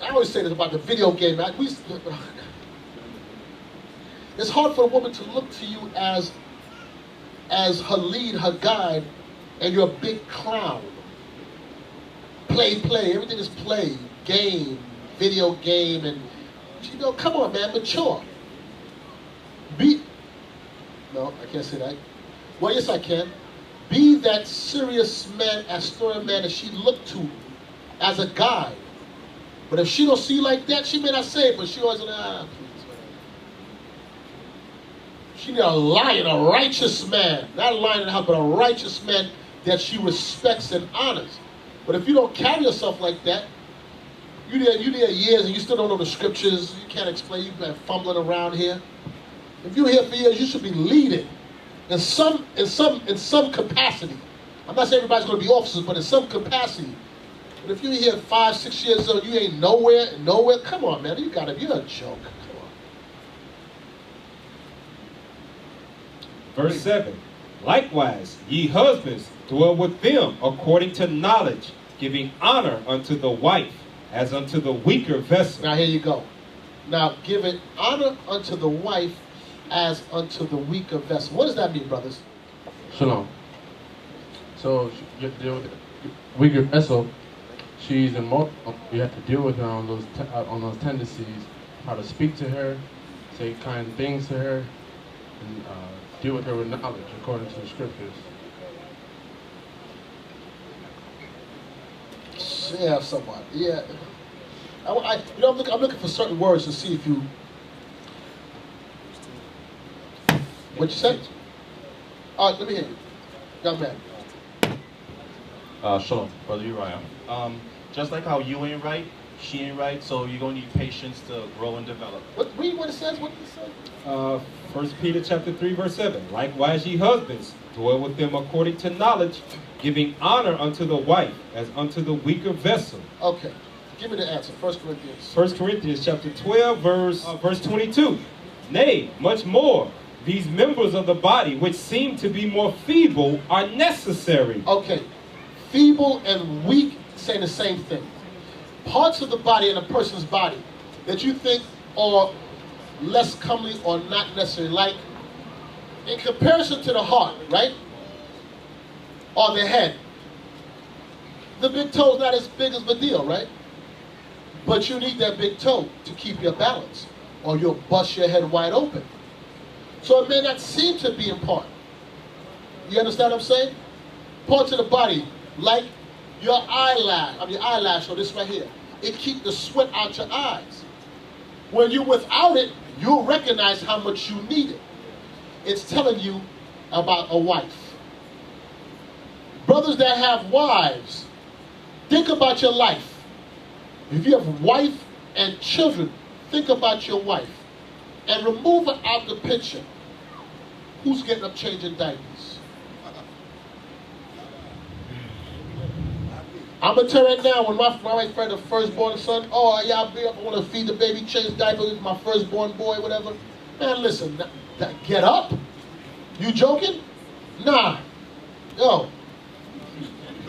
I always say this about the video game. It's hard for a woman to look to you as her lead, her guide, and you're a big clown. Play, everything is play, game, video game, and come on, man, mature. No, I can't say that. Well, yes, I can. Be that serious man, Astorian man that she looked to as a guide. But if she don't see like that, she may not say it, but she always please, man. She need a lion, a righteous man. Not a lion in the house, but a righteous man that she respects and honors. But if you don't carry yourself like that, you there years and you still don't know the scriptures, you can't explain, you've been fumbling around here. If you're here for years, you should be leading. In some capacity. I'm not saying everybody's going to be officers, but in some capacity. But if you're here 5, 6 years old, you ain't nowhere, come on, man, you're a joke. Come on. Verse 7. Likewise, ye husbands, dwell with them according to knowledge, giving honor unto the wife, as unto the weaker vessel. Now here you go. Now giving honor unto the wife, as unto the weaker vessel. What does that mean, brothers? Shalom. So you have to deal with the weaker vessel. She's immoral. You have to deal with her on those tendencies. How to speak to her, say kind things to her, and deal with her with knowledge according to the scriptures. Yeah, somewhat. Yeah. I'm looking for certain words to see if you. What you said? All right, let me hear you. Young man. Shalom, Brother Uriah. Just like how you ain't right, she ain't right, so you're going to need patience to grow and develop. Read what it says. What did it say? 1 Peter chapter 3, verse 7. Likewise, ye husbands, dwell with them according to knowledge, giving honor unto the wife, as unto the weaker vessel. Okay. Give me the answer. 1 Corinthians. 1 Corinthians chapter 12, verse 22. Nay, much more. These members of the body, which seem to be more feeble, are necessary. Okay. Feeble and weak say the same thing. Parts of the body in a person's body that you think are less comely or not necessary, like in comparison to the heart, right? Or the head. The big toe's not as big as the deal, right? But you need that big toe to keep your balance, or you'll bust your head wide open. So it may not seem to be important. You understand what I'm saying? Parts of the body, like your eyelash, or this right here, it keeps the sweat out your eyes. When you're without it, you'll recognize how much you need it. It's telling you about a wife. Brothers that have wives, think about your life. If you have wife and children, think about your wife. And remove her out the picture. Who's getting up changing diapers? I'm going to tell you right now, when my wife had the firstborn son, oh, yeah, I want to feed the baby, change diapers with my firstborn boy, whatever. Man, listen, get up. You joking? Nah. Yo,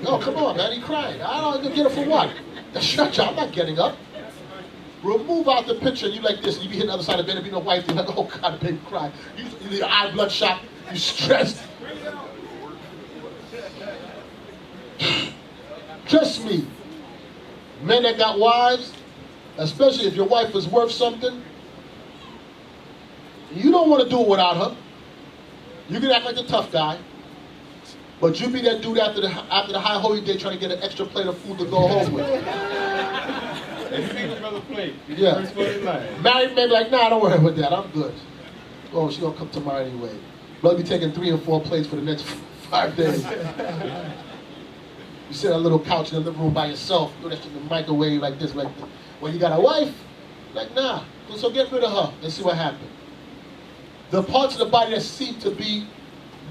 come on, man, he crying. I don't get up for what? Shut up, I'm not getting up. Remove out the picture, and you like this, and you be hitting the other side of the bed, and be no wife, you're like, oh God, baby, cry. Your eye bloodshot, you stressed. Trust me, men that got wives, Especially if your wife is worth something. You don't want to do it without her. You can act like the tough guy, but you be that dude after the high holy day trying to get an extra plate of food to go home with. Brother plate. Yeah. First one in line. Married man be like, nah, don't worry about that. I'm good. Oh, she gonna come tomorrow anyway. Brother be taking 3 and 4 plates for the next 5 days. You sit on a little couch in the living room by yourself, do that shit in the microwave like this, like this. When you got a wife, like, nah. So get rid of her and see what happens. The parts of the body that seem to be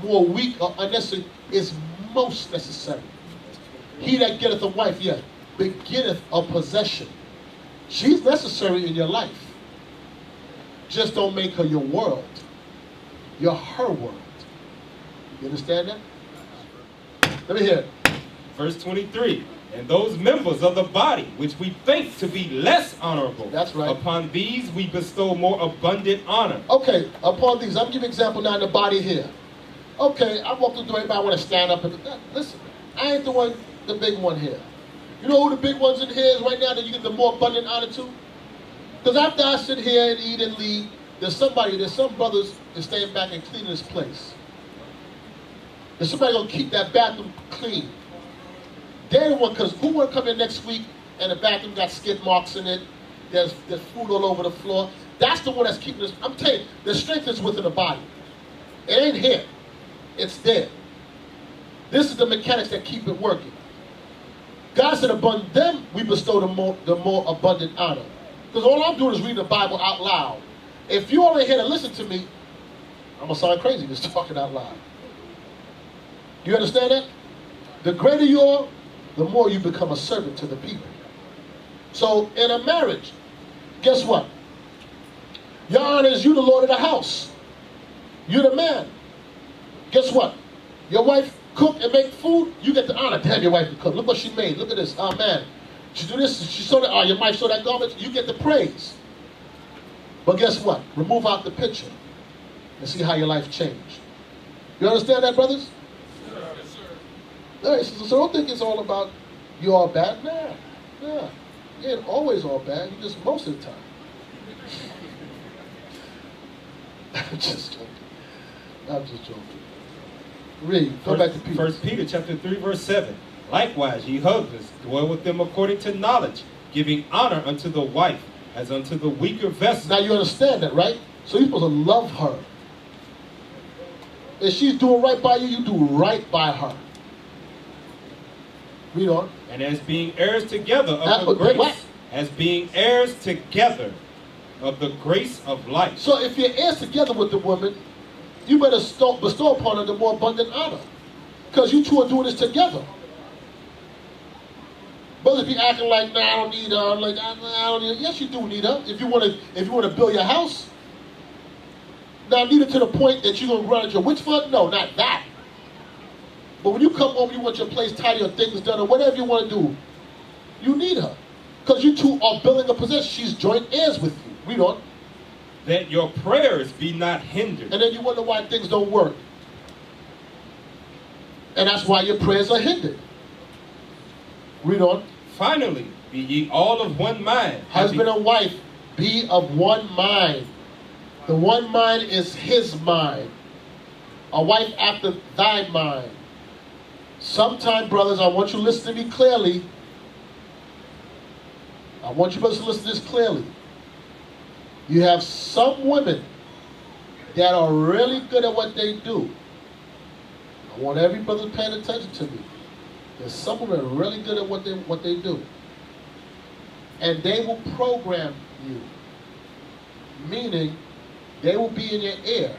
more weak or unnecessary is most necessary. He that getteth a wife, yes, beginneth a possession. She's necessary in your life. Just don't make her your world. You're her world. You understand that? Let me hear it. Verse 23. And those members of the body which we think to be less honorable, that's right, upon these we bestow more abundant honor. Okay, upon these, I'm giving an example now in the body here. Okay, I walk through the door, everybody want to stand up and listen. I ain't the big one here. You know who the big ones in here is right now that you get the more abundant honor to? Because after I sit here and eat and leave, there's some brothers that staying back and cleaning this place. There's somebody gonna keep that bathroom clean. They're the one, because who want to come in next week and the bathroom got skid marks in it, there's food all over the floor. That's the one that's keeping this. I'm telling you, the strength is within the body. It ain't here. It's there. This is the mechanics that keep it working. God said, upon them we bestow the more abundant honor. Because all I'm doing is reading the Bible out loud. If you only here to listen to me, I'm going to sound crazy just talking out loud. You understand that? The greater you are, the more you become a servant to the people. So in a marriage, guess what? Your honor is you the Lord of the house. You're the man. Guess what? Your wife cook and make food, you get the honor. Damn, your wife can cook. Look what she made. Look at this. Oh man. She do this, she saw that, oh, your wife saw that garment, you get the praise. But guess what? Remove out the picture and see how your life changed. You understand that, brothers? Yes, sir. All right, so don't think it's all about you all bad. Nah. You ain't always all bad. You just most of the time. I'm just joking. Read. Go back to Peter. 1 Peter chapter 3, verse 7. Likewise, ye husbands, dwell with them according to knowledge, giving honor unto the wife as unto the weaker vessel. Now you understand that, right? So you're supposed to love her. If she's doing right by you, you do right by her. Read on. And as being heirs together of the grace. What? As being heirs together of the grace of life. So if you're heirs together with the woman, you better bestow upon her the more abundant honor. Because you two are doing this together. Brothers be acting like, nah, I don't need her. I'm like, I don't need her. Yes, you do need her. If you want to build your house. Now, need her to the point that you're going to run at your witch fund? No, not that. But when you come home, you want your place tidy or things done or whatever you want to do, you need her. Because you two are building a possession. She's joint heirs with you. Read on. That your prayers be not hindered. And then you wonder why things don't work. And that's why your prayers are hindered. Read on. Finally, be ye all of one mind. Husband and wife, be of one mind. The one mind is his mind. A wife after thy mind. Sometime, brothers, I want you to listen to me clearly. I want you brothers to listen to this clearly. You have some women that are really good at what they do. I want every brother paying attention to me. There's some women that are really good at what they do. And they will program you. Meaning, they will be in your ear.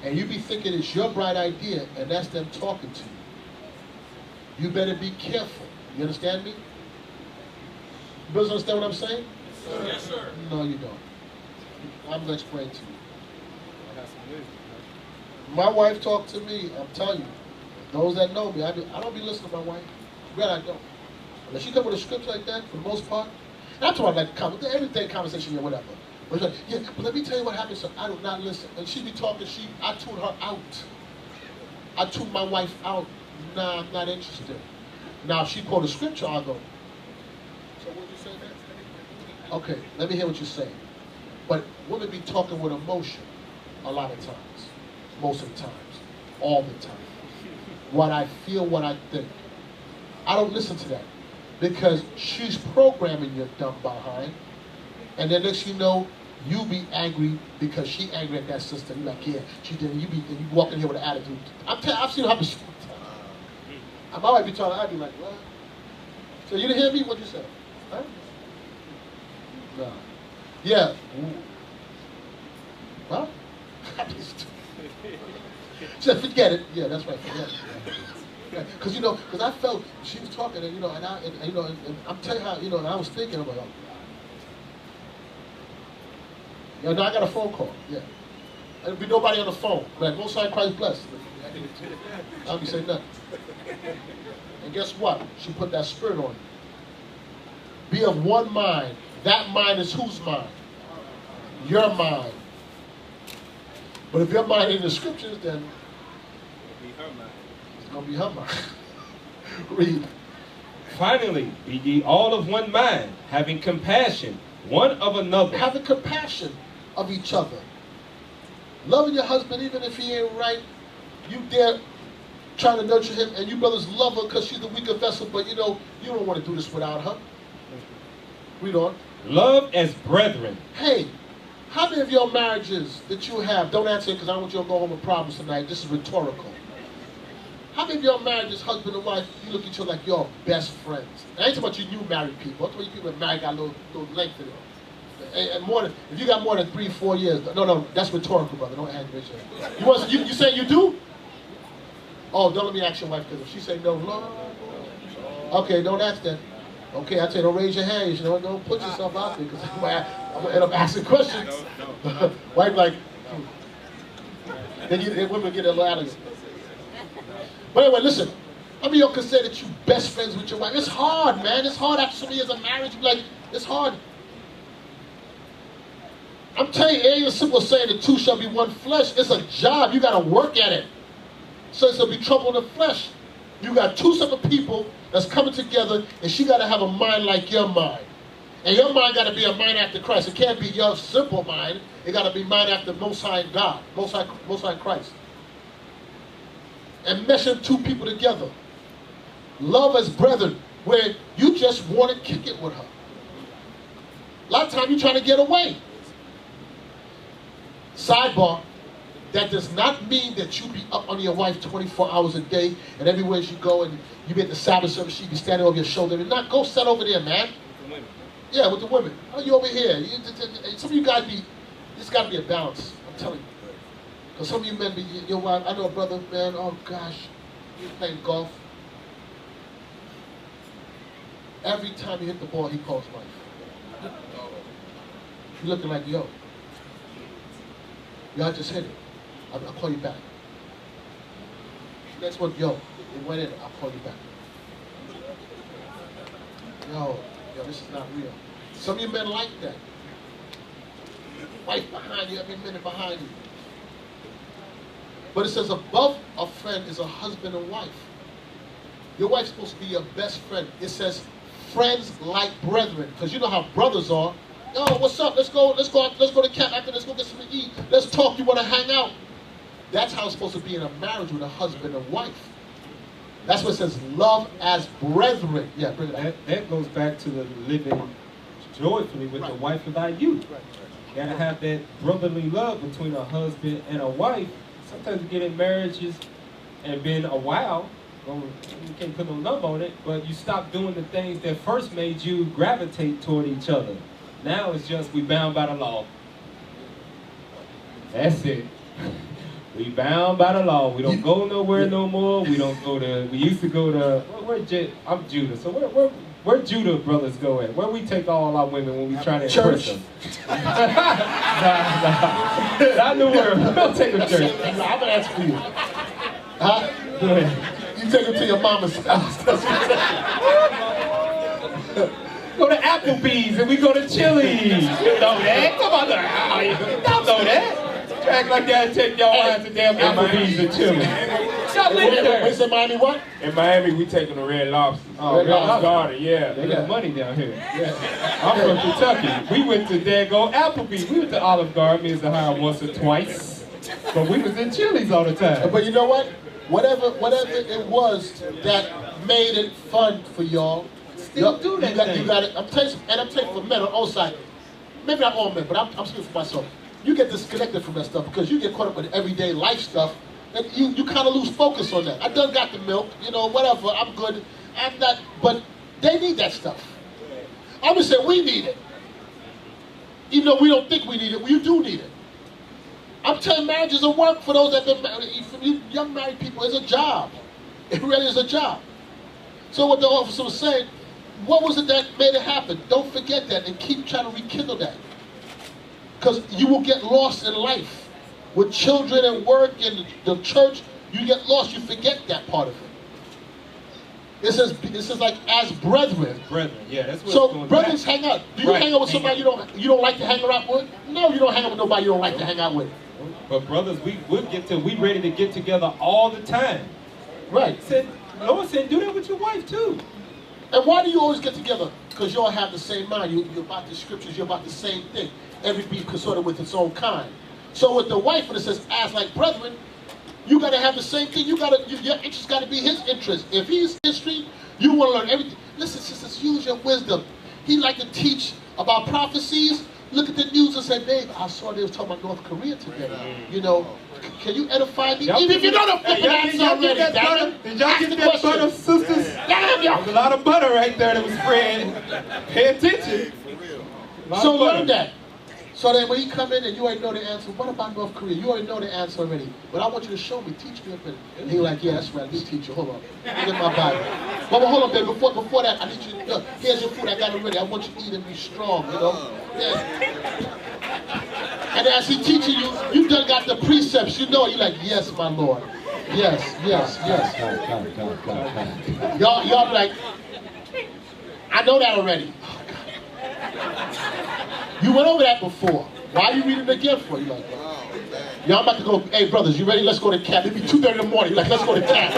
And you be thinking it's your bright idea, and that's them talking to you. You better be careful. You understand me? You brothers understand what I'm saying? Yes, sir. No, you don't. I'm going to explain to you. My wife talked to me, I'm telling you. Those that know me, I don't be listening to my wife. Really, I don't. Unless she come with a script like that, for the most part. And I'm talking about like everyday conversation or whatever. But like, yeah, but let me tell you what happened, so I do not listen. And she be talking, I tune her out. I tune my wife out. Nah, I'm not interested. Now, if she quote a scripture, I'll go, so what did you say next? Okay, let me hear what you're saying. But women be talking with emotion a lot of times, most of the times, all the time. What I feel, what I think. I don't listen to that because she's programming your dumb behind, and then next you know, you be angry because she angry at that sister. You like, yeah, she did. You walk in here with an attitude. I've seen it happen. I might be talking. I'd be like, what? So you didn't hear me? What you said? Huh? No. Yeah. Well, she said, forget it. Yeah, that's right. Forget it. Because you know, because I felt she was talking, and you know, and I'm telling you how, you know, and I was thinking about, you know, I got a phone call. Yeah, there'll be nobody on the phone. Like, most high Christ blessed. I'll be saying nothing. And guess what? She put that spirit on you. Be of one mind. That mind is whose mind? Your mind. But if your mind ain't in the scriptures, then it's going to be her mind. Read. Finally, be ye all of one mind, having compassion one of another. Having compassion of each other. Loving your husband even if he ain't right. You dare trying to nurture him, and you brothers love her because she's the weaker vessel, but you know, you don't want to do this without her. Read on. Love as brethren. Hey, how many of your marriages that you have, don't answer it because I don't want you to go home with problems tonight, this is rhetorical. How many of your marriages, husband and wife, you look at each other like you're best friends? I ain't talking about you new married people. I'm talking about you people that married got a little length to them. And more than, if you got more than 3-4 years, no, that's rhetorical, brother. Don't hand me that. You say you do? Oh, don't let me ask your wife, because if she say no, Lord. Okay, don't ask that. Okay, I tell you, don't raise your hand. You know, don't put yourself out there, because I'm going to end up asking questions. No. Wife like, then women get a little out of it. But anyway, listen. How many of y'all can say that you best friends with your wife? It's hard, man. It's hard after so many years of marriage. You be like, it's hard. I'm telling you, it ain't as simple as saying the two shall be one flesh. It's a job. You got to work at it. So it's going to be trouble in the flesh. You got two separate people that's coming together, and she got to have a mind like your mind. And your mind got to be a mind after Christ. It can't be your simple mind. It got to be mind after Most High God, Most High Christ. And meshing two people together. Love as brethren, where you just want to kick it with her. A lot of times you're trying to get away. Sidebar, that does not mean that you be up on your wife 24 hours a day, and everywhere you go, and you be at the Sabbath service, she be standing over your shoulder. And not go sit over there, man. With the women. Yeah, with the women. Oh, you over here. Some of you guys be, there's got to be a balance. I'm telling you. Because some of you men be, your wife, I know a brother, man, oh gosh, he's playing golf. Every time he hit the ball, he calls wife. You're looking like, yo, y'all just hit it. I'll call you back. Next one, yo, it went in, I'll call you back. Yo, this is not real. Some of you men like that. Wife behind you, every minute behind you. But it says above a friend is a husband and wife. Your wife's supposed to be your best friend. It says friends like brethren, because you know how brothers are. Yo, what's up? Let's go to camp after. Let's go get something to eat. Let's talk. You want to hang out? That's how it's supposed to be in a marriage with a husband and wife. That's what it says, love as brethren. Yeah, bring it up. That goes back to the living joyfully with the wife of thy youth. You gotta have that brotherly love between a husband and a wife. Sometimes you get in marriages and been a while, you can't put no number on it, but you stop doing the things that first made you gravitate toward each other. Now it's just we bound by the law. That's it. We bound by the law. We don't go nowhere no more. We don't go to, we used to go to, I'm Judah, so where Judah brothers go at? Where we take all our women when we try to impress them? Not in the world. We don't take them to church. I'm going to ask for you. Huh? Go ahead. You take them to your mama's house. Go to Applebee's and we go to Chili's. You know that? Come on, y'all know that. Act like that and take y'all out to damn Applebee's and Chili's. Y'all live there. Wait, say Miami what? In Miami, we taking the Red Lobsters. Oh, Red Red Lobster Lobster. Garden, yeah. They got money down here. Yeah. I'm from Kentucky. We went to Dago Applebee's. We went to Olive Garden, me and Zahara once or twice. But we was in Chili's all the time. But you know what? Whatever it was that made it fun for y'all, Still do that thing. You got it. I'm telling you for men on all sides. Maybe not all men, but I'm speaking for myself. You get disconnected from that stuff because you get caught up with everyday life stuff, and you kind of lose focus on that. I done got the milk, you know, whatever. I'm good. I'm not, but they need that stuff. I'm just saying we need it, even though we don't think we need it. We do need it. I'm telling marriage is a work for those that have been married. For you young married people, it's a job. It really is a job. So what the officer was saying, what was it that made it happen? Don't forget that and keep trying to rekindle that. Because you will get lost in life. With children and work and the church, you get lost. You forget that part of it. It says like as brethren. Brethren, yeah, that's what. So brothers hang out. Do you hang out with somebody you don't like to hang out with? No, you don't hang out with nobody you don't like to hang out with. But brothers, we ready to get together all the time. Right. Lord said, do that with your wife too. And why do you always get together? Because you all have the same mind. You're about the scriptures. You're about the same thing. Every beast consorted with its own kind. So with the wife, when it says as like brethren, you got to have the same thing. Your interest got to be his interest. If he's history, you want to learn everything. Listen, sisters, use your wisdom. He like to teach about prophecies. Look at the news and say, babe, I saw they was talking about North Korea today. You know, can you edify me? Even if you know the flipping answer already, damn it. Did y'all get that butter, sisters? Damn y'all. There's a lot of butter right there that was spread. Pay attention. So learn that. So then when he come in and you already know the answer, what about North Korea? You already know the answer already. But I want you to show me, teach me a bit. And he like, yeah, that's right, let me teach you. Hold on. Look at my Bible. But hold on, babe. Before that, I need you to, here's your food, I got it ready. I want you to eat and be strong, you know? Yeah. And as he teaching you, you done got the precepts. You know it. You're like, yes, my Lord. Yes, yes, yes. Y'all be like, I know that already. You went over that before. Why are you reading it again for? You're like, y'all about to go, hey brothers, you ready? Let's go to camp. It'll be 2:30 in the morning. You're like, let's go to camp.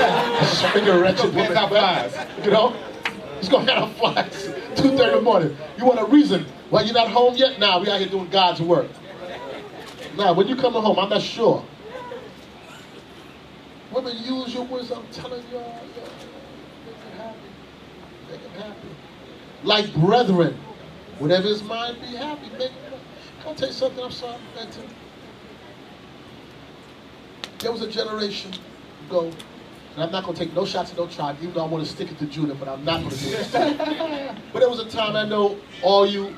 Finger wretched woman. You know? Let's go hand out flies. 2:30 in the morning. You want a reason why you're not home yet? Nah, we out here doing God's work. Nah, when you coming home, I'm not sure. Women, use your wisdom. I'm telling y'all, make it happy. Make it happy. Like brethren. Whatever his mind, be happy. Can I tell you something? I'm sorry, Benton. There was a generation ago, and I'm not going to take no shots at no tribe, even though I want to stick it to Judah, but I'm not going to do this. But there was a time, I know all you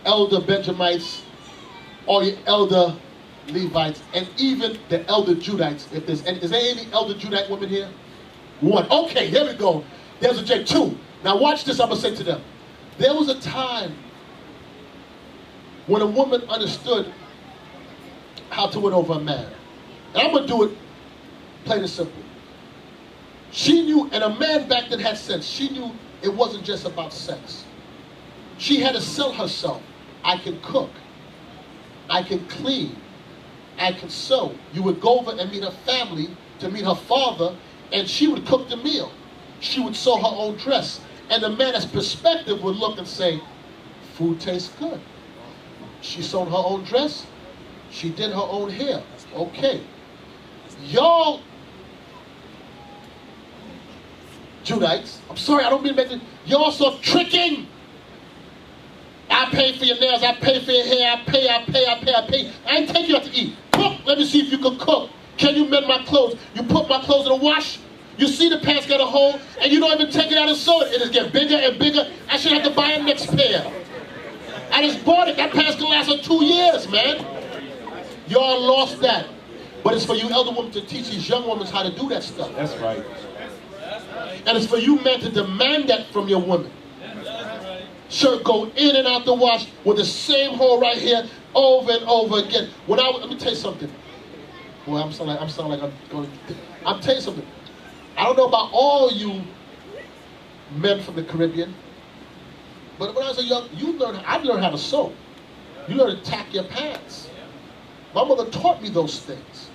elder Benjamites, all you elder Levites, and even the elder Judites. If there's any, is there any elder Judite women here? One. Okay, here we go. There's a J. Two. Now watch this, I'm going to say to them. There was a time when a woman understood how to win over a man. And I'm going to do it plain and simple. She knew, and a man back then had sense, she knew it wasn't just about sex. She had to sell herself. I can cook. I can clean. I can sew. You would go over and meet her family to meet her father, and she would cook the meal. She would sew her own dress. And the man, as perspective, would look and say, food tastes good. She sewed her own dress. She did her own hair. Okay. Y'all, Judites, I'm sorry, I don't mean to make it, y'all so tricking. I pay for your nails, I pay for your hair, I pay. I ain't taking you out to eat. Cook, let me see if you can cook. Can you mend my clothes? You put my clothes in the wash. You see the pants got a hole, and you don't even take it out and sew it. It just get bigger and bigger. I should have to buy a next pair. I just bought it. That pants can last for 2 years, man. Y'all lost that. But it's for you elder women to teach these young women how to do that stuff. That's right. And it's for you men to demand that from your women. Shirt go in and out the wash with the same hole right here over and over again. Let me tell you something. Boy, I'm sounding like I'm going to... I'm telling you something. I don't know about all you men from the Caribbean, but when I was a young, I learned how to sew. You learn to tack your pants. My mother taught me those things.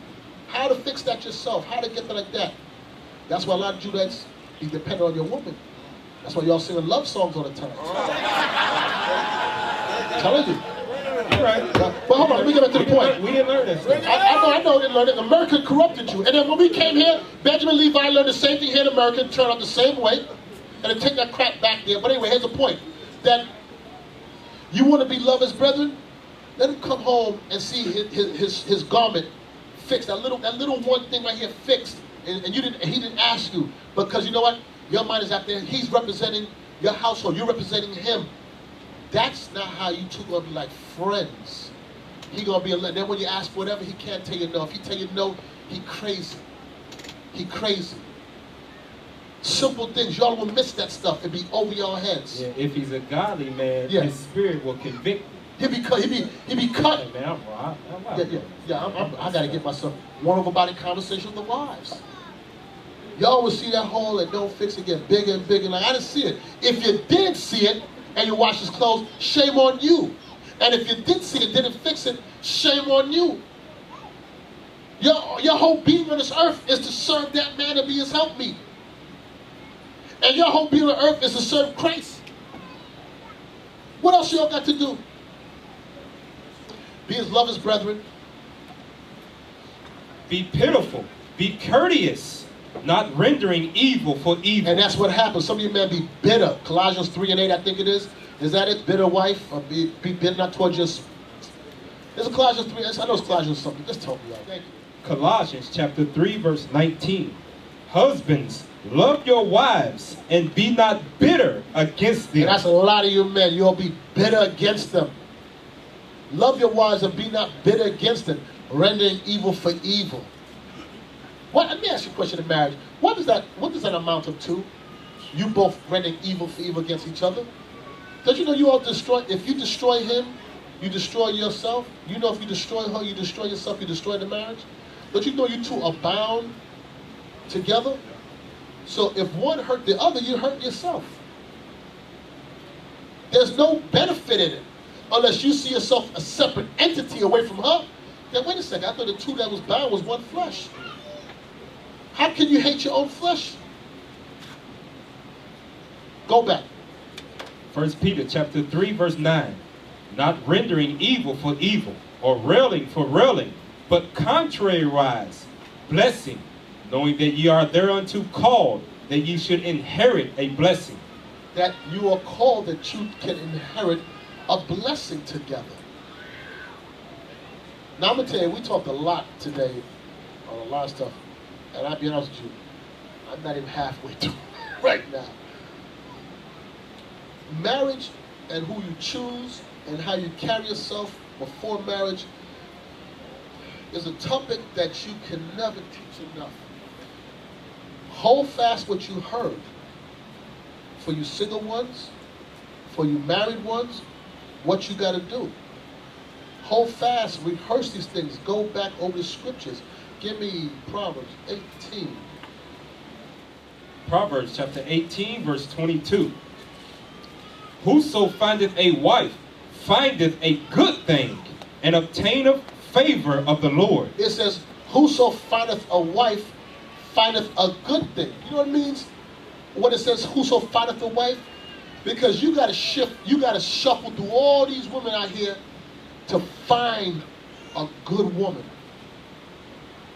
How to fix that yourself, how to get that like that. That's why a lot of Judeans be dependent on your woman. That's why y'all singing love songs all the time. I'm telling you. You're right. But hold on, let me get back to the point. We didn't learn this. I know they learned it. America corrupted you. And then when we came here, Benjamin Levi learned the same thing here in America, and turned out the same way. And then take that crap back there. But anyway, here's the point. That you want to be lovers, brethren? Let him come home and see his garment fixed. That little one thing right here fixed. And he didn't ask you. Because you know what? Your mind is out there. He's representing your household. You're representing him. That's not how you two gonna be like friends. He gonna be a then when you ask for whatever, he can't tell you no. If he tell you no, he crazy. He crazy. Simple things, y'all will miss that stuff. It be over your heads. Yeah, if he's a godly man, Yeah. his spirit will convict him. He be cut. Hey, man, I gotta get myself one over body conversation with the wives. Y'all will see that hole and don't fix it, get bigger and bigger. Like I didn't see it. If you did see it and you wash his clothes, shame on you. And if you did see it, didn't fix it, shame on you. Your whole being on this earth is to serve that man and be his helpmeet. And your whole being on earth is to serve Christ. What else y'all got to do? Be his lovers, brethren. Be pitiful. Be courteous. Not rendering evil for evil. And that's what happens. Some of you men be bitter. Colossians 3:8, I think it is. Is that it? Bitter wife? Or be bitter not towards your... There's a Colossians 3. I know it's Colossians something. Just tell me out. Thank you. Colossians chapter 3 verse 19. Husbands, love your wives and be not bitter against them. And that's a lot of you men. You'll be bitter against them. Love your wives and be not bitter against them. Rendering evil for evil. Let me ask you a question in marriage. What does that amount up to? You both rendering evil for evil against each other? Don't you know you all destroy, if you destroy him, you destroy yourself? You know if you destroy her, you destroy yourself, you destroy the marriage? Don't you know you two are bound together? So if one hurt the other, you hurt yourself. There's no benefit in it. Unless you see yourself a separate entity away from her. Then wait a second, I thought the two that was bound was one flesh. How can you hate your own flesh? Go back. 1 Peter chapter 3 verse 9. Not rendering evil for evil, or railing for railing, but contrariwise, blessing, knowing that ye are thereunto called, that ye should inherit a blessing. That you are called that you can inherit a blessing together. Now I'm going to tell you, we talked a lot today on a lot of stuff. And I'll be honest with you, I'm not even halfway through right now. Marriage and who you choose and how you carry yourself before marriage is a topic that you can never teach enough. Hold fast what you heard. For you single ones, for you married ones, what you got to do. Hold fast, rehearse these things, go back over the scriptures. Give me Proverbs 18. Proverbs chapter 18 verse 22. Whoso findeth a wife findeth a good thing, and obtaineth favor of the Lord. It says, whoso findeth a wife findeth a good thing. You know what it means? When it says, whoso findeth a wife? Because you got to shift, you got to shuffle through all these women out here to find a good woman.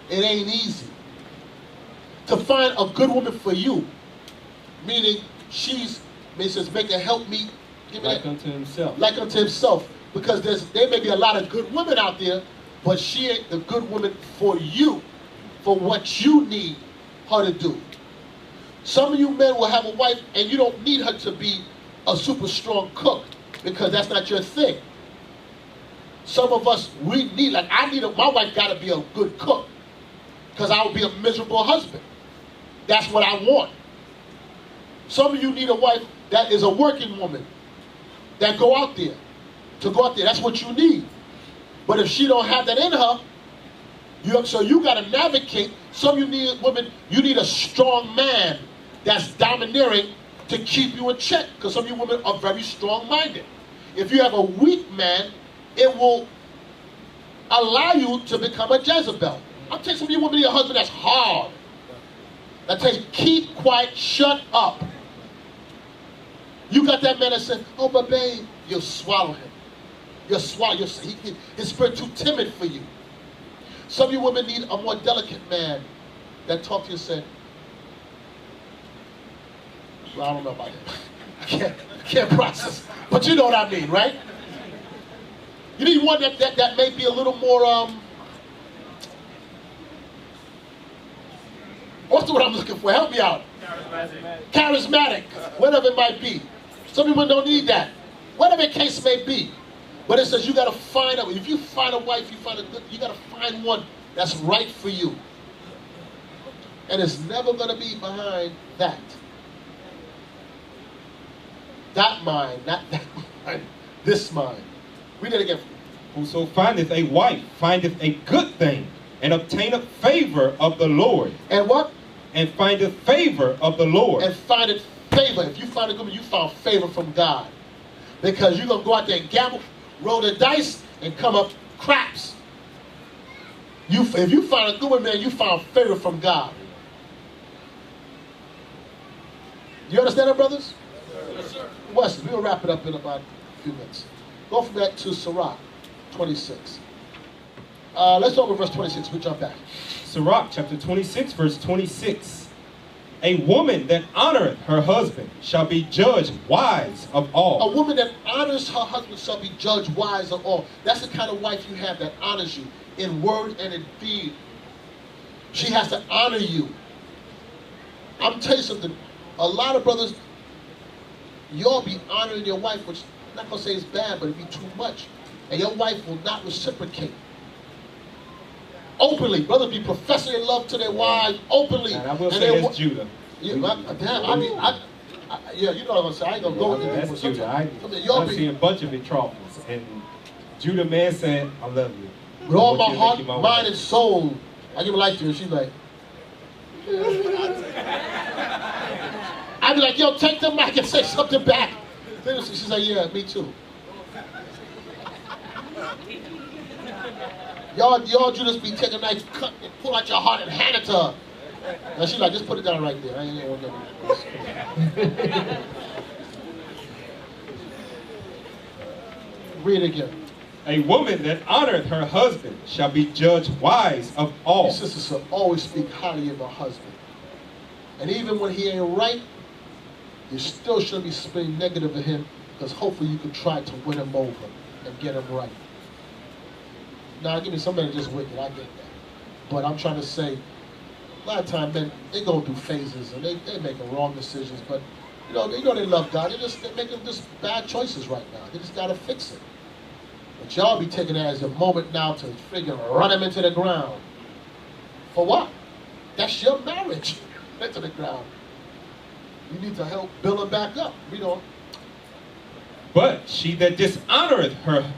It ain't easy. To find a good woman for you, meaning it says, make a help me. Like unto himself. Like unto himself. Because there may be a lot of good women out there, but she ain't the good woman for you, for what you need her to do. Some of you men will have a wife and you don't need her to be a super strong cook because that's not your thing. Some of us, we need, like my wife got to be a good cook because I would be a miserable husband. That's what I want. Some of you need a wife that is a working woman that go out there. To go out there, that's what you need. But if she don't have that in her, so you got to navigate. Some of you need women, you need a strong man that's domineering to keep you in check. Because some of you women are very strong-minded. If you have a weak man, it will allow you to become a Jezebel. I'm telling some of you women, your husband that's hard. That tells you, keep quiet, shut up. You got that man that said, oh, but babe, you'll swallow him. You'll swallow, his spirit too timid for you. Some of you women need a more delicate man that talk to you and say, well, I don't know about that. I can't process. But you know what I mean, right? You need one that may be a little more, what's the word I'm looking for? Help me out. Charismatic. Whatever it might be. Some people don't need that. Whatever the case may be. But it says you got to find out. If you find a wife, you got to find one that's right for you. And it's never going to be behind that. That mind, not that mind. This mind. Read it again. Whoso findeth a wife findeth a good thing, and obtaineth favor of the Lord. And what? And findeth favor of the Lord. And findeth favor. If you find a good one, you found favor from God. Because you're going to go out there and gamble, roll the dice, and come up craps. If you find a good one, man, you found favor from God. You understand that, brothers? Yes, sir. Wesley, we'll wrap it up in about a few minutes. Go from that to Sirach 26. Let's go over verse 26. We'll jump back. Sirach chapter 26, verse 26. A woman that honoreth her husband shall be judged wise of all. A woman that honors her husband shall be judged wise of all. That's the kind of wife you have that honors you in word and in deed. She has to honor you. I'm telling you something. A lot of brothers, you'll be honoring your wife, which I'm not going to say is bad, but it'd be too much. And your wife will not reciprocate. Openly. Brothers be professing their love to their wives openly. And I will say that's Judah. Yeah, you know what I'm going to say. I ain't going to go into that's this. Judah. I've seen a bunch of betrothals. And Judah man said, I love you. With all my heart, mind, and soul, I give a life to her. She's like, I'd be like, yo, take the mic and say something back. She's like, yeah, me too. Y'all Judas be taking a knife, cut, and pull out your heart and hand it to her. And she's like, just put it down right there. I ain't want to read it again. A woman that honoreth her husband shall be judged wise of all. Your sisters should always speak highly of her husband. And even when he ain't right, you still shouldn't be speaking negative of him, because hopefully you can try to win him over and get him right. Now, give me somebody just wicked, I get that. But I'm trying to say, a lot of times men, they go through phases and they making wrong decisions, but you know they love God. They're making just bad choices right now. They just got to fix it. But y'all be taking that as a moment now to figure run him into the ground. For what? That's your marriage. Into the ground. You need to help build him back up. We don't. But she that dishonoreth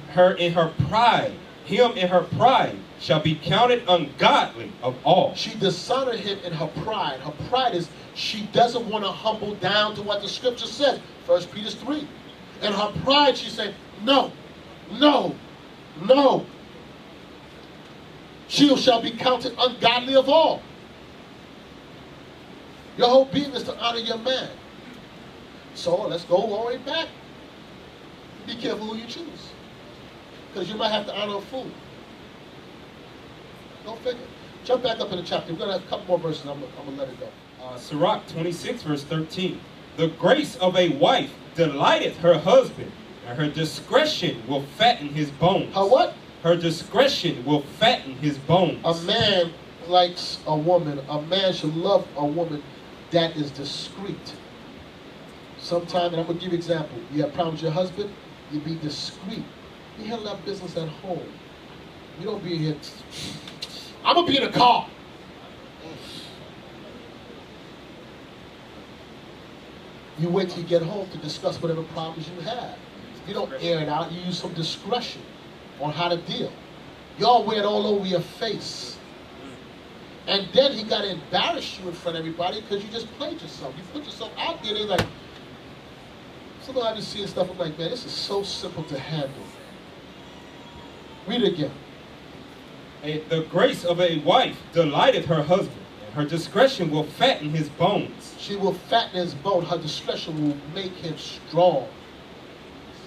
her in her pride, him in her pride, shall be counted ungodly of all. She dishonored him in her pride. Her pride is she doesn't want to humble down to what the scripture says. 1 Peter 3. In her pride, she said, no, no, no. She shall be counted ungodly of all. Your whole being is to honor your man. So let's go all the way back. Be careful who you choose. Because you might have to honor a fool. Go figure. Jump back up in the chapter. We're going to have a couple more verses. I'm going to let it go. Sirach 26, verse 13. The grace of a wife delighteth her husband, and her discretion will fatten his bones. Her what? Her discretion will fatten his bones. A man likes a woman. A man should love a woman that is discreet. Sometimes, and I'm going to give you an example. You have problems with your husband, you be discreet. You handle that business at home. You don't be here. I'm going to be in a car. You wait till you get home to discuss whatever problems you have. You don't air it out. You use some discretion on how to deal. Y'all wear it all over your face. And then he got to embarrass you in front of everybody because you just played yourself. You put yourself out there. They're like, sometimes I just see stuff, I'm like, man, this is so simple to handle. Read it again. The grace of a wife delighteth her husband, and her discretion will fatten his bones. She will fatten his bone. Her discretion will make him strong.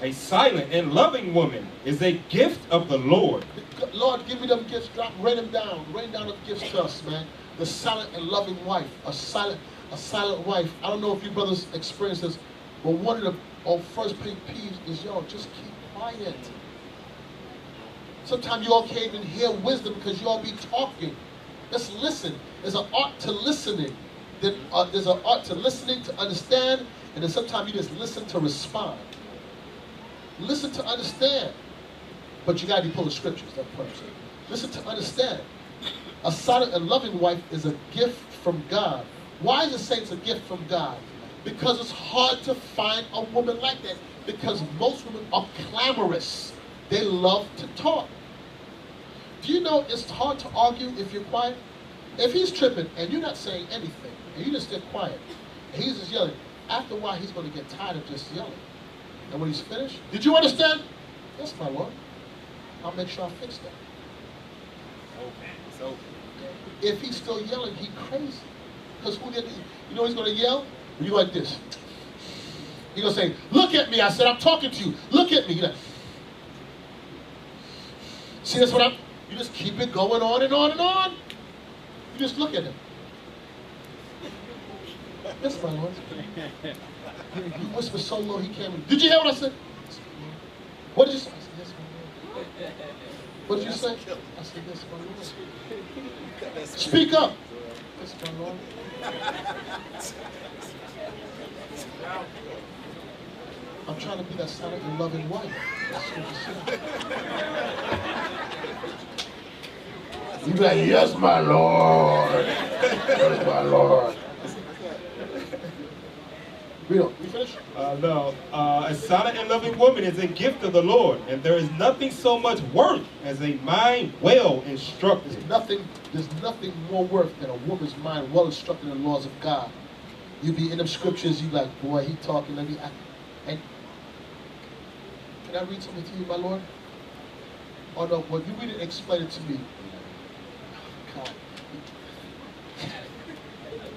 A silent and loving woman is a gift of the Lord. Lord, give me them gifts. Rain them down. Rain down the gifts to us, man. The silent and loving wife. A silent wife. I don't know if you brothers experience this, but one of the first big peeves is, yo, just keep quiet. Sometimes you all can't even hear wisdom because you all be talking. Just listen. There's an art to listening. There's an art to listening to understand, and then sometimes you just listen to respond. Listen to understand. But you got to be pulling scriptures, that person. Listen to understand. A silent and loving wife is a gift from God. Why is it saying it's a gift from God? Because it's hard to find a woman like that. Because most women are clamorous. They love to talk. Do you know it's hard to argue if you're quiet? If he's tripping and you're not saying anything, and you just get quiet, and he's just yelling, after a while he's going to get tired of just yelling. And when he's finished, did you understand? Yes, my Lord. I'll make sure I fix that. So, if he's still yelling, he's crazy. Because you know he's going to yell? When you like this. He's going to say, look at me. I said, I'm talking to you. Look at me. You're like, see, that's what you just keep it going on and on and on. You just look at him. Yes, my Lord. You whisper so low he can't. Did you hear what I said? What did you say? I said, yes, my Lord. What did you say? I said, yes, my Lord. Speak up. Yes, my Lord. I'm trying to be that silent and loving wife. That's what you said. You be like, yes, my Lord. Yes, my Lord. We finished? No. A silent and loving woman is a gift of the Lord, and there is nothing so much worth as a mind well instructed. There's nothing more worth than a woman's mind well instructed in the laws of God. You be in them scriptures, you like, boy, he talking, let me act. And can I read something to you, my Lord? Oh no, well, you read it and explain it to me. God.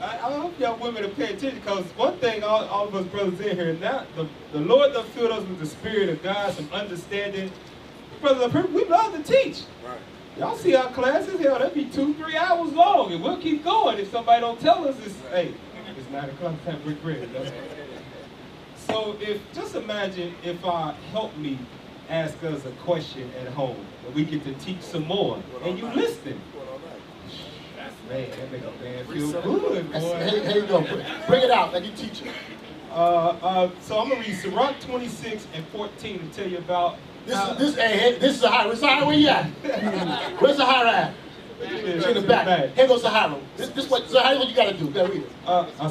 I hope y'all women will pay attention, because one thing all of us brothers in here, now the Lord done filled us with the Spirit of God, some understanding. Brothers, we love to teach. Right. Y'all see our classes, hell, that'd be 2-3 hours long, and we'll keep going if somebody don't tell us it's 9 o'clock time, we're ready. So just imagine if help me ask us a question at home, and we get to teach some more, and you listen. Man, that make a man feel good, boy. Here you go. Bring it out, like you teach it. So I'm going to read Sirach 26 and 14 to tell you about... This is Sahara. Where's Sahara? Where you at? Where's Sahara at? It's in the back. Here goes Sahara. This what Sahara, what you got to do. Gotta read it.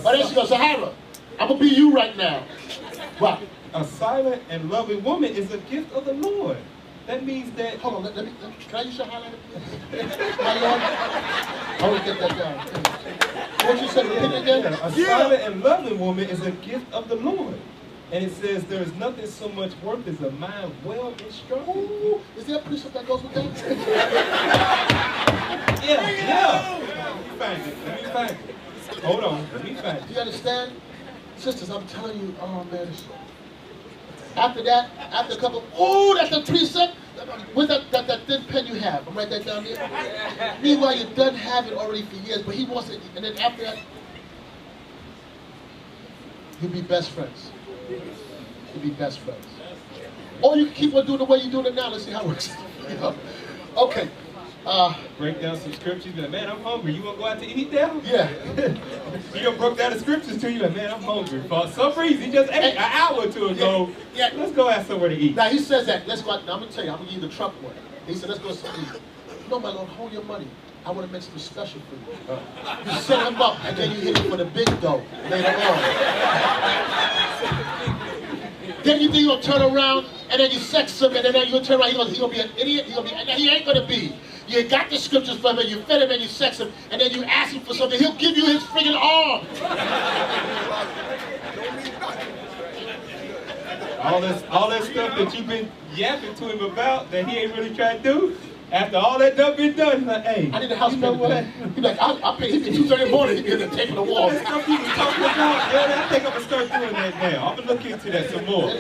There she goes, Sahara. I'm going to be you right now. What? A silent and loving woman is a gift of the Lord. That means that... Hold on, let me can I use your highlighter, please? My Lord? I want to get that down. What you said, repeat it again? A silent and loving woman is a gift of the Lord. And it says there is nothing so much worth as a mind well instructed. Ooh, is there a precept that goes with that? Yeah. Let me find it. Hold on, let me find it. Do you understand? Sisters, I'm telling you, oh man, after that, after a couple, oh, that's the precept. With that thin pen you have, I'm write that down there. Meanwhile, you done have it already for years, but he wants it, and then after that, you'll be best friends. You'll be best friends. Or you can keep on doing the way you're doing it now. Let's see how it works. You know? Okay. Break down some scriptures. Be like, man, I'm hungry. You want to go out to eat now? Yeah. He done broke down the scriptures to you. Like, man, I'm hungry. For some reason, he just ate an hour or two ago. Yeah. Let's go have somewhere to eat. Now, he says that. Let's go out. Now, I'm going to tell you. I'm going to give you the Trump one. He said, let's go somewhere. No, my Lord, hold your money. I want to make something special for you. You set him up, and then you hit him for the big dough later on. Then you think you're going to turn around, and then you sex him, and then you're going to turn around. He's going to be an idiot. He ain't going to be. You got the scriptures from him, you fed him, and you sex him, and then you ask him for something. He'll give you his friggin' arm. All that stuff that you've been yapping to him about that he ain't really trying to do, After all that done been done, he's like, hey, I need a house you know what? He's like, I'll pay. He be 2:30 in the morning. He be taking the wall. That's stuff you was talking about. Yeah, I think I'm gonna start doing that now. I'm gonna look into that some more.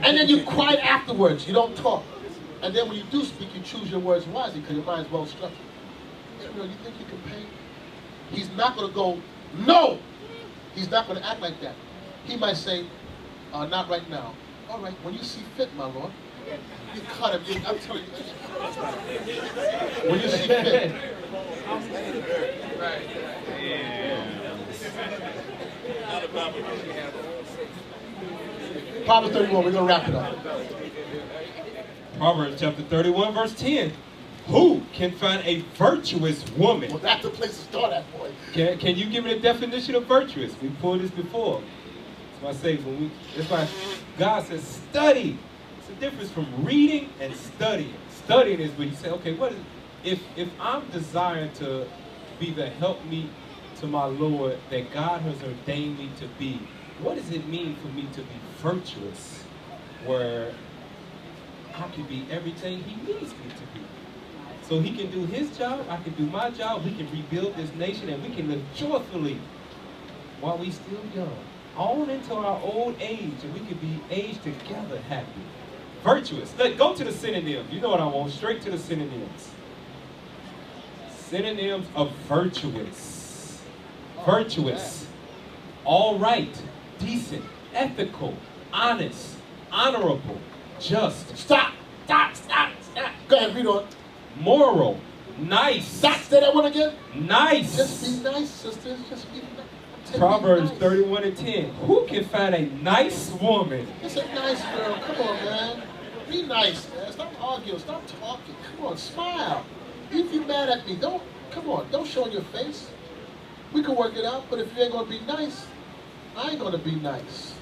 And then you quiet afterwards. You don't talk. And then when you do speak, you choose your words wisely because your mind's well structured. You think you can pay? He's not going to go, no! He's not going to act like that. He might say, not right now. All right, when you see fit, my Lord. You cut him. I'm telling you. When you see fit. Proverbs 31, we're going to wrap it up. Proverbs chapter 31, verse 10. Who can find a virtuous woman? Well, that's the place to start at, boy. Can you give me the definition of virtuous? We pulled this before. That's why I say that's why God says study. It's a difference from reading and studying. Studying is when you say, okay, what is if I'm desiring to be the helpmeet to my Lord that God has ordained me to be, what does it mean for me to be virtuous? Where I can be everything he needs me to be. So he can do his job, I can do my job, we can rebuild this nation, and we can live joyfully while we still young. On into our old age, and we can be aged together happy. Virtuous. Let's go to the synonyms. You know what I want, straight to the synonyms. Synonyms of virtuous. Virtuous. All right, decent, ethical, honest, honorable, just. Stop. Go ahead, read on. Moral, nice. Say that one again. Nice. Just be nice, sisters. Just be nice. Proverbs 31 and 10. Who can find a nice woman? It's a nice girl. Come on, man. Be nice, man. Stop arguing. Stop talking. Come on, smile. If you're mad at me, don't show your face. We can work it out, but if you ain't gonna be nice, I ain't gonna be nice.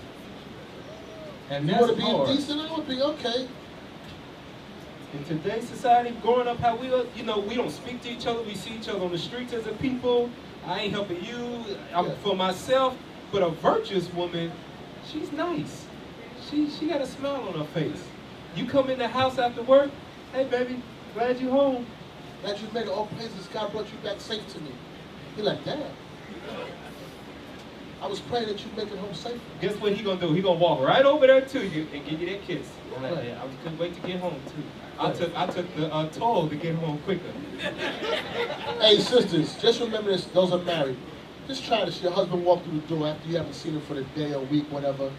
And you wanna be indecent, I wanna be okay. In today's society, growing up how we don't speak to each other, we see each other on the streets as a people. I ain't helping you, I'm for myself. But a virtuous woman, she's nice. She got a smile on her face. You come in the house after work, hey baby, glad you home. Glad you made it. All praises, God brought you back safe to me. You're like, Dad, I was praying that you make it home safe. Guess what he gonna do? He gonna walk right over there to you and give you that kiss. Like, yeah, I couldn't wait to get home too. I took the toll to get home quicker. Hey sisters, just remember this, those are married. Just try this. Your husband walked through the door after you haven't seen him for the day or week, whatever,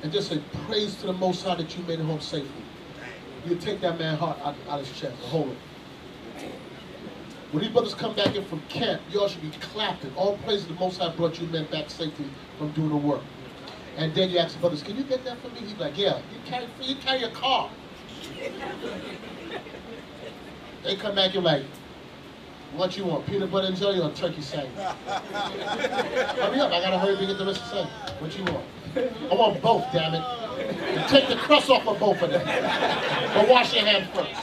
and just say, praise to the Most High that you made it home safely. You take that man's heart out his chest and hold it. When these brothers come back in from camp, y'all should be clapping. All praise to the Most High brought you men back safely from doing the work. And then you ask the brothers, can you get that for me? He's like, yeah, you carry your car. They come back, you're like, what you want, peanut butter and jelly or turkey sandwich? Hurry up, I gotta hurry to get the rest of the sandwich. What you want? I want both, damn it. And take the crust off of both of them. But wash your hands first.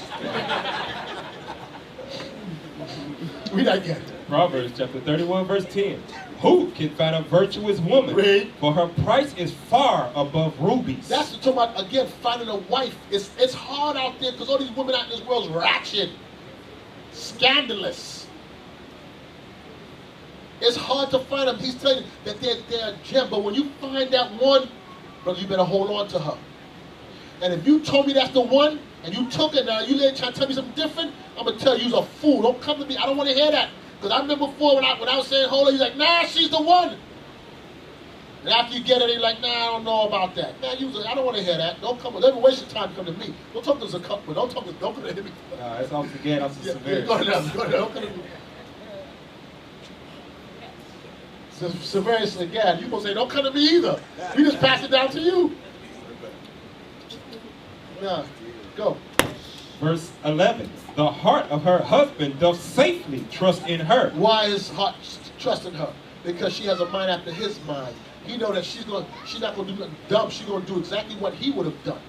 Read that again. Proverbs chapter 31, verse 10. Who can find a virtuous woman? Read. For her price is far above rubies. That's what I'm talking about, again, finding a wife. It's hard out there because all these women out in this world is ratchet, scandalous. It's hard to find them. He's telling you that they're a gem. But when you find that one, brother, you better hold on to her. And if you told me that's the one, and you took it now, you trying to tell me something different, I'm going to tell you you're a fool. Don't come to me. I don't want to hear that. Because I remember before when I was saying, hold on, he's like, nah, she's the one. And after you get it, he's like, nah, I don't know about that. Man, I don't want to hear that. Don't come. Don't waste your time to come to me. Don't talk to us a couple. Don't come to him. Nah, that's off again. I'm so severe. Go ahead. Don't come to me. Severus again, you gonna say, don't come to me either. We just pass it down to you. Yeah, go. Verse 11. The heart of her husband doth safely trust in her. Why is heart trusting her? Because she has a mind after his mind. He know that she's not gonna do nothing dumb. She's gonna do exactly what he would have done.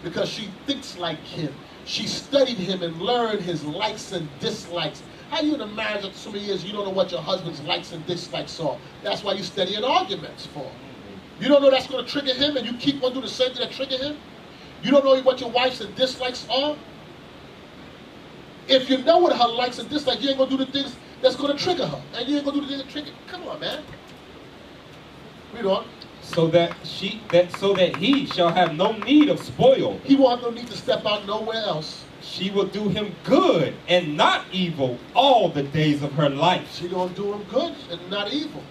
Because she thinks like him. She studied him and learned his likes and dislikes. How you in a marriage after so many years you don't know what your husband's likes and dislikes are? That's why you studying arguments for. You don't know that's going to trigger him and you keep on doing the same thing that trigger him? You don't know what your likes and dislikes are? If you know what her likes and dislikes, you ain't gonna do the things that's gonna trigger her. And you ain't gonna do the things that trigger. Come on, man. Read on. So that he shall have no need of spoil. He won't have no need to step out nowhere else. She will do him good and not evil all the days of her life. She gonna do him good and not evil.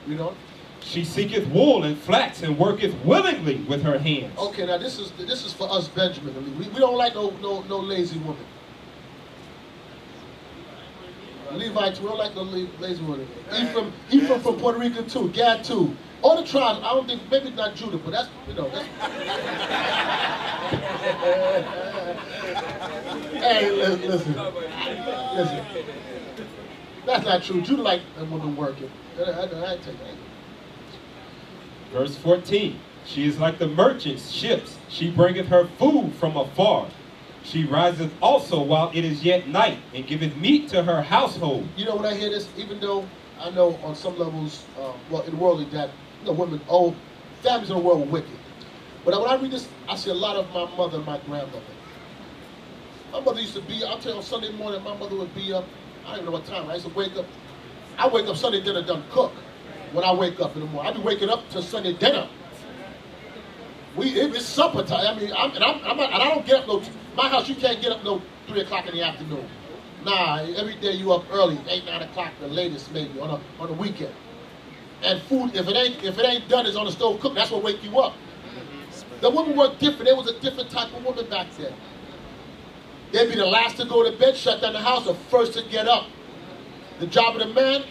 Read on. She seeketh wool and flax and worketh willingly with her hands. Okay, now this is for us, Benjamin. We don't like no lazy woman. Levites, we don't like no lazy woman. Ephraim from Puerto Rico too. Gad too. All the tribes. I don't think, maybe not Judah, but that's, you know. That's... Hey, listen. That's not true. Judah like a woman working. I take that. Verse 14. She is like the merchant's ships. She bringeth her food from afar. She riseth also while it is yet night, and giveth meat to her household. You know, when I hear this, even though I know on some levels, well, in the world that, you know, women, families in the world are wicked. But when I read this, I see a lot of my mother and my grandmother. My mother used to be, I'll tell you, on Sunday morning, my mother would be up, I don't even know what time, I used to wake up. I wake up Sunday dinner done cook when I wake up in the morning. I be waking up to Sunday dinner. It's supper time. I mean, I don't get up no, my house, you can't get up no 3 o'clock in the afternoon. Nah, every day you up early, 8, 9 o'clock, the latest maybe, on a weekend. And food, if it ain't done, it's on the stove cooked. That's what wake you up. The women were different. There was a different type of woman back then. They'd be the last to go to bed, shut down the house, or first to get up. The job of the man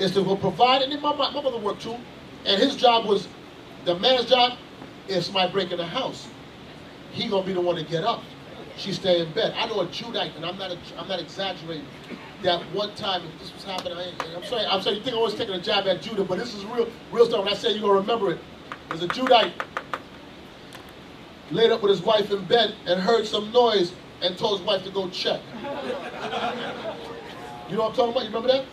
is to provide, and then my mother worked too. And his job was, the man's job, if somebody break in the house, he gonna be the one to get up. She stay in bed. I know a Judite, and I'm not exaggerating. That one time, if this was happening, I'm sorry, you think I was taking a jab at Judah, but this is real stuff. When I say you're gonna remember it, there's a Judite laid up with his wife in bed and heard some noise and told his wife to go check. You know what I'm talking about? You remember that?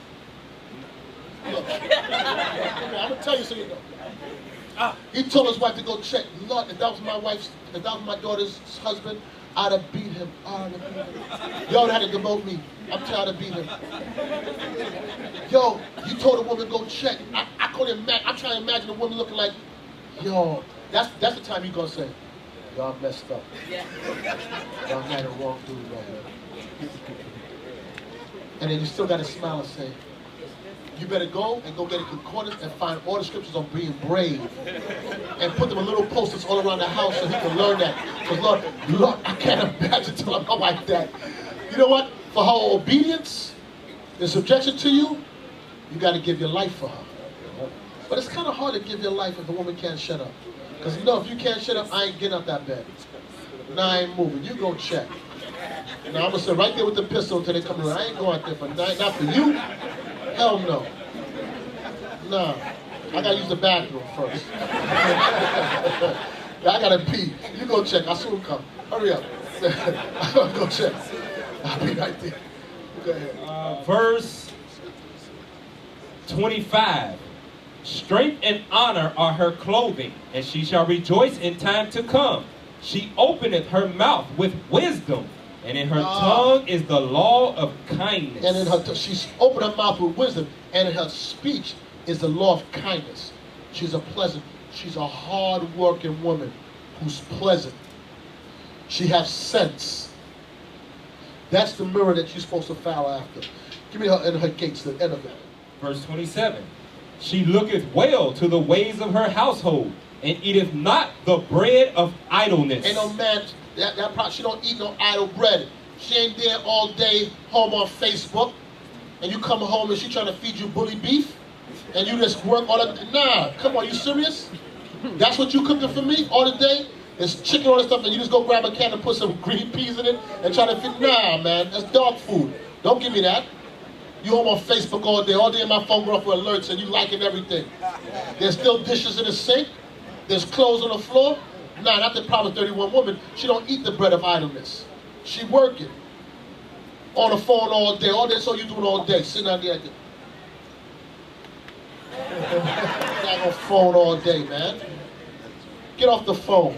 Look, I'm gonna tell you so you know. He told his wife to go check. Lord, if that was my daughter's husband, I'd have beat him. Y'all had to demote me. I'm trying to beat him. Yo, you told a woman go check. I couldn't imagine. I'm trying to imagine a woman looking like, yo, that's the time you gonna say, y'all messed up. Y'all had a wrong dude right here. And then you still gotta smile and say, you better go get a concordance and find all the scriptures on being brave. And put them in little posters all around the house so he can learn that. Because Lord, I can't imagine telling her like that. You know what? For her obedience and subjection to you, you got to give your life for her. But it's kind of hard to give your life if a woman can't shut up. Because you know, if you can't shut up, I ain't getting up that bed. Nah, I ain't moving. You go check. Now I'm going to sit right there with the pistol until they come around. I ain't going out there for not for you. Hell no. Nah. I gotta use the bathroom first. I gotta pee. You go check. I'll soon come. Hurry up. I'll go check. I'll be right there. Go ahead. Verse 25. Strength and honor are her clothing, and she shall rejoice in time to come. She openeth her mouth with wisdom, and in her tongue is the law of kindness. And in her, she's opened her mouth with wisdom, and in her speech is the law of kindness. She's a hard-working woman who's pleasant. She has sense. That's the mirror that you're supposed to follow after. Give me her and her gates, the end of it. Verse 27. She looketh well to the ways of her household, and eateth not the bread of idleness. Ain't no man, she don't eat no idle bread. She ain't there all day home on Facebook, and you come home and she trying to feed you bully beef, and you just work all the, nah, come on, you serious? That's what you cooking for me all the day? It's chicken, all this stuff, and you just go grab a can and put some green peas in it and try to feed, nah, man, that's dog food. Don't give me that. You home on Facebook all day my phone going off for alerts and you liking everything. There's still dishes in the sink. There's clothes on the floor. Nah, not the Proverbs 31 woman. She don't eat the bread of idleness. She working. On the phone all day. All that's all you doing all day. Sitting out there like that. Not on phone all day, man. Get off the phone.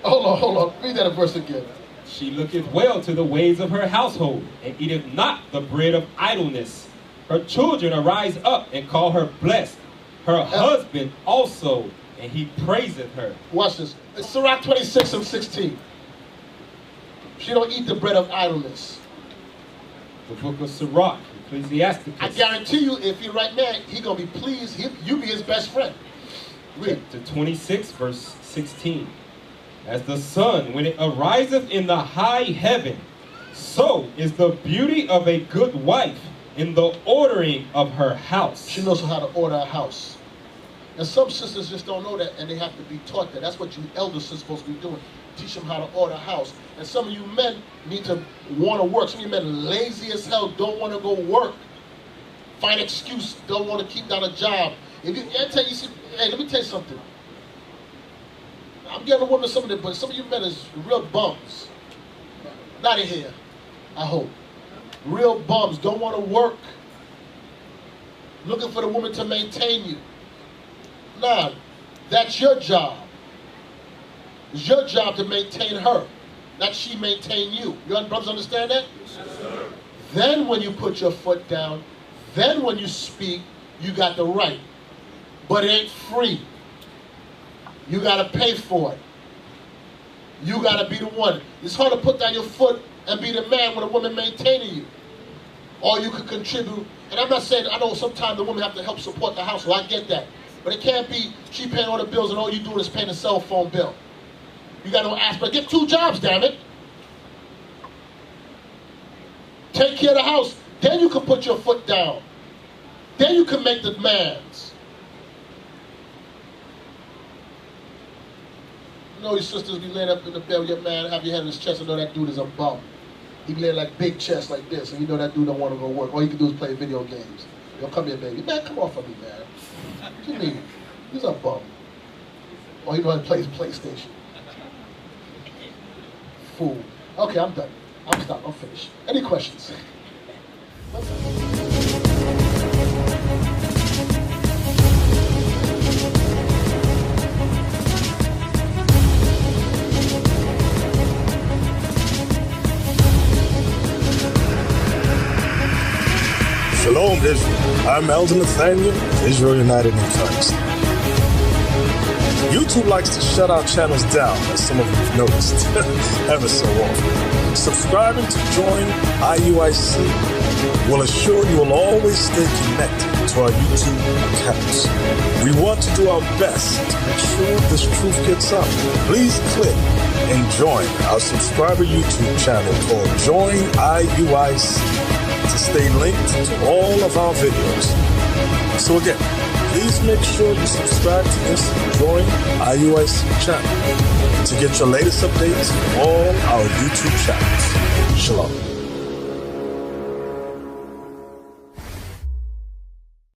Hold on. Read that verse again. She looketh well to the ways of her household, and eateth not the bread of idleness. Her children arise up and call her blessed. Her husband also, and he praiseth her. Watch this. It's Sirach 26 and 16. She don't eat the bread of idleness. The book of Sirach, Ecclesiasticus. I guarantee you, if he right now, he gonna be pleased. You be his best friend. Read. Chapter 26, verse 16. As the sun, when it ariseth in the high heaven, so is the beauty of a good wife in the ordering of her house. She knows how to order a house. And some sisters just don't know that, and they have to be taught that. That's what you elders are supposed to be doing. Teach them how to order a house. And some of you men need to want to work. Some of you men lazy as hell, don't want to go work. Find excuse, don't want to keep down a job. If you, hey, let me tell you something. I'm getting a woman some of it, but some of you men is real bums. Not in here, I hope. Real bums, don't want to work. Looking for the woman to maintain you. Nah, that's your job. It's your job to maintain her, not she maintain you. You brothers understand that? Yes, sir. Then when you put your foot down, then when you speak, you got the right. But it ain't free. You got to pay for it. You got to be the one. It's hard to put down your foot and be the man when a woman maintaining you. Or you could contribute. And I'm not saying, I know sometimes the woman have to help support the household. I get that. But it can't be she paying all the bills and all you doing is paying a cell phone bill. You got to ask, but get 2 jobs, damn it. Take care of the house. Then you can put your foot down. Then you can make the demands. You know your sisters be laying up in the bed with your man, have your head in his chest, and know that dude is a bum. He be laying like big chest like this, and you know that dude don't want to go work. All you can do is play video games. Yo, come here, baby. Man, come off of me, man. What you mean? He's a bum. Or he know how to play his PlayStation. Fool. Okay, I'm done. I'm stopped. I'm finished. Any questions? Shalom, Israel. I'm Elder Nathaniel, Israel United in Christ. YouTube likes to shut our channels down, as some of you have noticed, ever so often. Subscribing to join IUIC will assure you will always stay connected to our YouTube accounts. We want to do our best to make sure this truth gets out. Please click and join our subscriber YouTube channel called Join IUIC to stay linked to all of our videos. So again, please make sure you subscribe to this Join IUIC channel to get your latest updates from all our YouTube channels. Shalom.